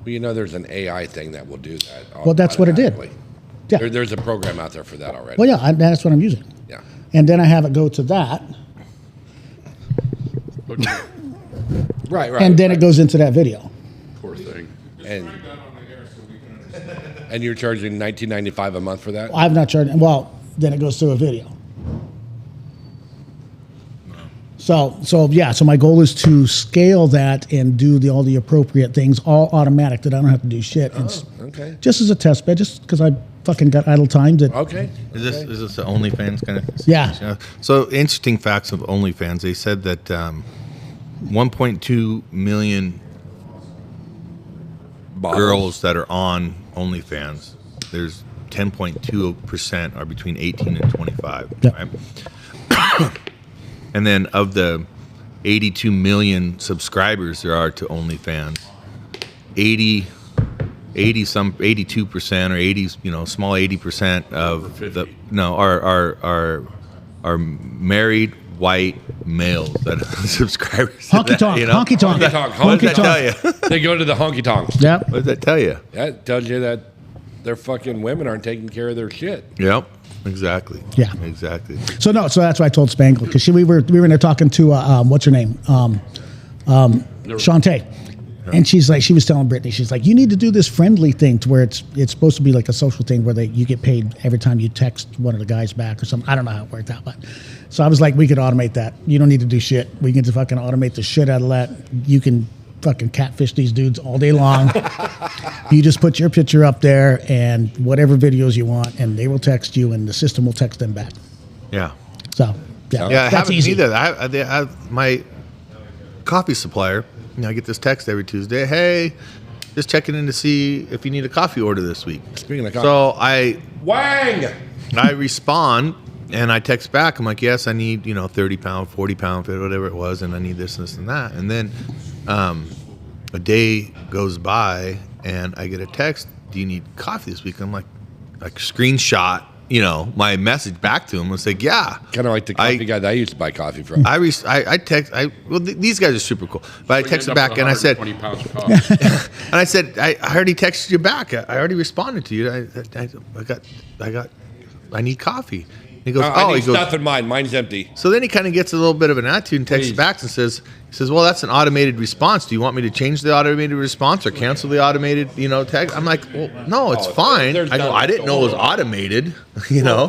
Well, there's an AI thing that will do that. Well, that's what it did. automatically. Yeah. There's a program out there for that already. Well, yeah, that's what I'm using. Yeah. And then I have it go to that, Right. and then it goes into that video. Poor thing. And you're charging $19.95 a month for that? I've not charged. Well, then it goes to a video. So my goal is to scale that and do all the appropriate things, all automatic, that I don't have to do shit. Okay. Just as a test bed, just because I fucking got idle time. Okay. Is this an OnlyFans kind of? Yeah. So interesting facts of OnlyFans. They said that 1.2 million girls that are on OnlyFans, there's 10.2% are between 18 and 25. Yep. Right? And then of the 82 million subscribers there are to OnlyFans, 82% or 80, small 80% of are married white males that are subscribers. Honky tonk, honky tonk, What does that tell you? They go to the honky tonks. Yep. What does that tell you? That tells you that their fucking women aren't taking care of their shit. Yep. Exactly. Yeah. Exactly. So that's why I told Spangle, because we were in there talking to what's her name, Shantae, and she was telling Britney, she's like, you need to do this friendly thing to where it's supposed to be like a social thing where you get paid every time you text one of the guys back or something. I don't know how it worked out, but so I was like, we could automate that. You don't need to do shit. We can just fucking automate the shit out of that. You can fucking catfish these dudes all day long. You just put your picture up there and whatever videos you want, and they will text you, and the system will text them back. Yeah. So Yeah, I that's haven't easy. either. My coffee supplier, I get this text every Tuesday. Hey, just checking in to see if you need a coffee order this week. Speaking of coffee. So I respond and I text back. I'm like, yes, I need 30 pound, 40 pound, whatever it was, and I need this and that. And then a day goes by and I get a text. Do you need coffee this week? I'm like screenshot. My message back to him was like, yeah. Kind of like the coffee guy that I used to buy coffee from. These guys are super cool. But I texted back and I said, 20 pounds of coffee. and I said, I already texted you back. I already responded to you. I need coffee. He goes, I need stuff in mine. Mine's empty. So then he kind of gets a little bit of an attitude and texts back and says, well, that's an automated response. Do you want me to change the automated response or cancel the automated, text? I'm like, well, no, it's fine. I didn't know it was automated,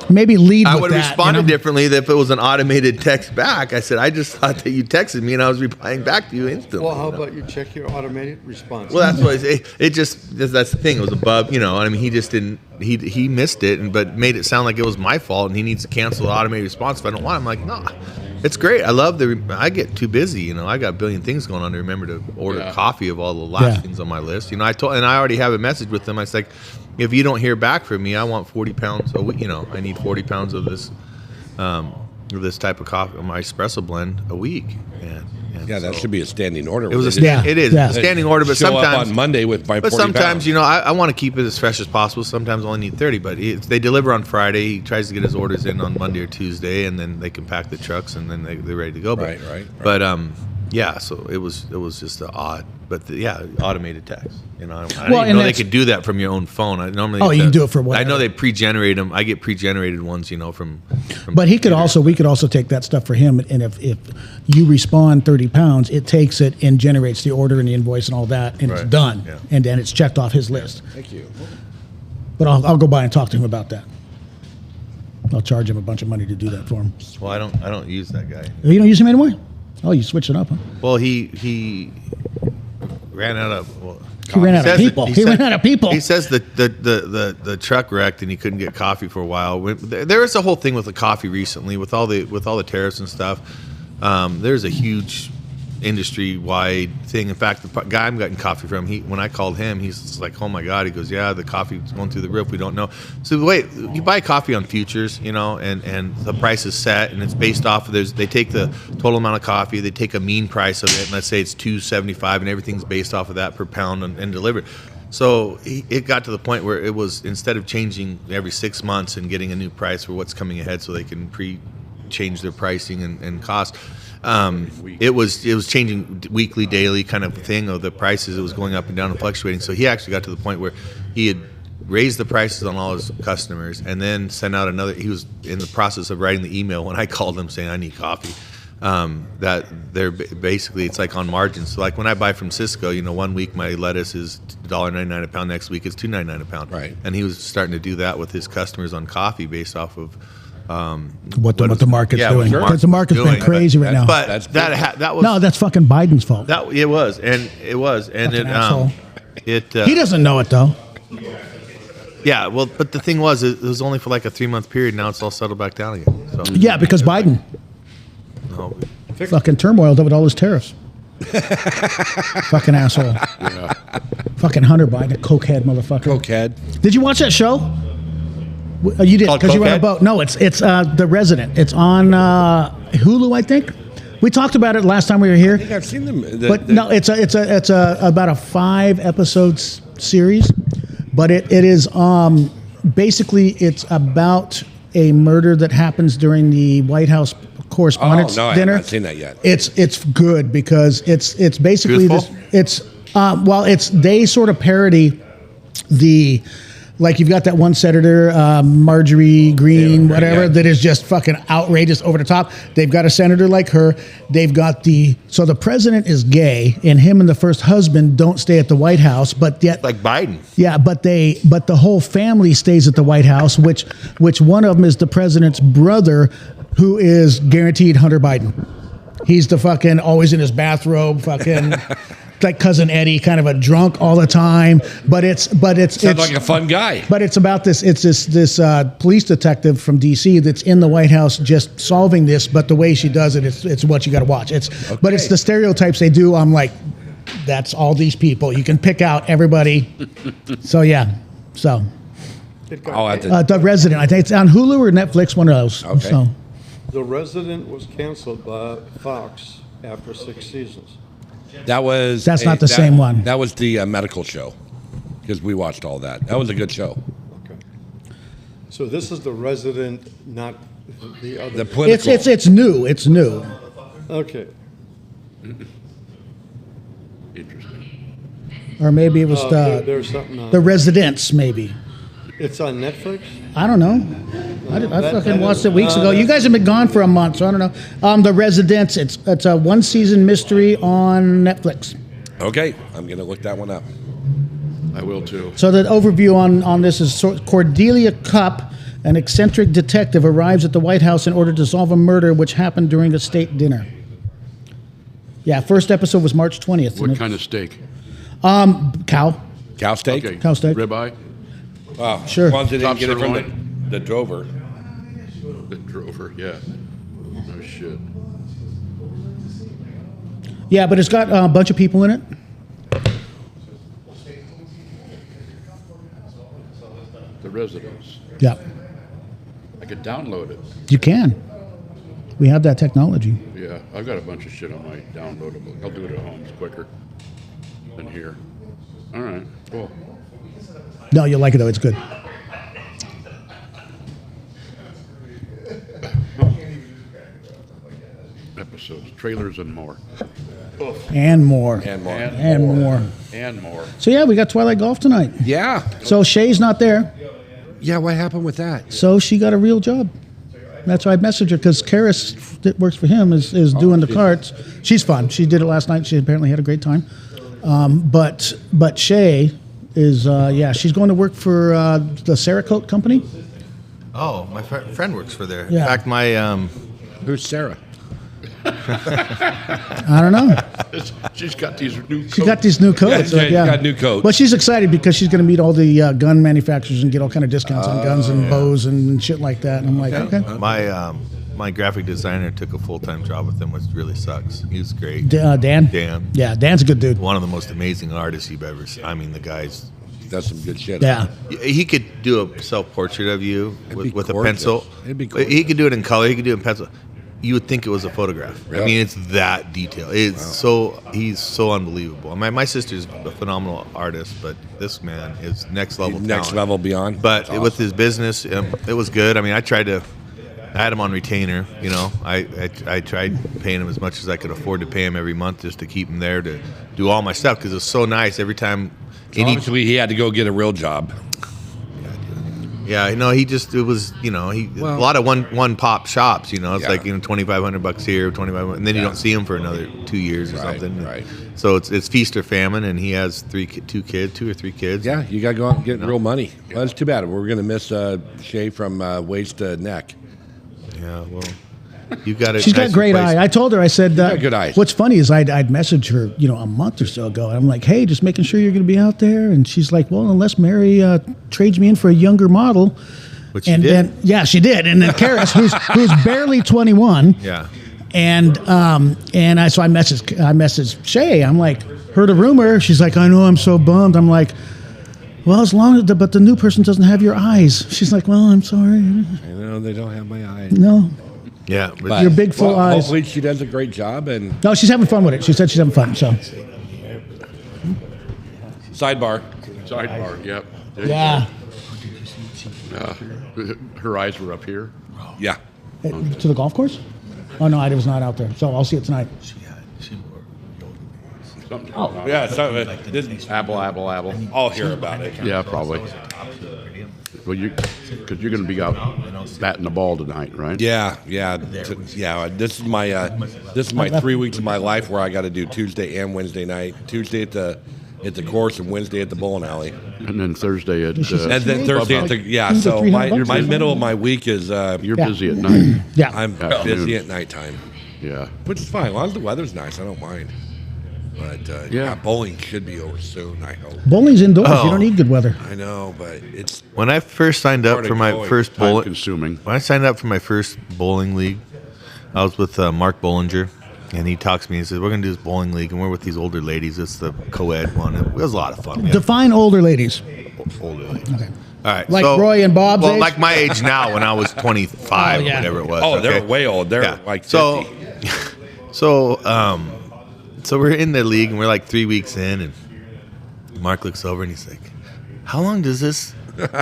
Maybe lead I with would have that, responded differently if it was an automated text back. I said, I just thought that you texted me and I was replying back to you instantly. Well, how about you check your automated response? Well, that's what that's the thing. It was above, he just didn't, he missed it, but made it sound like it was my fault and he needs to cancel the automated response if I don't want it. I'm like, no, it's great. I love I get too busy, I got a billion things going on to remember to order coffee of all the last things on my list. I already have a message with them. I was like, if you don't hear back from me, I want 40 pounds a week. I need 40 pounds of this type of coffee, my espresso blend a week. And that should be a standing order. It was it is a standing order, but show sometimes up on Monday with my 40 But sometimes, pounds. I want to keep it as fresh as possible. Sometimes I only need 30, but they deliver on Friday. He tries to get his orders in on Monday or Tuesday, and then they can pack the trucks, and then they're ready to go. But, Right. But so it was just an odd, but automated text. I didn't know they could do that from your own phone. I normally you can do it for whatever. I know they pre-generate them. I get pre-generated ones, from. But we could also take that stuff for him, and if you respond 30 pounds, it takes it and generates the order and the invoice and all that, and it's done, and then it's checked off his list. Thank you. But I'll go by and talk to him about that. I'll charge him a bunch of money to do that for him. Well, I don't use that guy. You don't use him anymore? Oh, you switched it up, huh? Well, he ran out of. Well, He ran out of people. He ran out of people. He says that the truck wrecked and he couldn't get coffee for a while. There was a whole thing with the coffee recently with all the tariffs and stuff. There's a huge industry-wide thing. In fact, the guy I'm getting coffee from, when I called him, he's like, "Oh my God!" He goes, "Yeah, the coffee's going through the roof. We don't know." So wait, you buy coffee on futures, and the price is set, and it's based off of they take the total amount of coffee, they take a mean price of it, and let's say it's $2.75, and everything's based off of that per pound and delivered. So it got to the point where it was, instead of changing every 6 months and getting a new price for what's coming ahead, so they can change their pricing and cost. It was changing weekly, daily kind of thing of the prices. It was going up and down and fluctuating. So he actually got to the point where he had raised the prices on all his customers and then sent out another. He was in the process of writing the email when I called him saying I need coffee. That they're basically, it's like on margins. So like when I buy from Cisco, 1 week my lettuce is $1.99 a pound. Next week it's $2.99 a pound. Right. And he was starting to do that with his customers on coffee based off of. What the market's doing. Because the market's been crazy right now. But that was no, that's fucking Biden's fault. It was, and Fucking asshole. He doesn't know it though. Yeah, well, but the thing was, it was only for like a 3-month period. Now it's all settled back down again. So Yeah, because Biden no, fucking turmoiled over all his tariffs. Fucking asshole. Yeah. Fucking Hunter Biden, a cokehead motherfucker. Cokehead. Did you watch that show? You did, Called because you were on a Cokehead? boat. No, it's The Resident. It's on Hulu, I think. We talked about it last time we were here. I think I've seen them. No, it's about a 5 episodes series, but it is basically it's about a murder that happens during the White House Correspondents' no, I Dinner. have not seen that yet. It's good because it's basically Truthful? they sort of parody the. Like you've got that one senator, Marjorie Greene, whatever, yeah. that is just fucking outrageous, over the top. They've got a senator like her. They've got the president is gay, and him and the first husband don't stay at the White House, but yet Like Biden. yeah, but the whole family stays at the White House, which one of them is the president's brother, who is guaranteed Hunter Biden. He's the fucking always in his bathrobe, fucking. Like cousin Eddie, kind of a drunk all the time, but it's Sounds like a fun guy. But it's about this. It's this police detective from D.C. that's in the White House just solving this. But the way she does it, it's what you got to watch. But it's the stereotypes they do. I'm like, that's all these people. You can pick out everybody. So yeah, so I'll have to. The Resident. I think it's on Hulu or Netflix. One of those. Okay. So The Resident was canceled by Fox after 6 seasons. That's not the same one. That was the medical show, because we watched all that. That was a good show. Okay. So this is The Resident, not the other. The political. it's new. It's new. Okay. Interesting. Or maybe it was There's something on. the Residents. Maybe. It's on Netflix? I don't know. I fucking watched it weeks ago. You guys have been gone for a month, so I don't know. The Residents. It's a 1-season mystery on Netflix. Okay, I'm gonna look that one up. I will too. So the overview on this is Cordelia Cupp, an eccentric detective, arrives at the White House in order to solve a murder which happened during a state dinner. Yeah, first episode was March 20th. What kind of steak? Cow. Cow steak. Okay. Cow steak. Ribeye? Wow. Sure. As long as they didn't Top get it from sirloin? the drover. The drover, yeah. No shit. Yeah, but it's got a bunch of people in it. The Residents. Yeah, I could download it. you can. We have that technology. Yeah, I've got a bunch of shit on my downloadable. I'll do it at home. It's quicker than here. All right, cool. No, you'll like it though. It's good. Episodes, trailers, and more. And more. And more. And more. And more. So yeah, we got Twilight Golf tonight. Yeah. So Shay's not there. Yeah. What happened with that? So she got a real job. That's why I messaged her, because Karis, that works for him, is doing the carts. She's fun. She did it last night. She apparently had a great time. But Shay is, she's going to work for the Cerakote company. Oh, my friend works for there. Yeah. In fact, my Who's Sarah? I don't know. She's got these new coats. She got these new coats. Yeah, she's got new coats. But she's excited because she's going to meet all the gun manufacturers and get all kind of discounts on guns and bows and shit like that. And I'm like, okay. my graphic designer took a full-time job with him, which really sucks. He was great. Dan? Dan. Yeah, Dan's a good dude. One of the most amazing artists you've ever seen. I mean, the guy's. That's some good shit. Yeah. He could do a self-portrait of you be with a gorgeous. pencil. It'd be gorgeous. He could do it in color. He could do it in pencil. You would think it was a photograph. Really? I mean, it's that detailed. It's he's so unbelievable. My sister's a phenomenal artist, but this man is next level. Next talent. level beyond. But That's with awesome. his business, it was good. I mean, I had him on retainer. You know, I tried paying him as much as I could afford to pay him every month just to keep him there to do all my stuff, because it was so nice every time. So obviously, he had to go get a real job. Yeah, no, a lot of one pop shops. You know, it's Yeah. like $2,500 here, 2,500, and then you don't see him for another 2 years or Right, something. right. So it's feast or famine, and he has two or three kids. Yeah, you got to go out and get real money. Well, that's too bad. We're going to miss Shay from waist to neck. Yeah, well, you got it. She's got great eye. I told her, I said, got good eyes. What's funny is I'd messaged her, a month or so ago. And I'm like, hey, just making sure you're going to be out there. And she's like, well, unless Mary trades me in for a younger model. Which she and did. then, yeah, she did. And then Karis, who's barely 21. Yeah. And so I messaged Shay. I'm like, heard a rumor. She's like, I know, I'm so bummed. I'm like, well, as long as but the new person doesn't have your eyes. She's like, well, I'm sorry. I know they don't have my eyes. No. Yeah, but Your big full eyes. Hopefully she does a great job. And No, she's having fun with it. She said she's having fun. So sidebar. Sidebar. Yep. There you yeah. go. Her eyes were up here. Yeah. To the golf course? Oh no, I was not out there. So I'll see it tonight. Something. Oh. Yeah. So, Apple. I'll hear about it. Yeah, probably. Well, because you're going to be out batting the ball tonight, right? Yeah. This is my 3 weeks of my life where I got to do Tuesday and Wednesday night. Tuesday at the course and Wednesday at the bowling alley. And then Thursday at. And then Thursday at the So my middle of my week is You're busy at night. Yeah. I'm busy at nighttime, Yeah. which is fine. As long as the weather's nice, I don't mind. But Yeah. bowling should be over soon. I hope. Bowling's indoors. Oh. You don't need good weather. I know, but it's when I first signed up Part for of my going. first Time bowling, consuming. when I signed up for my first bowling league, I was with Mark Bollinger, and he talks to me. He says, "We're going to do this bowling league, and we're with these older ladies. It's the co-ed one. It was a lot of fun. We had Define older ladies. older ladies. Okay. All right, Like Roy and Bob's Well, age? like my age now, when I was 25 Oh, yeah. or whatever it was. oh, they're okay? way old. They're Yeah. like 50. So we're in the league and we're like 3 weeks in, and Mark looks over and he's like, "How long does this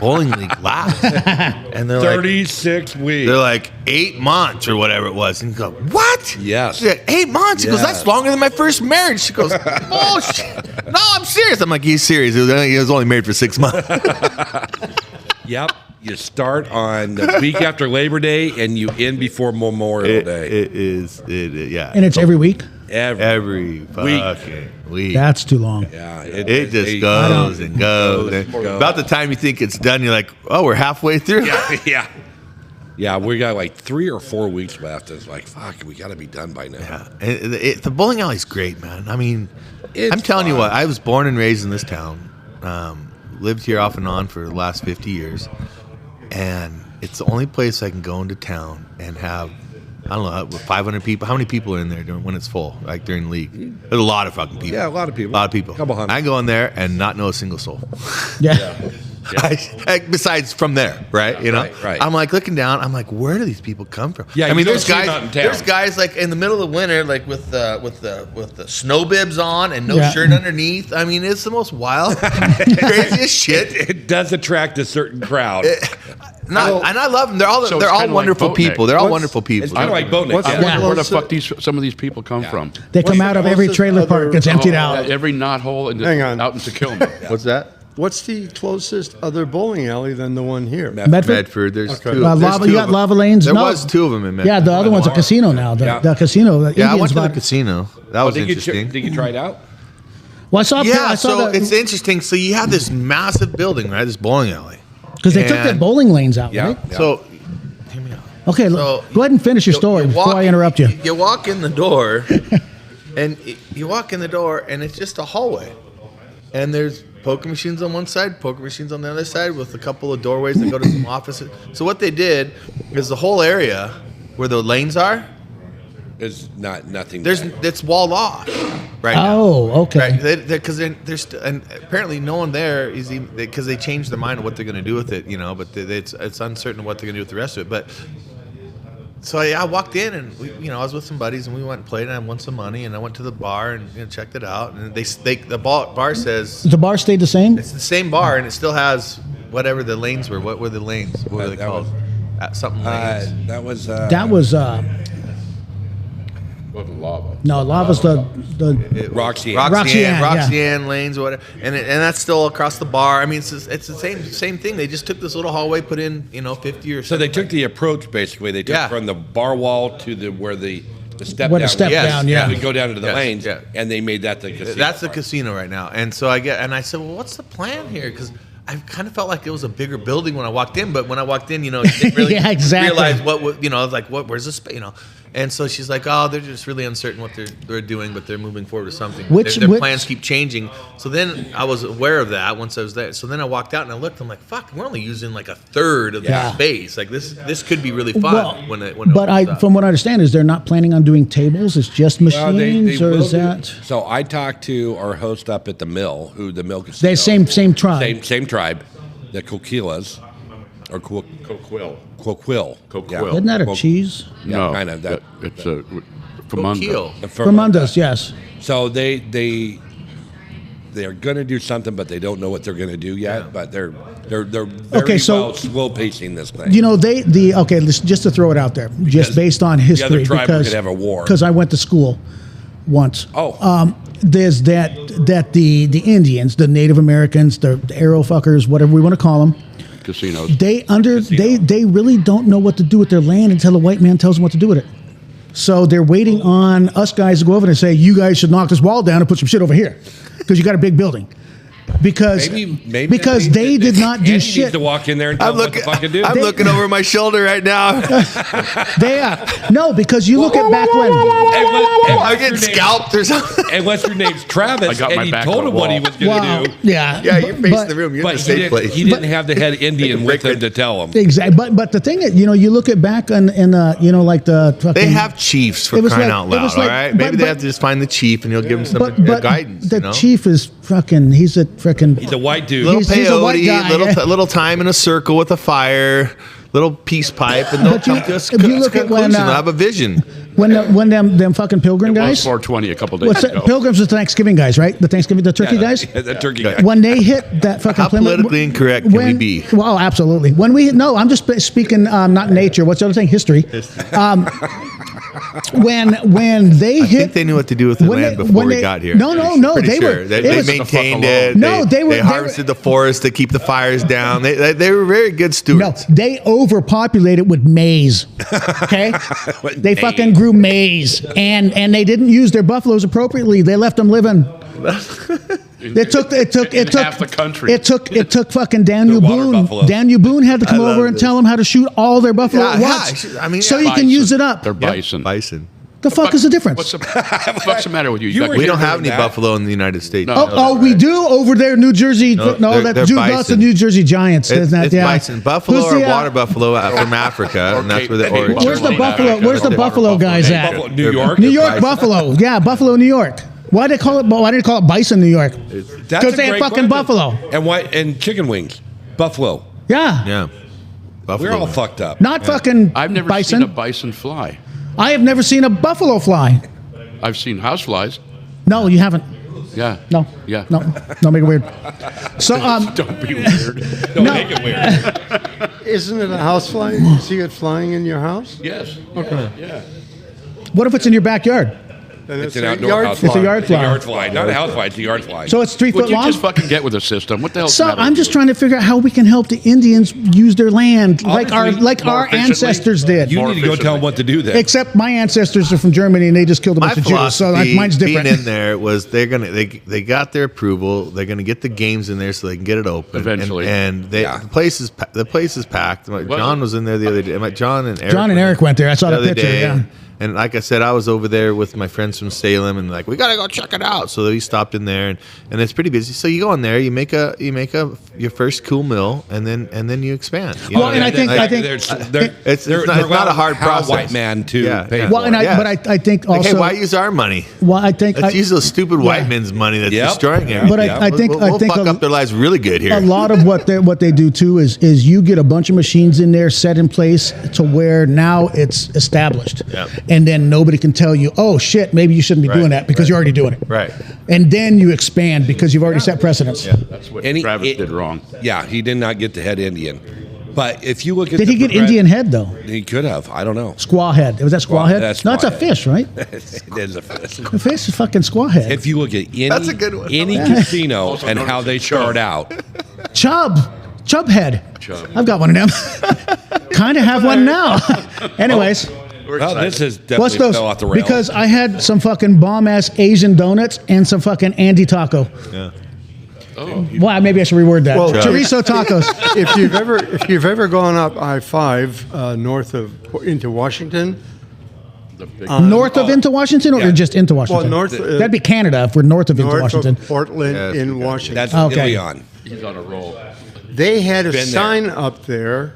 bowling league last?" And they're 36 weeks. they're like 8 months or whatever it was. And you go, "What?" Yes. She's like, 8 months. He goes, Yes. "That's longer than my first marriage." She goes, "Oh shit! No, I'm serious." I'm like, "He's serious. He was only married for 6 months." Yep. You start on the week after Labor Day and you end before Memorial Day. It is, yeah. And it's every week? Every fucking week. That's too long. Yeah, It just goes and goes. And about the time you think it's done, you're like, "Oh, we're halfway through." Yeah, we got like 3 or 4 weeks left. It's like, fuck, we got to be done by now. Yeah. And the bowling alley's great, man. I mean, It's I'm telling you fun. what. I was born and raised in this town. Lived here off and on for the last 50 years, and it's the only place I can go into town and have, I don't know, with 500 people. How many people are in there when it's full, like during the league? There's a lot of fucking people. Yeah, a lot of people. A lot of people. Couple hundred. I go in there and not know a single soul. Yeah. Besides from there, right? You know, right. I'm like looking down. I'm like, where do these people come from? Yeah, I mean, you there's don't see guys. them out in town. There's guys like in the middle of the winter, like with the snow bibs on and no Yeah. shirt underneath. I mean, it's the most wild, craziest shit. It does attract a certain crowd. And I love them. They're all So it's they're all kinda like wonderful boat neck. people. They're all What's- wonderful people. It's kind of like boat neck. What's I the wonder where the closest- fuck some of these people come from. They come What's out the of every closest trailer park other- gets emptied Oh, out. Every knothole Hang on. out in Tacoma. What's that? What's the closest other bowling alley than the one here? Medford? Medford. There's Okay. two. Lava, there's two you of got them. lava lanes? There No. was 2 of them in Medford. Yeah, the other one's a casino now. The, Yeah. the casino. The Yeah, I Indians went to the bought- casino. That was Did interesting. you try it out? Well, I saw. Yeah, I saw so it's interesting. So you have this massive building, right? This bowling alley. because they took their and- bowling lanes out, Yeah. right? So Okay, So go ahead and finish your story before I interrupt you. You walk in the door, and you walk in the door, and it's just a hallway. And there's poker machines on one side, poker machines on the other side, with a couple of doorways that go to some offices. So what they did is the whole area where the lanes are, It's nothing. it's walled off right now. Oh, okay. Right, because there's and apparently no one there is even because they changed their mind on what they're going to do with it, you know. But it's uncertain what they're going to do with the rest of it. But so I walked in and I was with some buddies and we went and played and I won some money and I went to the bar and checked it out and the bar says The bar stayed the same. it's the same bar and it still has whatever the lanes were. What were the lanes? What were they That called? was- Something lanes. that was. That was Wasn't lava. no lava's the Roxy. Roxanne lanes or whatever, and that's still across the bar. I mean, it's the same thing. They just took this little hallway, put in 50 or So they took the approach basically. They took Yeah. from the bar wall to where the step Where down. the step Yes, down, yeah. yeah. We go down into the Yes, lanes, yeah. and they made that the casino. That's the casino right now. And so I said, well, what's the plan here? Because I kind of felt like it was a bigger building when I walked in, but when I walked in, you didn't really Yeah, exactly. realize I was like, where's the space, And so she's like, oh, they're just really uncertain what they're doing, but they're moving forward with something. Their plans keep changing. So then I was aware of that once I was there. So then I walked out and I looked. I'm like, fuck, we're only using like a third of Yeah. the space. Like this could be really fun Well, when it but opens up. from what I understand is they're not planning on doing tables. It's just machines, or will is do- that So I talked to our host up at the mill, who the mill casino. they same tribe? Same tribe, the Coquillas. or Coquille. Coquille. Coquille. Isn't that a Well, cheese? Yeah, No, kind of that. It's a Famundo. Fermundas, yes. So they're going to do something, but they don't know what they're going to do yet. But they're very Okay, so- well slow pacing this thing. You know, just to throw it out there, just based on the history, other tribe because could have a war. Because I went to school once. Oh. There's that the Indians, the Native Americans, the arrow fuckers, whatever we want to call them, Casinos. they really don't know what to do with their land until the white man tells them what to do with it. So they're waiting on us guys to go over there and say, you guys should knock this wall down and put some shit over here because you got a big building. Because Maybe they did not do Andy shit. needs to walk in there and tell them what to fucking do. I'm looking over my shoulder right now. No, because you look at back when. I get scalped or something. And what's your name's Travis, I got and my he back told on him the what he wall. was going to do. Yeah. Yeah, you're facing but- the room. You're in But the safe place. he didn't have the head Indian with him to tell him. Exactly, but the thing is, you look at back in like the fucking, They have chiefs for It was crying like- out it loud, was all like- right? but- Maybe they but- have to just find the chief and he'll give them some but guidance. the you know? chief is fucking. He's a freaking. He's a white dude. Little he's a white peyote, guy, yeah. little time in a circle with a fire, little peace pipe, and they'll But you- come to a if you look at when, conclusion. They'll have a vision. When them fucking pilgrim It was guys. 420 a couple days What's ago. that? Pilgrims are Thanksgiving guys, right? The turkey guys. The turkey guy. When they hit that fucking How Plymouth- politically incorrect can we be? Well, absolutely. I'm just speaking, not nature. What's the other thing? History. When they I hit, think they knew what to do with the when land they- before when we they- got here. no, Pretty they sure. were- They, it they was- maintained the fuck it. alone. No, they were- They harvested the forest to keep the fires down. They were very good no, stewards. they overpopulated with maize. Okay, they fucking grew maize, and they didn't use their buffaloes appropriately. They left them living. It took half the country. It took fucking Daniel They're water Boone. buffaloes. Daniel Boone had to come I love over and this. tell them how to shoot all their buffalo Yeah, at yeah, once. I mean, so yeah. you can use it up. They're bison. Bison. The fuck is the difference? What's the matter with you? You got- were We here don't have doing any that. buffalo in the United States. No. Oh, we do over there, New Jersey. No, No, they're that's the bison. New Jersey Giants. It's, isn't that? it's Yeah. bison. Buffalo Who's or the, water buffalo from Africa, and that's where the Okay, origin. Where's the Buffalo, buffalo? Africa. Where's the Water buffalo buffalo guys nation. at? Buffalo, New York. New York Bison. Buffalo. Yeah, Buffalo, New York. Why they call it? Why did they call it Bison, New York? That's Because a they had great fucking question. buffalo. And chicken wings. Buffalo. Yeah. Yeah. Buffalo. We're all fucked up. Not fucking I've never bison. seen a bison fly. I have never seen a buffalo fly. I've seen houseflies. No, you haven't. Yeah. No. Yeah. No. Don't make it weird. So Don't be weird. Don't No. make it weird. Isn't it a house fly? You see it flying in your house? Yes. Okay. Yeah. what if it's in your backyard? Then It's a an outdoor yard house fly. It's a yard It's a fly. yard fly. Not a house fly. It's a yard fly. So it's 3 Would foot you long. just fucking get with the system? What the hell? So I'm just trying to figure out how we can help the Indians use their land like our Obviously, more our efficiently. ancestors did. you more need to go tell them what to do then. Except my ancestors are from Germany and they just killed a My bunch of Jews. So philosophy, mine's different. being in there, was they got their approval. They're gonna get the games in there so they can get it open Eventually. And they, Yeah. the place is packed. John was in there the other day. John and Eric went there. I saw the that other picture. day. Yeah. And like I said, I was over there with my friends from Salem, and like we gotta go check it out. So we stopped in there, and it's pretty busy. So you go in there, you make your first cool meal, and then you expand. You Well, and I think- It's not a hard process. White man to Yeah, pay. yeah. Well, and Yeah. I think Like, also. hey, why use our money? well, I think. Let's use those stupid white yeah. men's money that's Yep. destroying everything. But I think- we'll, I think fuck a- up their lives really good here. a lot of what they do too is you get a bunch of machines in there set in place to where now it's established, Yeah. and then nobody can tell you, oh shit, maybe you shouldn't be Right, doing that because right. you're already doing it. Right. And then you expand because you've already set precedents. That's what Any- Travis it- did wrong. Yeah, he did not get the head Indian. But if you look at Did the he get progress- Indian head though? He could have. I don't know. Squaw head. Was that squaw head? That's No, it's a squaw head. fish, right? It is a fish. The fish is fucking squaw head. If you look at That's a good one. any casino Also and known how as they a chub. start out, Chub head. Chub. I've got one of them. Kind of have one now. Anyways. well, this is What's definitely those? fell off the rails. Because I had some fucking bomb ass Asian donuts and some fucking Andy taco. Yeah. Well, maybe I should reword that. Well, Chorizo tacos. if you've ever gone up I-5 north of into Washington, North of into Washington, or Yeah. just into Washington? north, That'd be Canada if we're north of into north Washington. of Portland Yeah, in Washington, that's Okay. Ilion. He's on a roll. they had a Been there. sign up there,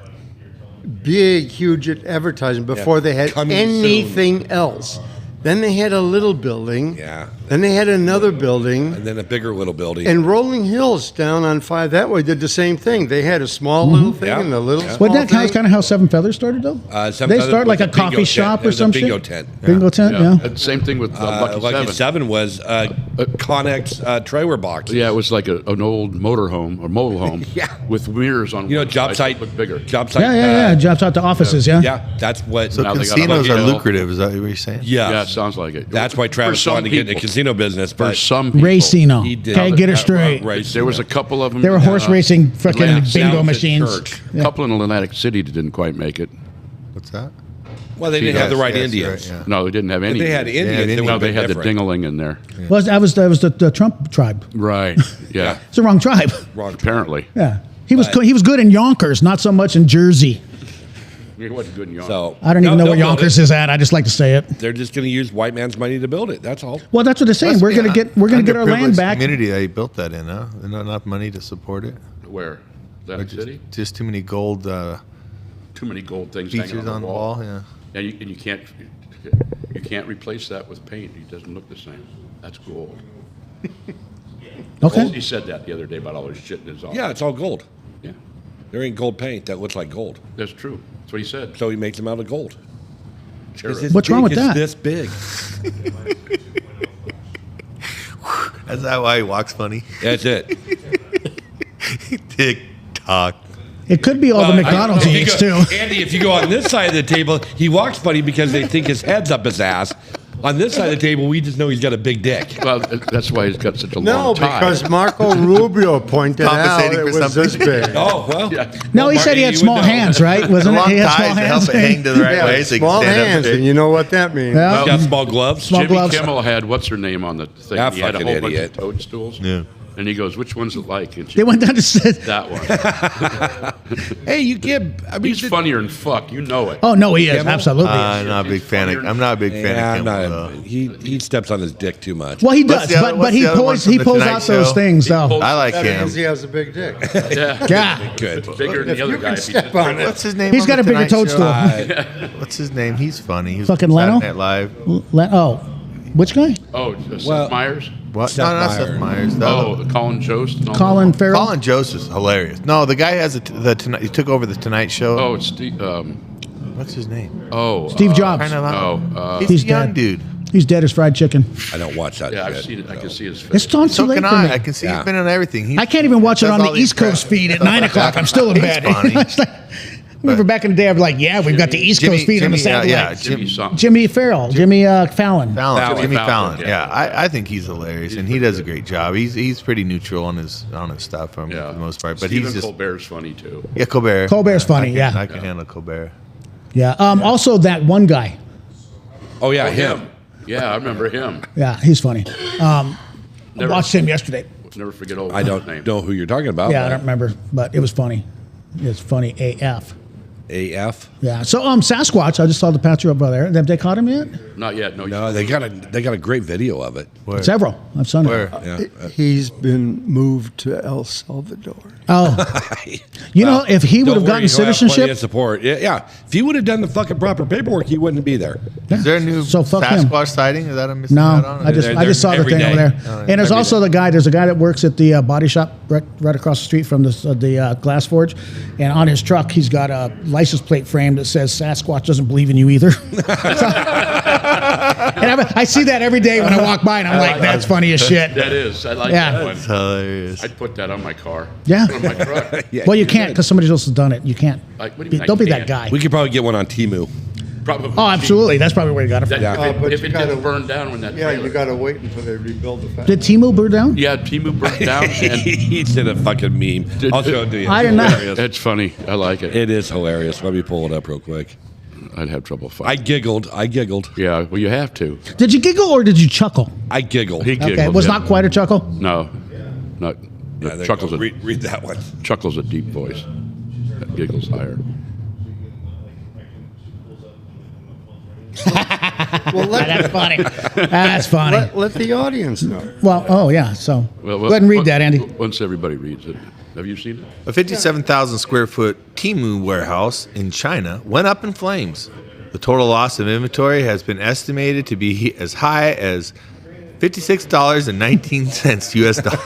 big, huge advertising before they had Coming soon. anything else. Then they had a little building. Yeah. Then they had another building. And then a bigger little building. And Rolling Hills down on 5 that way did the same thing. They had a small little thing Yeah. and a little Yeah. small Wasn't that thing. kind of how Seven Feathers started, though? Seven They Feathers start like was a coffee bingo shop tent. or It was some a bingo shit? tent. Bingo tent, Yeah. yeah. Same thing with Lucky Lucky Seven. Seven was Connex trailer box. Yeah, it was like an old motor home or mobile home. Yeah. With mirrors on. You know, one job side site, that looked bigger. job site. Yeah. Jobs out to offices, yeah. Yeah, that's what. So Now they got a casinos Lucky are Hill. lucrative. Is that what you're saying? yeah, Yeah, it sounds like it. that's why For Travis some wanted to get in the people. casino business. For But some people. Racino. He did. Okay, get it straight. There was a couple of them. They were horse racing fucking Atlantic bingo Sounds at machines. church. A couple in Atlantic City that didn't quite make it. What's that? Well, they didn't have the right Yes, Indians. right, yeah. No, they didn't have any. If they had Indians, they No, would they have had the different. ding-a-ling in there. Well, that was the Trump tribe. Right. Yeah. It's the wrong tribe. Wrong. Apparently. Yeah. He was good in Yonkers, not so much in Jersey. He wasn't good in Yonkers. So I don't even know they'll where build Yonkers it. is at. I just like to say it. They're just going to use white man's money to build it. That's all. Well, that's what they're saying. Must We're be gonna an get our land underprivileged back. Community that he built that in, huh? There's not enough money to support it. Where? Atlantic City? Just too many gold Too many gold things hanging features on the wall. Yeah. And you can't replace that with paint. It doesn't look the same. That's gold. Okay. He said that the other day about all his shit in his office. Yeah, it's all gold. Yeah. There ain't gold paint that looks like gold. That's true. That's what he said. So he makes them out of gold. Cherub. What's wrong with that? It's this big. Is that why he walks funny? That's it. Tick tock. It could be all the McDonald's he eats too. Andy, if you go on this side of the table, he walks funny because they think his head's up his ass. On this side of the table, we just know he's got a big dick. Well, that's why he's got such a No, long tie. because Marco Rubio pointed out Compensating it for was something. this big. Oh, well. No, he said he had small hands, right? The Wasn't it? long He had ties small to hands. help it hang to the right way so you small can stand hands, up. and you know what that means. Yeah. He's got small gloves. Small Jimmy gloves. Kimmel had what's her name on the thing? That He had a fucking whole bunch idiot. of toadstools. Yeah. And he goes, "Which one's it like?" And she They went down to sit. that one. Hey, you can't. I mean, He's funnier than fuck. You know it. Oh no, he is Kimmel? absolutely. I'm not a big fan of. I'm not a big fan Yeah, of I'm Kimmel. not. though. He steps on his dick too much. Well, he What's does, the other- but what's he the other one pulls from he the pulls Tonight out those Show? things though. I like That him. means he has a big dick. Yeah. Yeah. Good. Bigger than If the other you guy. can if he step just- on it. What's his name? He's on got the a bigger Tonight toadstool. Show? What's his name? He's funny. He's Fucking Saturday Leno? Night Live. Oh, which guy? Oh, Seth Well- Meyers. What? Seth no, not Seth Meyers. Meyers. The Oh, other- Colin Jost. and all Colin those. Farrell. Colin Joseph's hilarious. No, the guy has the Tonight. He took over the Tonight Show. Oh, it's Steve. What's his name? Steve Jobs. Kind of Oh, he's a young dead. dude. He's dead as fried chicken. I don't watch that. yeah, I've shit. seen it. I can see his face. It's on too So late can for me. I can see Yeah. he's been on everything. He's, I can't even watch it does on all the East Coast impressions. feed at 9 o'clock. I'm still in He's bed. funny. It's like, remember back in the day, I was like, yeah, we've got the East Coast feed on the satellite. Yeah, Jimmy something. Jimmy Farrell, Jimmy Fallon. Jimmy Fallon, Fallon. yeah. Yeah, I think he's hilarious, and he does a great job. He's pretty neutral on his stuff for Yeah. the most part, but Stephen he's just Colbert's funny too. yeah Colbert. Colbert's funny, I can, yeah. I can handle Colbert. Yeah. Also, that one guy. Oh yeah, him. Yeah, I remember him. Yeah, he's funny. I Never- watched him yesterday. Never forget old. I don't name. know who you're talking about. Yeah, I don't remember, but it was funny. It's funny AF. AF. Yeah. So Sasquatch, I just saw the picture up there. Have they caught him yet? Not yet. No. No, they got a great video of it. Where? Several. I've seen Where? it. Yeah. He's been moved to El Salvador. Oh, you know, if he would have Don't worry, gotten he'll have plenty citizenship, of support. Yeah. If he would have done the fucking proper paperwork, he wouldn't be there. Is there a new So fuck him. Sasquatch sighting? Is that a missing no, out on? I just saw the every thing day. over there. Oh, And there's every also day. there's a guy that works at the body shop right across the street from the Glass Forge, and on his truck he's got a license plate frame that says Sasquatch doesn't believe in you either. And I see that every day when I walk by, and I'm like, that's funny as shit. That is. I like Yeah. that one. It's hilarious. I'd put that on my car. Yeah. Put it on my truck. Yeah, Well, you can't because somebody else has done it. You can't. Like, what do you mean I Don't be that can't? guy. We could probably get one on Timu. Probably. Oh, absolutely. That's probably where you got it from. That, Yeah. If but it, if you it gotta- didn't burn down when that. Yeah, trailer. you got to wait until they rebuild the factory. Did Timu burn down? Yeah, Timu burnt down, and He did a fucking meme. I'll show it to you. I did not. Hilarious. it's funny. I like it. It is hilarious. Let me pull it up real quick. I'd have trouble I finding. giggled. Yeah, well, you have to. Did you giggle or did you chuckle? I giggled. He giggled. Okay, it was yeah. not quite a chuckle. No, not. Yeah, there you chuckles go. a Read that one. chuckles a deep voice. That giggles higher. Well, That's funny. That's funny. let the audience know. Well, oh yeah. So Well, go ahead and read that, Andy. Once everybody reads it. Have you seen it? A 57,000 square foot Temu warehouse in China went up in flames. The total loss of inventory has been estimated to be as high as $56.19 US dollars.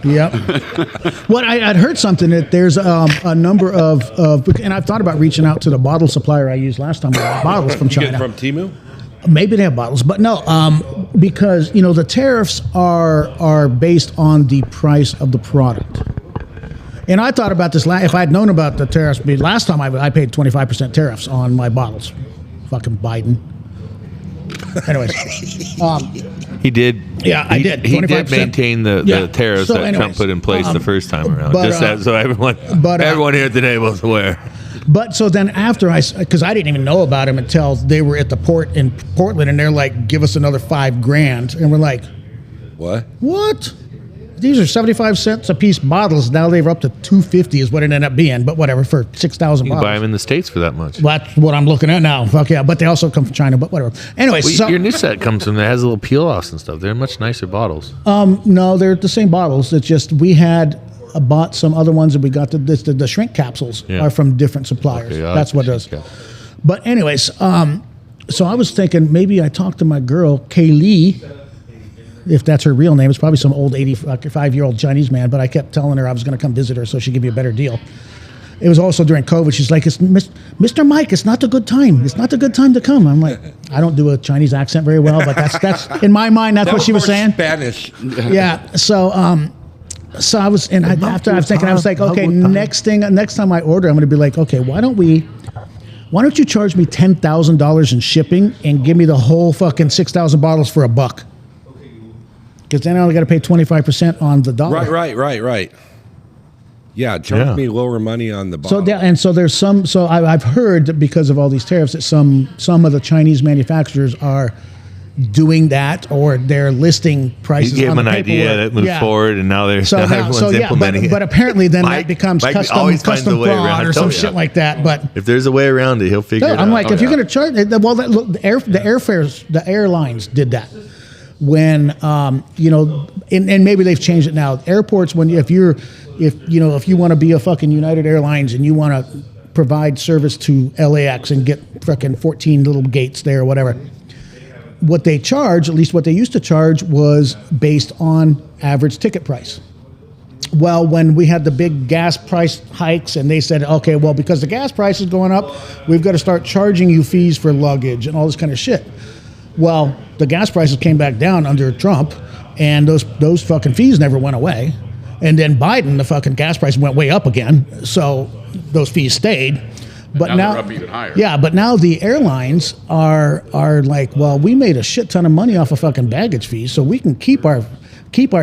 Yep. What I'd heard something that there's a number of, and I've thought about reaching out to the bottle supplier I used last time. I got bottles from You China. get from Temu? Maybe they have bottles, but no, because the tariffs are based on the price of the product. And I thought about this if I'd known about the tariffs. Last time I paid 25% tariffs on my bottles. Fucking Biden. Anyways, he did. Yeah, I did. He 25%. did maintain the tariffs So that anyways, Trump put in place the first time around. but, Just so everyone here today was aware. But so then after because I didn't even know about them until they were at the port in Portland, and they're like, give us another $5,000, and we're like, what? These are 75 cents a piece bottles. Now they're up to $2.50 is what it ended up being, but whatever, for 6,000 You can bottles. buy them in the States for that much. Well, that's what I'm looking at now. Fuck yeah, but they also come from China, but whatever. Anyway, Well, your new set comes from that has little peel offs and stuff. They're much nicer bottles. no, they're the same bottles. It's just we had bought some other ones, and we got the shrink capsules are from different suppliers. Okay, That's what it is. yeah. But anyways, so I was thinking maybe I talked to my girl Kaylee, if that's her real name. It's probably some old 85-year-old Chinese man, but I kept telling her I was going to come visit her so she'd give me a better deal. It was also during COVID. She's like, Mr. Mike, it's not a good time. It's not a good time to come. I'm like, I don't do a Chinese accent very well, but that's in my mind, that's what she was saying. Spanish. Yeah. So I was, and after I was thinking, I was like, okay, next time I order, I'm going to be like, okay, why don't you charge me $10,000 in shipping and give me the whole fucking 6,000 bottles for $1? Because then I only got to pay 25% on the dollar. Right. Yeah, charge me lower money on the bottle. So there's some. So I've heard that because of all these tariffs, that some of the Chinese manufacturers are doing that, or they're listing prices. You gave on them the an idea paperwork. that moved forward, and now everyone's implementing it. But apparently then Mike- that becomes Mike custom always finds a way fraud around. or I some told you. shit like that. But If there's a way around it, he'll figure it out. I'm like, if you're going to charge, well, look, the airfares, the airlines did that. When and maybe they've changed it now. Airports, if you want to be a fucking United Airlines and you want to provide service to LAX and get fucking 14 little gates there or whatever, what they charge, at least what they used to charge, was based on average ticket price. Well, when we had the big gas price hikes and they said, okay, well, because the gas price is going up, we've got to start charging you fees for luggage and all this kind of shit. Well, the gas prices came back down under Trump, and those fucking fees never went away. And then Biden, the fucking gas price went way up again, so those fees stayed. But now they're up even higher. Yeah, but now the airlines are like, well, we made a shit ton of money off of fucking baggage fees, so we can keep our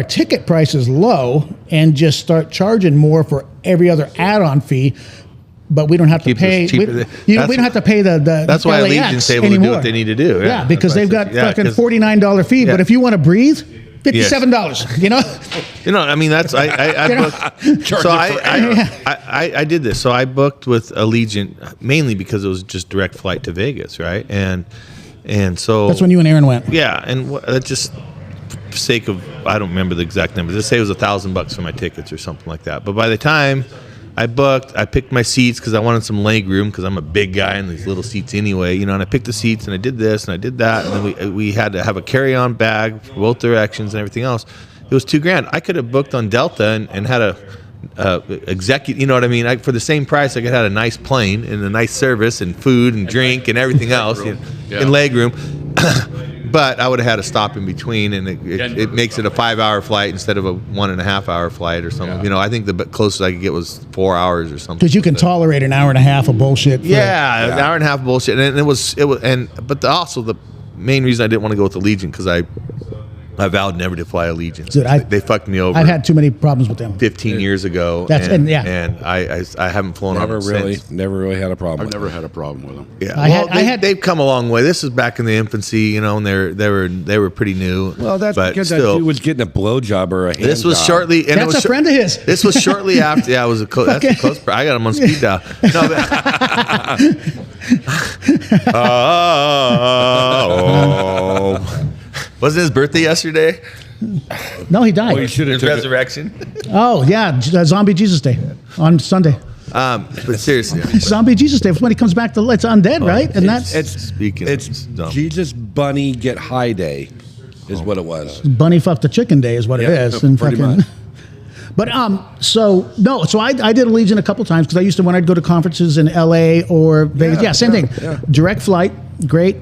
ticket prices low and just start charging more for every other add-on fee. But we don't have to pay. We don't have to pay the That's why LAX Allegiant's able anymore. to do what they need to do. Yeah, because they've got fucking 'cause- $49 fee. Yeah. But if you want to breathe, $57. You know. I mean, that's I booked. So I did this. So I booked with Allegiant mainly because it was just direct flight to Vegas, right? And so That's when you and Aaron went. Yeah, and that's just for sake of I don't remember the exact numbers. Let's say it was $1,000 for my tickets or something like that. But by the time I booked, I picked my seats because I wanted some leg room because I'm a big guy in these little seats anyway, and I picked the seats and I did this and I did that, and then we had to have a carry-on bag for both directions and everything else. It was $2,000. I could have booked on Delta and had a executive, you know what I mean? For the same price, I could have had a nice plane and a nice service and food and drink and everything else in leg room. But I would have had a stop in between, and it makes it a 5-hour flight instead of a 1.5-hour flight or something. Yeah. I think the closest I could get was 4 hours or something. Because you can tolerate an hour and a half of bullshit. An hour and a half of bullshit, and also the main reason I didn't want to go with Allegiant because I vowed never to fly Allegiant. Dude, They fucked me over. I've had too many problems with them. 15 years ago, and I haven't flown Never on them since. really had a problem. I've never had a problem with them. Yeah, they've come a long way. This is back in the infancy, and they were pretty new. Well, that's but because still, that dude was getting a blowjob or a hand this was job. shortly. And That's it was a friend of his. This was shortly after. Yeah, it was that's a close. I got him on speed dial. No, wasn't his birthday yesterday? No, he died. Well, you should have His resurrection. Oh, yeah, Zombie Jesus Day on Sunday. But seriously, Zombie Jesus Day. When he comes back to it's undead, right? And that's It's dumb. Jesus Bunny Get High Day, is what it was. Bunny fuck the chicken day is what it Yeah, is. And pretty fucking. much. But so I did Allegiant a couple times because I used to when I'd go to conferences in L.A. or Vegas. Yeah, same thing. Yeah. Direct flight, great.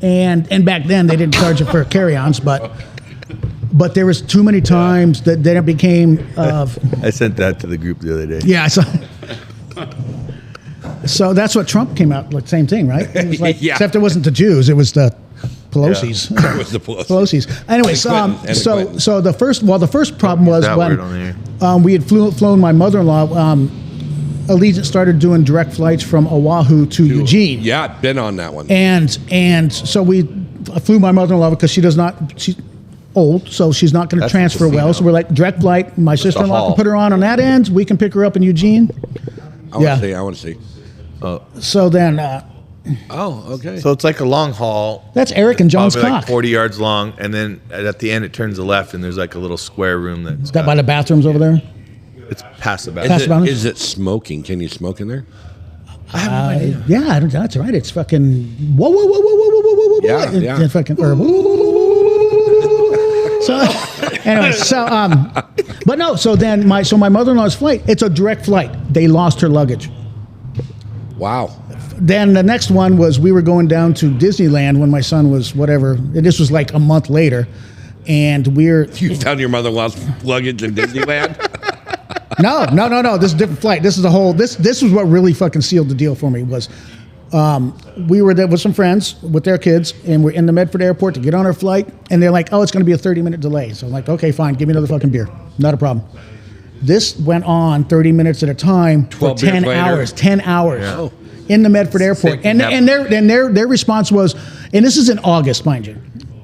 And back then they didn't charge you for carry-ons, but there was too many times that then it became. I sent that to the group the other day. Yeah, I saw. So that's what Trump came out like same thing, right? It was like, Yeah. Except it wasn't the Jews; it was the Pelosi's. It was the Pelosi's. Pelosi's. Anyways, Quentin. so the first problem was That word on when there. we had flown my mother-in-law. Allegiant started doing direct flights from Oahu to Eugene. Yeah, been on that one. And so we flew my mother-in-law because she's old, so she's not going to That's transfer the well. casino. So we're like direct flight. My sister-in-law hall. can put her on that end. We can pick her up in Eugene. I want to see. So then Oh, okay. So it's like a long haul. that's Eric and John's Probably cock. like 40 yards long, and then at the end it turns left, and there's like a little square room that's Is that by the bathrooms over there? it's past the Pass back. it on. Is it smoking? Can you smoke in there? Yeah, I don't, that's right. It's fucking whoa, whoa, whoa, whoa, whoa, whoa, whoa, whoa, Yeah, and, yeah. and fucking so anyway, but no. So then my mother-in-law's flight. It's a direct flight. They lost her luggage. Wow. Then the next one was we were going down to Disneyland when my son was whatever. And this was like a month later, and You found your mother-in-law's luggage in Disneyland? No. This is a different flight. This is the whole. This was what really fucking sealed the deal for me was. We were there with some friends with their kids, and we're in the Medford airport to get on our flight, and they're like, "Oh, it's going to be a 30-minute delay." So I'm like, "Okay, fine, give me another fucking beer, not a problem." This went on 30 minutes at a time for 12 beers 10 later. hours. 10 hours Yeah. in the Medford airport, and their response was, and this is in August, mind you.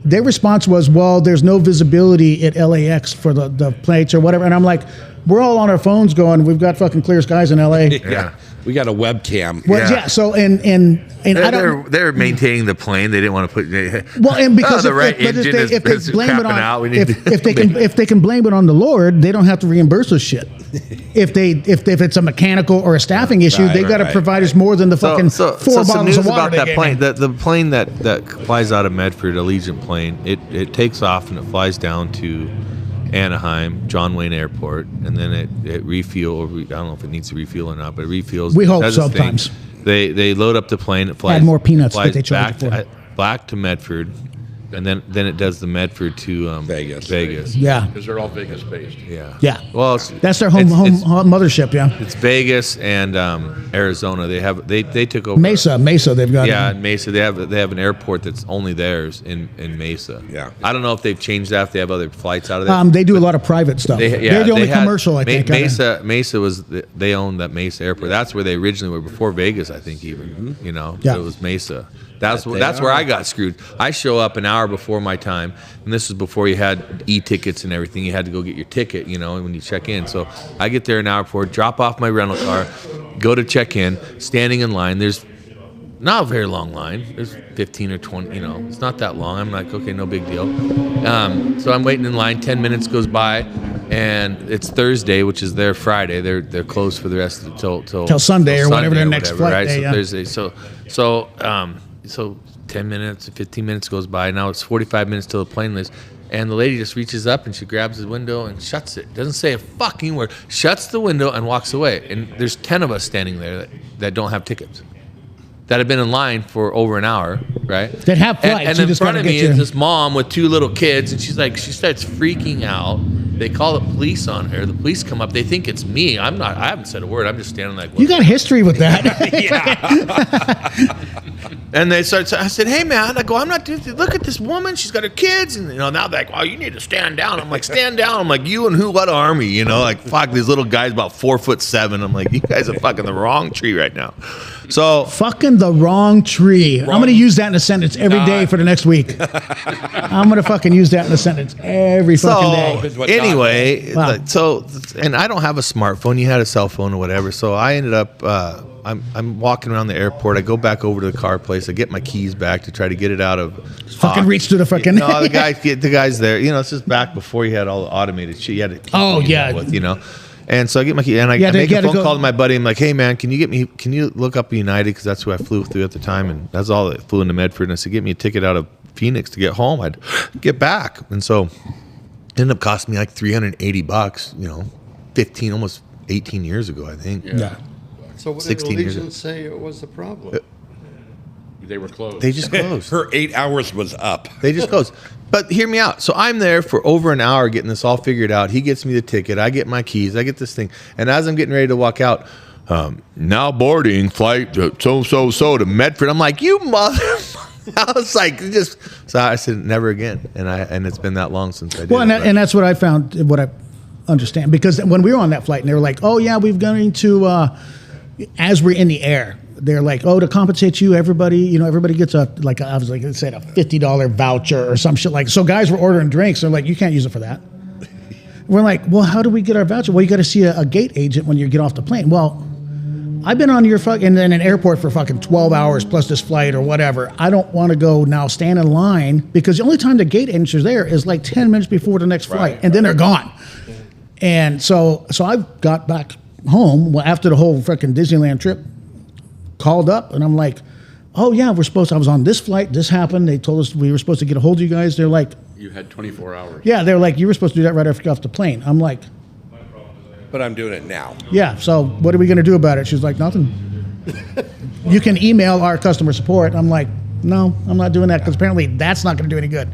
Their response was, "Well, there's no visibility at LAX for the plates or whatever," and I'm like, "We're all on our phones going, we've got fucking clear skies in LA." Yeah. We got a webcam. Well, yeah. So and I don't. They're maintaining the plane. They didn't want to put. Well, and because the right if engine they is blame it crapping out. We on need if they can blame it on the Lord, they don't have to reimburse us shit. If it's a mechanical or a staffing issue, they got to provide us more than the fucking four some bottles news of water about they that gave plane. me. The plane that flies out of Medford, Allegiant plane. It takes off and it flies down to Anaheim, John Wayne Airport, and then it refuel. I don't know if it needs to refuel or not, but it refuels. We hope does its thing. sometimes. They load up the plane. It flies. Add more peanuts flies that they charge you for. back to Medford, and then it does the Medford to Vegas. Yeah, Because they're all Vegas based. Yeah. yeah. Well, That's their home mothership. Yeah, It's Vegas and Arizona. They took over Mesa. They've got. Yeah, in Mesa they have an airport that's only theirs in Mesa. Yeah. I don't know if they've changed that. If they have other flights out of there. They do a lot of private stuff. They're the only commercial, I think. Mesa was they owned that Mesa airport. That's where they originally were before Vegas, I think. Even you know, Yeah. it was Mesa. That's where I got screwed. I show up an hour before my time, and this is before you had e-tickets and everything. You had to go get your ticket, you know, when you check in. So I get there an hour before, drop off my rental car, go to check in, standing in line. There's not a very long line. There's 15 or 20, you know, it's not that long. I'm like, okay, no big deal. So I'm waiting in line. 10 minutes goes by, and it's Thursday, which is their Friday. They're closed for the rest of Till Sunday or whatever their next flight right? day, So yeah. Thursday. So 10 minutes, 15 minutes goes by. Now it's 45 minutes till the plane leaves. And the lady just reaches up and she grabs the window and shuts it. Doesn't say a fucking word. Shuts the window and walks away. And there's 10 of us standing there that don't have tickets. That have been in line for over an hour, right? That have flights, And you in just front gotta of me get is your- this mom with 2 little kids, and she starts freaking out. They call the police on her. The police come up. They think it's me. I haven't said a word. I'm just standing like, You got history with that. And they started. I said, "Hey, man!" I go, "I'm not. Look at this woman. She's got her kids, and now they're like, oh, you need to stand down." I'm like, "Stand down." I'm like, "You and who? What army?" You know, like fuck these little guys about 4'7". I'm like, "You guys are fucking the wrong tree right now." So Fucking the wrong tree. I'm going to use that in a sentence every day for the next week. I'm going to fucking use that in a sentence every fucking day. anyway, Wow. and I don't have a smartphone. You had a cell phone or whatever. So I ended up. I'm walking around the airport. I go back over to the car place. I get my keys back to try to get it out of. Fucking reach through the fucking. No, the guy's there. You know, this is back before you had all the automated shit. You had to Oh, yeah. with, you know. And so I get my key, and I Yeah, make they a phone gotta go- call to my buddy. I'm like, hey man, can you look up United, because that's who I flew through at the time, and that's all that flew into Medford. And I said, get me a ticket out of Phoenix to get home. I'd get back, and so it ended up costing me like $380. 15, almost 18 years ago, I think. Yeah. So what did 16 years Allegiant say it was the problem? They were closed. They just closed. Her 8 hours was up. They just closed. But hear me out. So I'm there for over an hour getting this all figured out. He gets me the ticket. I get my keys. I get this thing. And as I'm getting ready to walk out, now boarding flight so to Medford. I'm like, you mother. I was like, so I said, never again. And it's been that long since I did. Well, it, and that's what I found, what I understand. Because when we were on that flight, and they were like, oh, yeah, we're going to, as we're in the air, they're like, oh, to compensate you, everybody gets I was like, it said a $50 voucher or some shit like. So guys were ordering drinks. They're like, you can't use it for that. We're like, well, how do we get our voucher? Well, you got to see a gate agent when you get off the plane. Well, I've been on your in an airport for fucking 12 hours plus this flight or whatever. I don't want to go now stand in line, because the only time the gate agents are there is like 10 minutes before the next flight, and then they're gone. And so I got back home after the whole fucking Disneyland trip, called up, and I'm like, oh yeah, I was on this flight, this happened, they told us we were supposed to get a hold of you guys. They're like, You had 24 hours. yeah, they're like, you were supposed to do that right after you got off the plane. I'm like, But I'm doing it now. yeah, so what are we going to do about it? She's like, nothing. You can email our customer support. I'm like, no, I'm not doing that, because apparently that's not going to do any good.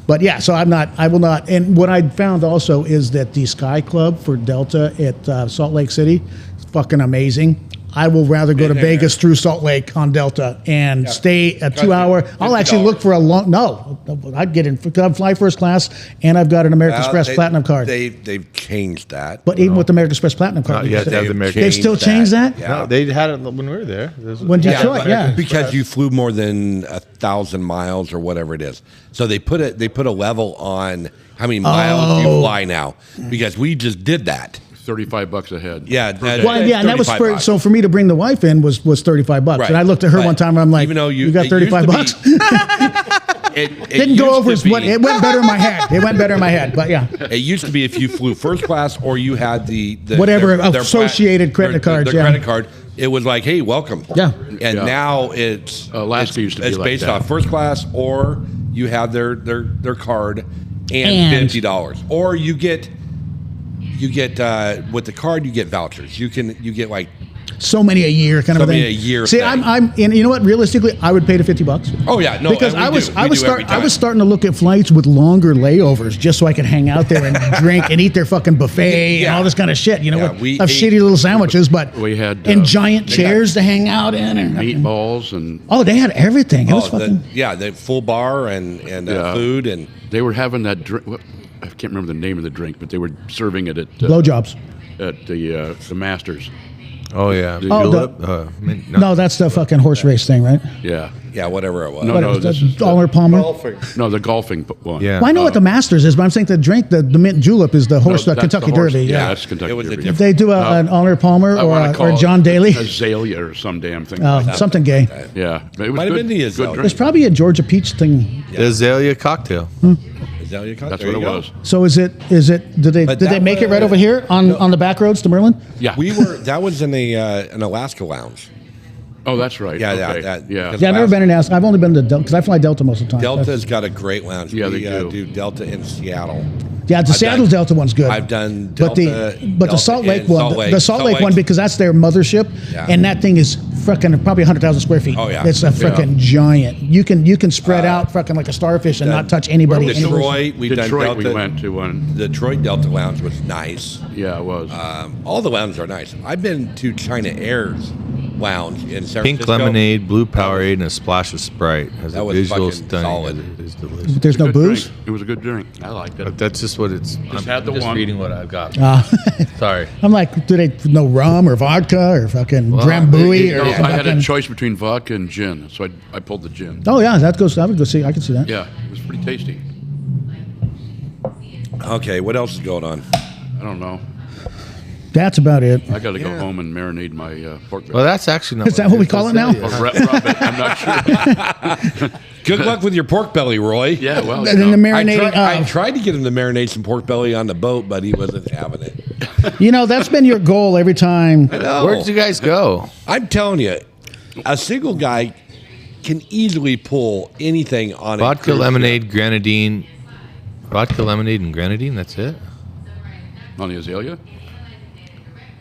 But yeah, so I will not. And what I found also is that the Sky Club for Delta at Salt Lake City is fucking amazing. I will rather go to Vegas through Salt Lake on Delta and stay a 2 hour. I'll actually look for I'd get in, I'd fly first class, and I've got an American Express Platinum card. They've changed that. But even with the American Express Platinum card, you have to have the American. they still changed that? Yeah. No, they had it when we were there. When Detroit, yeah. Because you flew more than 1,000 miles or whatever it is. So they put a level on how many miles you fly now, because we just did that. $35 a head. Yeah, Well, yeah, and that was for me to bring the wife in was $35. Right. And I looked at her But one time, and I'm like, even though you got $35? It Didn't go over it went better in my head. It went better in my head, but yeah. It used to be if you flew first class or you had the Whatever associated credit cards, the yeah. credit card, it was like, hey, welcome. Yeah. And now it's Alaska used to be it's like based that. off first class, or you have their card and $50, or you get with the card you get vouchers. You get like So many a year, kind of a thing. many a year See, thing. and you know what? Realistically, I would pay the $50. Oh yeah, no, because and I we was do. I We was do every I was time. starting to look at flights with longer layovers just so I could hang out there and drink and eat their fucking buffet and Yeah. all this kind of shit. You know, Yeah, with we of ate- shitty little sandwiches, but We had, and giant chairs to hang out in. And, Meatballs and oh, they had everything. It was fucking. the full bar and Yeah. food and they were having that drink. I can't remember the name of the drink, but they were serving it at Blowjobs. at the Masters. Oh yeah. Oh, No, that's the fucking horse race thing, right? Yeah. yeah, whatever it was. No, no, this is Dollar Palmer. no the golfing one. Yeah. Well, I know what the Masters is, but I'm saying the drink, the mint julep, is the horse, that's Kentucky the horse. Derby. Yeah, Yeah. that's Kentucky It was a Derby. different- They do an Honor Palmer I wanna or call John it Daly. Azalea or some damn thing. like that. Something gay. Yeah, but it was Might have good, been the good Azalea. drink. There's probably a Georgia peach thing. The Azalea cocktail. Is that what you call That's There what you it go. was. So is it? Did they But did they that make it right was- over here on the back roads to Merlin? Yeah. That was in an Alaska lounge. Oh, that's right. Yeah, okay. that- yeah. because- Yeah, I've never been in Alaska. I've only been to Delta because I fly Delta most of the time. Delta's got a great lounge. Yeah, we they do. do Delta in Seattle. Yeah, the I've Seattle done- Delta one's good. I've done but Delta, the Salt Lake and one, Salt Lake. the Salt Lake one, Lake's- because that's their mothership, Yeah. and that thing is freaking probably 100,000 square feet. Oh, yeah. It's a freaking giant. You can spread out freaking like a starfish and not touch anybody. anywhere. Detroit, we've done Detroit, Delta. we went to one. Detroit Delta Lounge was nice. Yeah, it was. All the lounges are nice. I've been to China Air's lounge in San Pink Francisco. lemonade, blue Powerade, and a splash of Sprite. Has That a was visual fucking stunning. solid. It is delicious. There's no Good booze. drink. It was a good drink. I liked it. But that's just what it's. I'm had the just one. reading what I've got. Sorry. I'm like, do they no rum or vodka or fucking Drambuie No, or I had a fucking- choice between vodka and gin, so I pulled the gin. Oh yeah, that goes. I would go see. I can see that. Yeah, it was pretty tasty. Okay, what else is going on? I don't know. That's about it. I got to go home and marinate my pork belly. Well, that's actually not. Is that what we call it now? Or rub it. I'm not sure. Good luck with your pork belly, Roy. Yeah, well, And then the marinating. I tried to get him to marinate some pork belly on the boat, but he wasn't having it. That's been your goal every time. Where did you guys go? I'm telling you, a single guy can easily pull anything on a Vodka, cruise lemonade, grenadine. Vodka, lemonade, and grenadine. That's it. on the azalea.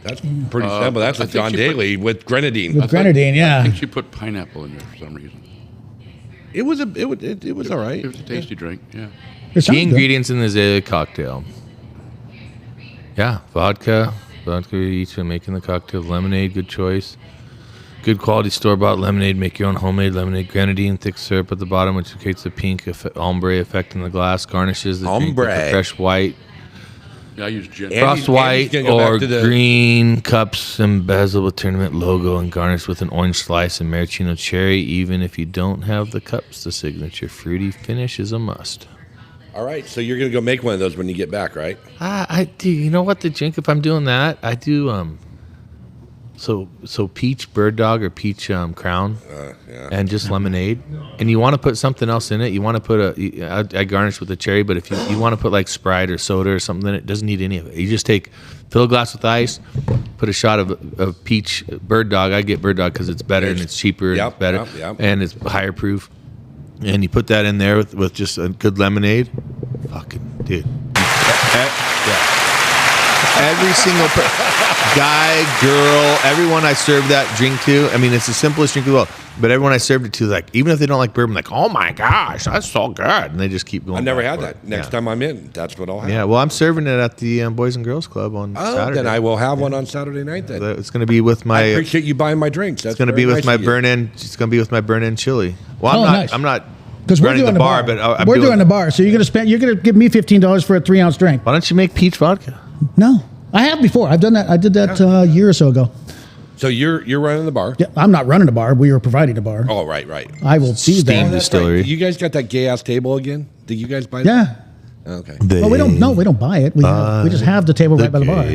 That's pretty simple. That's I a think John she Daly with grenadine. With grenadine, I yeah. think she put pineapple in there for some reason. It was all right. It was a tasty drink. Yeah. It sounds Key good. ingredients in the azalea cocktail. Yeah, vodka each for making the cocktail. Lemonade, good choice. Good quality store-bought lemonade. Make your own homemade lemonade. Grenadine, thick syrup at the bottom, which creates the pink ombre effect in the glass. Garnishes the drink with Ombre. a fresh white, Yeah, I use gin. frost white, gonna go back or to the- green cups embezzled with tournament logo and garnished with an orange slice and maraschino cherry. Even if you don't have the cups, the signature fruity finish is a must. All right, so you're gonna go make one of those when you get back, right? I do. You know what to drink if I'm doing that? I do. So peach bird dog or peach crown, and just lemonade. And you want to put something else in it. You want to put I garnish with a cherry, but if you want to put like Sprite or soda or something in it, doesn't need any of it. You just fill a glass with ice, put a shot of peach bird dog. I get bird dog because it's better and it's cheaper and Yep, it's better yep. and it's higher proof. And you put that in there with just a good lemonade. Fucking dude. Every single guy, girl, everyone I served that drink to, I mean, it's the simplest drink in the world, but everyone I served it to, like, even if they don't like bourbon, like, oh my gosh, that's so good. And they just keep going. I never back had for that. it. Next time I'm in, that's what I'll have. Yeah, well, I'm serving it at the Boys and Girls Club on Oh, Saturday. then I will have one on Saturday night then. It's going to be with my. I appreciate you buying my drinks. That's It's going to very be with nice my of you. burn-in. It's going to be with my burn-in chili. Well, Oh, nice. I'm not. Because we're running doing the bar, but I'm we're doing the bar. So you're gonna give me $15 for a 3-ounce drink. Why don't you make peach vodka? No, I have before. I've done that. I did that a year or so ago. So you're running the bar. Yeah, I'm not running a bar. We were providing a bar. Oh, right. I will see Steam that. this. Distillery. You guys got that gay ass table again? Did you guys buy that? Yeah. Okay. Well, we don't buy it. We just have the table right by the bar.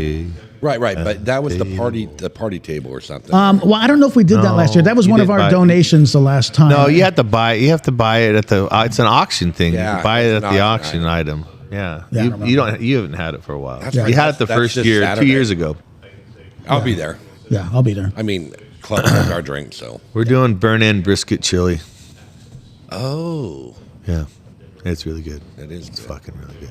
Right. But that was the party table or something. Well, I don't know if we did that last year. That was you one of didn't our buy it. donations the last time. No, you have to buy it. You have to buy it at the. It's an auction thing. Yeah, you can buy it it's at an the auction auction item. Yeah, Yeah, I you remember. don't. You haven't had it for a while. That's You right. had it the That's first this year, Saturday. 2 years ago. I'll be there. Yeah, I'll be there. I mean, club took our drink, so. We're doing burn-in brisket chili. Oh, Yeah, it's really good. it is. It's fucking really good.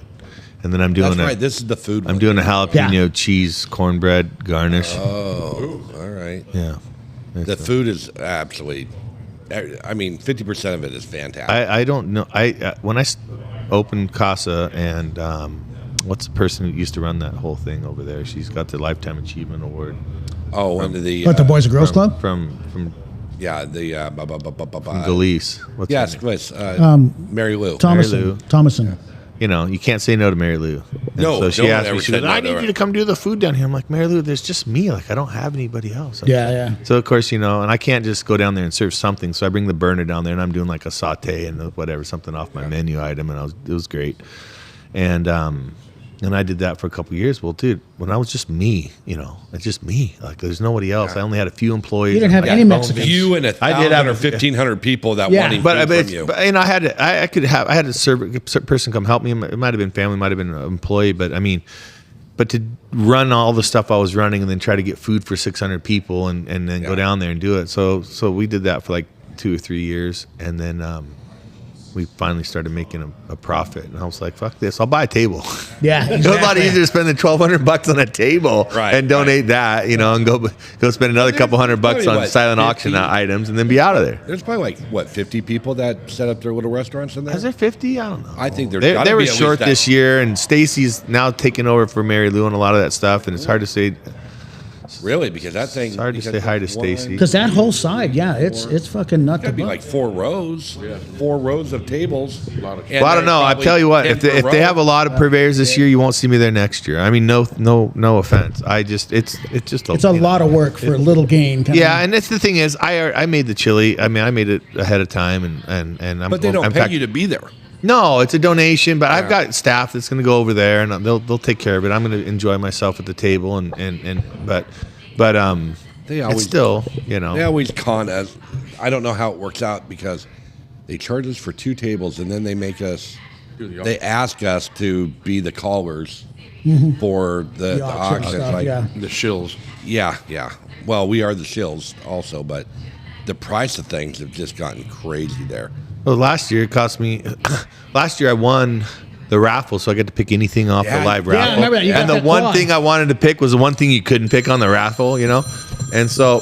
And then I'm doing That's a, right. This is the food. I'm one. doing a jalapeno Yeah. cheese cornbread garnish. Oh, all right. Yeah, The food is absolutely. I mean, 50% of it is fantastic. I don't know. When I opened Casa and what's the person who used to run that whole thing over there? She's got the Lifetime Achievement Award one of the. But the Boys and Girls Club? from Yeah, the. Delise. What's her Yes, name? Chris. Mary Lou. Lou. Thomason. You know, you can't say no to Mary Lou. And No, so she no one asked me, ever she said goes, no I to need her. you to come do the food down here. I'm like, Mary Lou, there's just me. Like, I don't have anybody else. Yeah. So, of course, you know, and I can't just go down there and serve something. So I bring the burner down there and I'm doing like a saute and whatever, something off my menu item. And it was great. And I did that for a couple of years. Well, dude, when I was just me, you know, it's just me. Like, there's nobody else. I only had a few employees. You didn't have any Mexicans. You and I did 1,000 have or a- 1,500 people that Yeah. wanted But food it's, from you. but, and I had a person come help me. It might have been family, might have been an employee, but I mean, but to run all the stuff I was running and then try to get food for 600 people and then go down there and do it. So we did that for like 2 or 3 years, and then we finally started making a profit. And I was like, fuck this, I'll buy a table. Yeah. It was a lot easier to spend the $1,200 on a table and donate that, you know, and go spend another couple $100 probably on what, silent 50? auction items and then be out of there. There's probably like, what, 50 people that set up their little restaurants in there? Is there 50? I don't know. I think there's They gotta were be at least short that. this year, and Stacy's now taking over for Mary Lou and a lot of that stuff, and it's hard to say. Really? Because that thing. It's hard to say hi to Stacy. Because that whole side, yeah, it's fucking nut to Gotta be butt. like 4 rows. 4 rows of tables. Well, I don't know. I tell you what, if they have a lot of purveyors this year, you won't see me there next year. I mean, no offense. It's just It's a lot of work for a little gain. Yeah, and it's the thing is, I made the chili. I mean, I made it ahead of time, and I'm. But they don't in pay fact, you to be there. No, it's a donation, but I've got staff that's going to go over there and they'll take care of it. I'm going to enjoy myself at the table but They always it's still, you know. They always con us. I don't know how it works out because they charge us for 2 tables and then they make us. They ask us to be the callers for the auction. Stuff, Like The shills. yeah. Well, we are the shills also, but the price of things have just gotten crazy there. Well, last year it cost me. Last year I won the raffle, so I got to pick anything off the live raffle. I remember that. You got And the that one claw. thing I wanted to pick was the one thing you couldn't pick on the raffle, you know. And so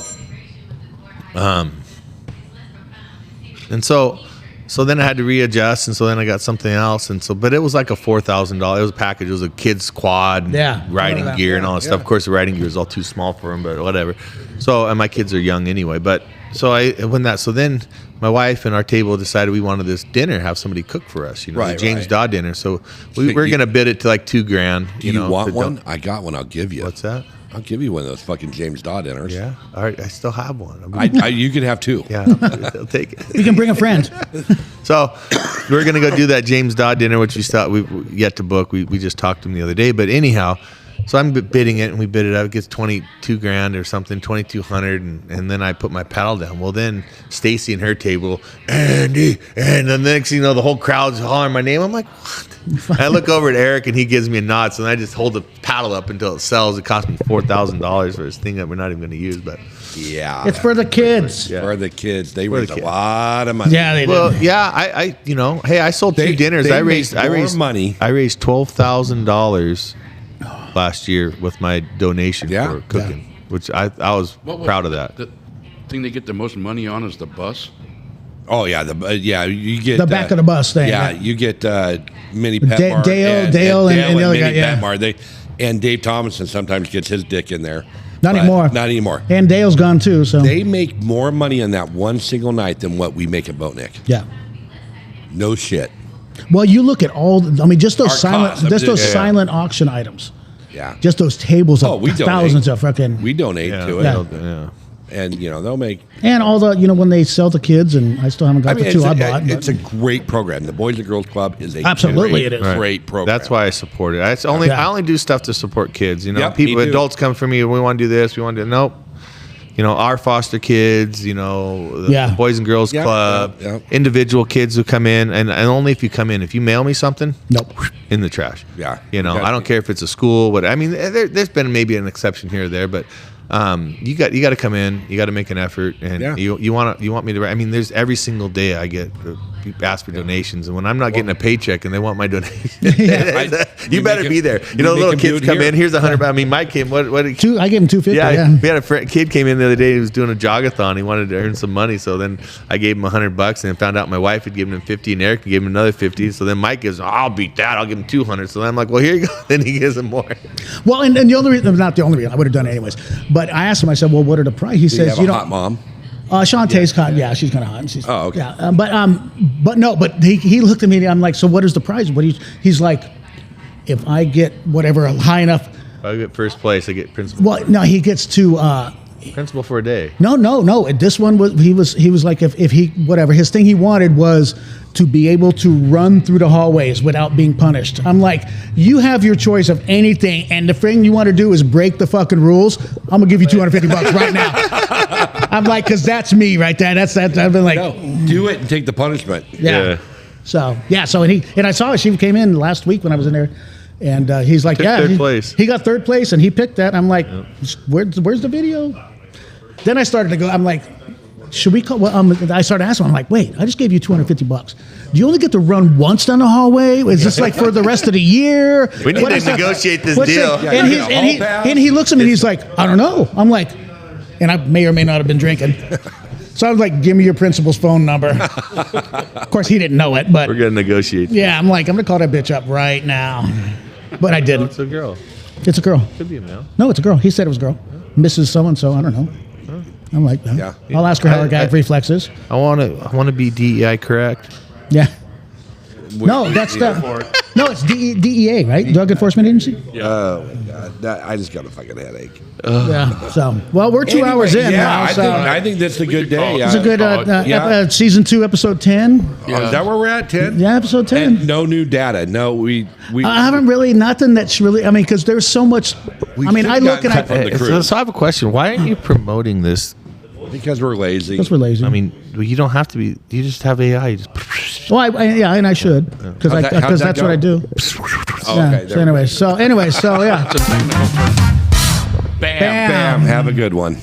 then I had to readjust, and so then I got something else, and so but it was like a $4,000. It was a package. It was a kid's quad, riding gear, and all that stuff. Of course, the riding gear is all too small for him, but whatever. So and my kids are young anyway, but so I won that. So then my wife and our table decided we wanted this dinner, have somebody cook for us, you know, the James Dodd dinner. So we're gonna bid it to like $2,000. Do you want one? I got one. I'll give you. What's that? I'll give you one of those fucking James Dodd dinners. Yeah, all right. I still have one. You can have 2. Yeah, I'll take it. You can bring a friend. So we're gonna go do that James Dodd dinner, which we thought we yet to book. We just talked to him the other day, but anyhow, so I'm bidding it, and we bid it out. It gets $22,000 or something, $2,200, and then I put my paddle down. Well, then Stacy and her table, Andy, and the next thing you know, the whole crowd's hollering my name. I'm like, what? And I look over at Eric, and he gives me a nod, so then I just hold the paddle up until it sells. It cost me $4,000 for this thing that we're not even going to use, but. Yeah, It's for the kids. For the kids. They For the raise a kids. lot of money. Yeah, they do. Well, yeah, I you know, hey, I sold 2 dinners. they I raised make more money. I raised $12,000 last year with my donation for cooking, which I was proud of that. The thing they get the most money on is the bus. Oh yeah, you get The back of the bus thing. Yeah, you get Minnie Petmar, Dale and the other guy, Minnie yeah. Petmar. And Dave Thomason sometimes gets his dick in there. Not but anymore. Not anymore. And Dale's gone too. So They make more money on that one single night than what we make at Boatnick. yeah. No shit. Well, you look at just those Our silent, costs, just those yeah. silent auction items. Yeah. Just those tables of we donate. thousands of fucking. We donate to it. Yeah. And they'll make. And all the when they sell to kids, and I still haven't got the 2 I bought. It's a great program. The Boys and Girls Club is a Absolutely great, it is. great program. That's why I support it. I only do stuff to support kids. Yep, people, me too. adults come for me. We want to do this. We want to do nope. Our foster kids. The Boys and Girls Club. Yep. Individual kids who come in, and only if you come in. If you mail me something, Nope. in the trash. Yeah. I don't care if it's a school. There's been maybe an exception here or there, but. You got to come in. You got to make an effort, and you want me to. There's every single day I get ask for donations, and when I'm not getting a paycheck and they want my donation, you better be there. The little kids come in. Here's $100. Mike came. What? I gave him $250. Yeah, we had a kid came in the other day. He was doing a jogathon. He wanted to earn some money, so then I gave him $100, and then found out my wife had given him $50, and Eric gave him another $50. So then Mike gives, I'll beat that. I'll give him $200. So then I'm like, well, here you go. Then he gives him more. Well, and the only reason, not the only reason, I would have done it anyways. But I asked him. I said, well, what are the price? He says, you have a hot mom. Shantae's hot. Yeah, she's kind of hot. And she's, Oh, okay. Yeah, but he looked at me and I'm like, so what is the price? He's like, if I get whatever high enough. If I get first place, I get principal. Well, no, he gets to. Principal for a day. No. This one was he was like if he whatever his thing he wanted was to be able to run through the hallways without being punished. I'm like, you have your choice of anything, and the thing you want to do is break the fucking rules. I'm gonna give you $250 right now. I'm like, because that's me right there. That's that. I've been like, No, do it and take the punishment. yeah. So and I saw her. She came in last week when I was in there. And he's like, third place. He got third place, and he picked that. I'm like, where's the video? Then I started to go. I'm like, should we call? Well, I started asking him. I'm like, wait, I just gave you $250. Do you only get to run once down the hallway? Is this like for the rest of the year? We need to negotiate this deal. And he looks at me and he's like, I don't know. I'm like, and I may or may not have been drinking. So I was like, give me your principal's phone number. Of course, he didn't know it, but We're gonna negotiate. yeah, I'm like, I'm gonna call that bitch up right now. But I didn't. It's a girl. It's a girl. Could be a male. No, it's a girl. He said it was a girl. Mrs. So-and-so, I don't know. I'm like, Yeah. I'll ask her how her gag reflexes. I want to be DEI correct. Yeah. No, that's the. No, it's DEA, right? Drug Enforcement Agency. Oh my God, I just got a fucking headache. Yeah. So, well, we're 2 hours in now. I think that's a good day. It's a good season 2, episode 10. Is that where we're at? 10. Yeah, episode 10. And no new data. No, we. I haven't really nothing that's really. I mean, because there's so much. I mean, I look and I. So I have a question. Why aren't you promoting this? Because we're lazy. Because we're lazy. I mean, you don't have to be. You just have AI. You just. Well, yeah, and I should because that's what I do. Okay. So anyway, yeah. Bam. Have a good one.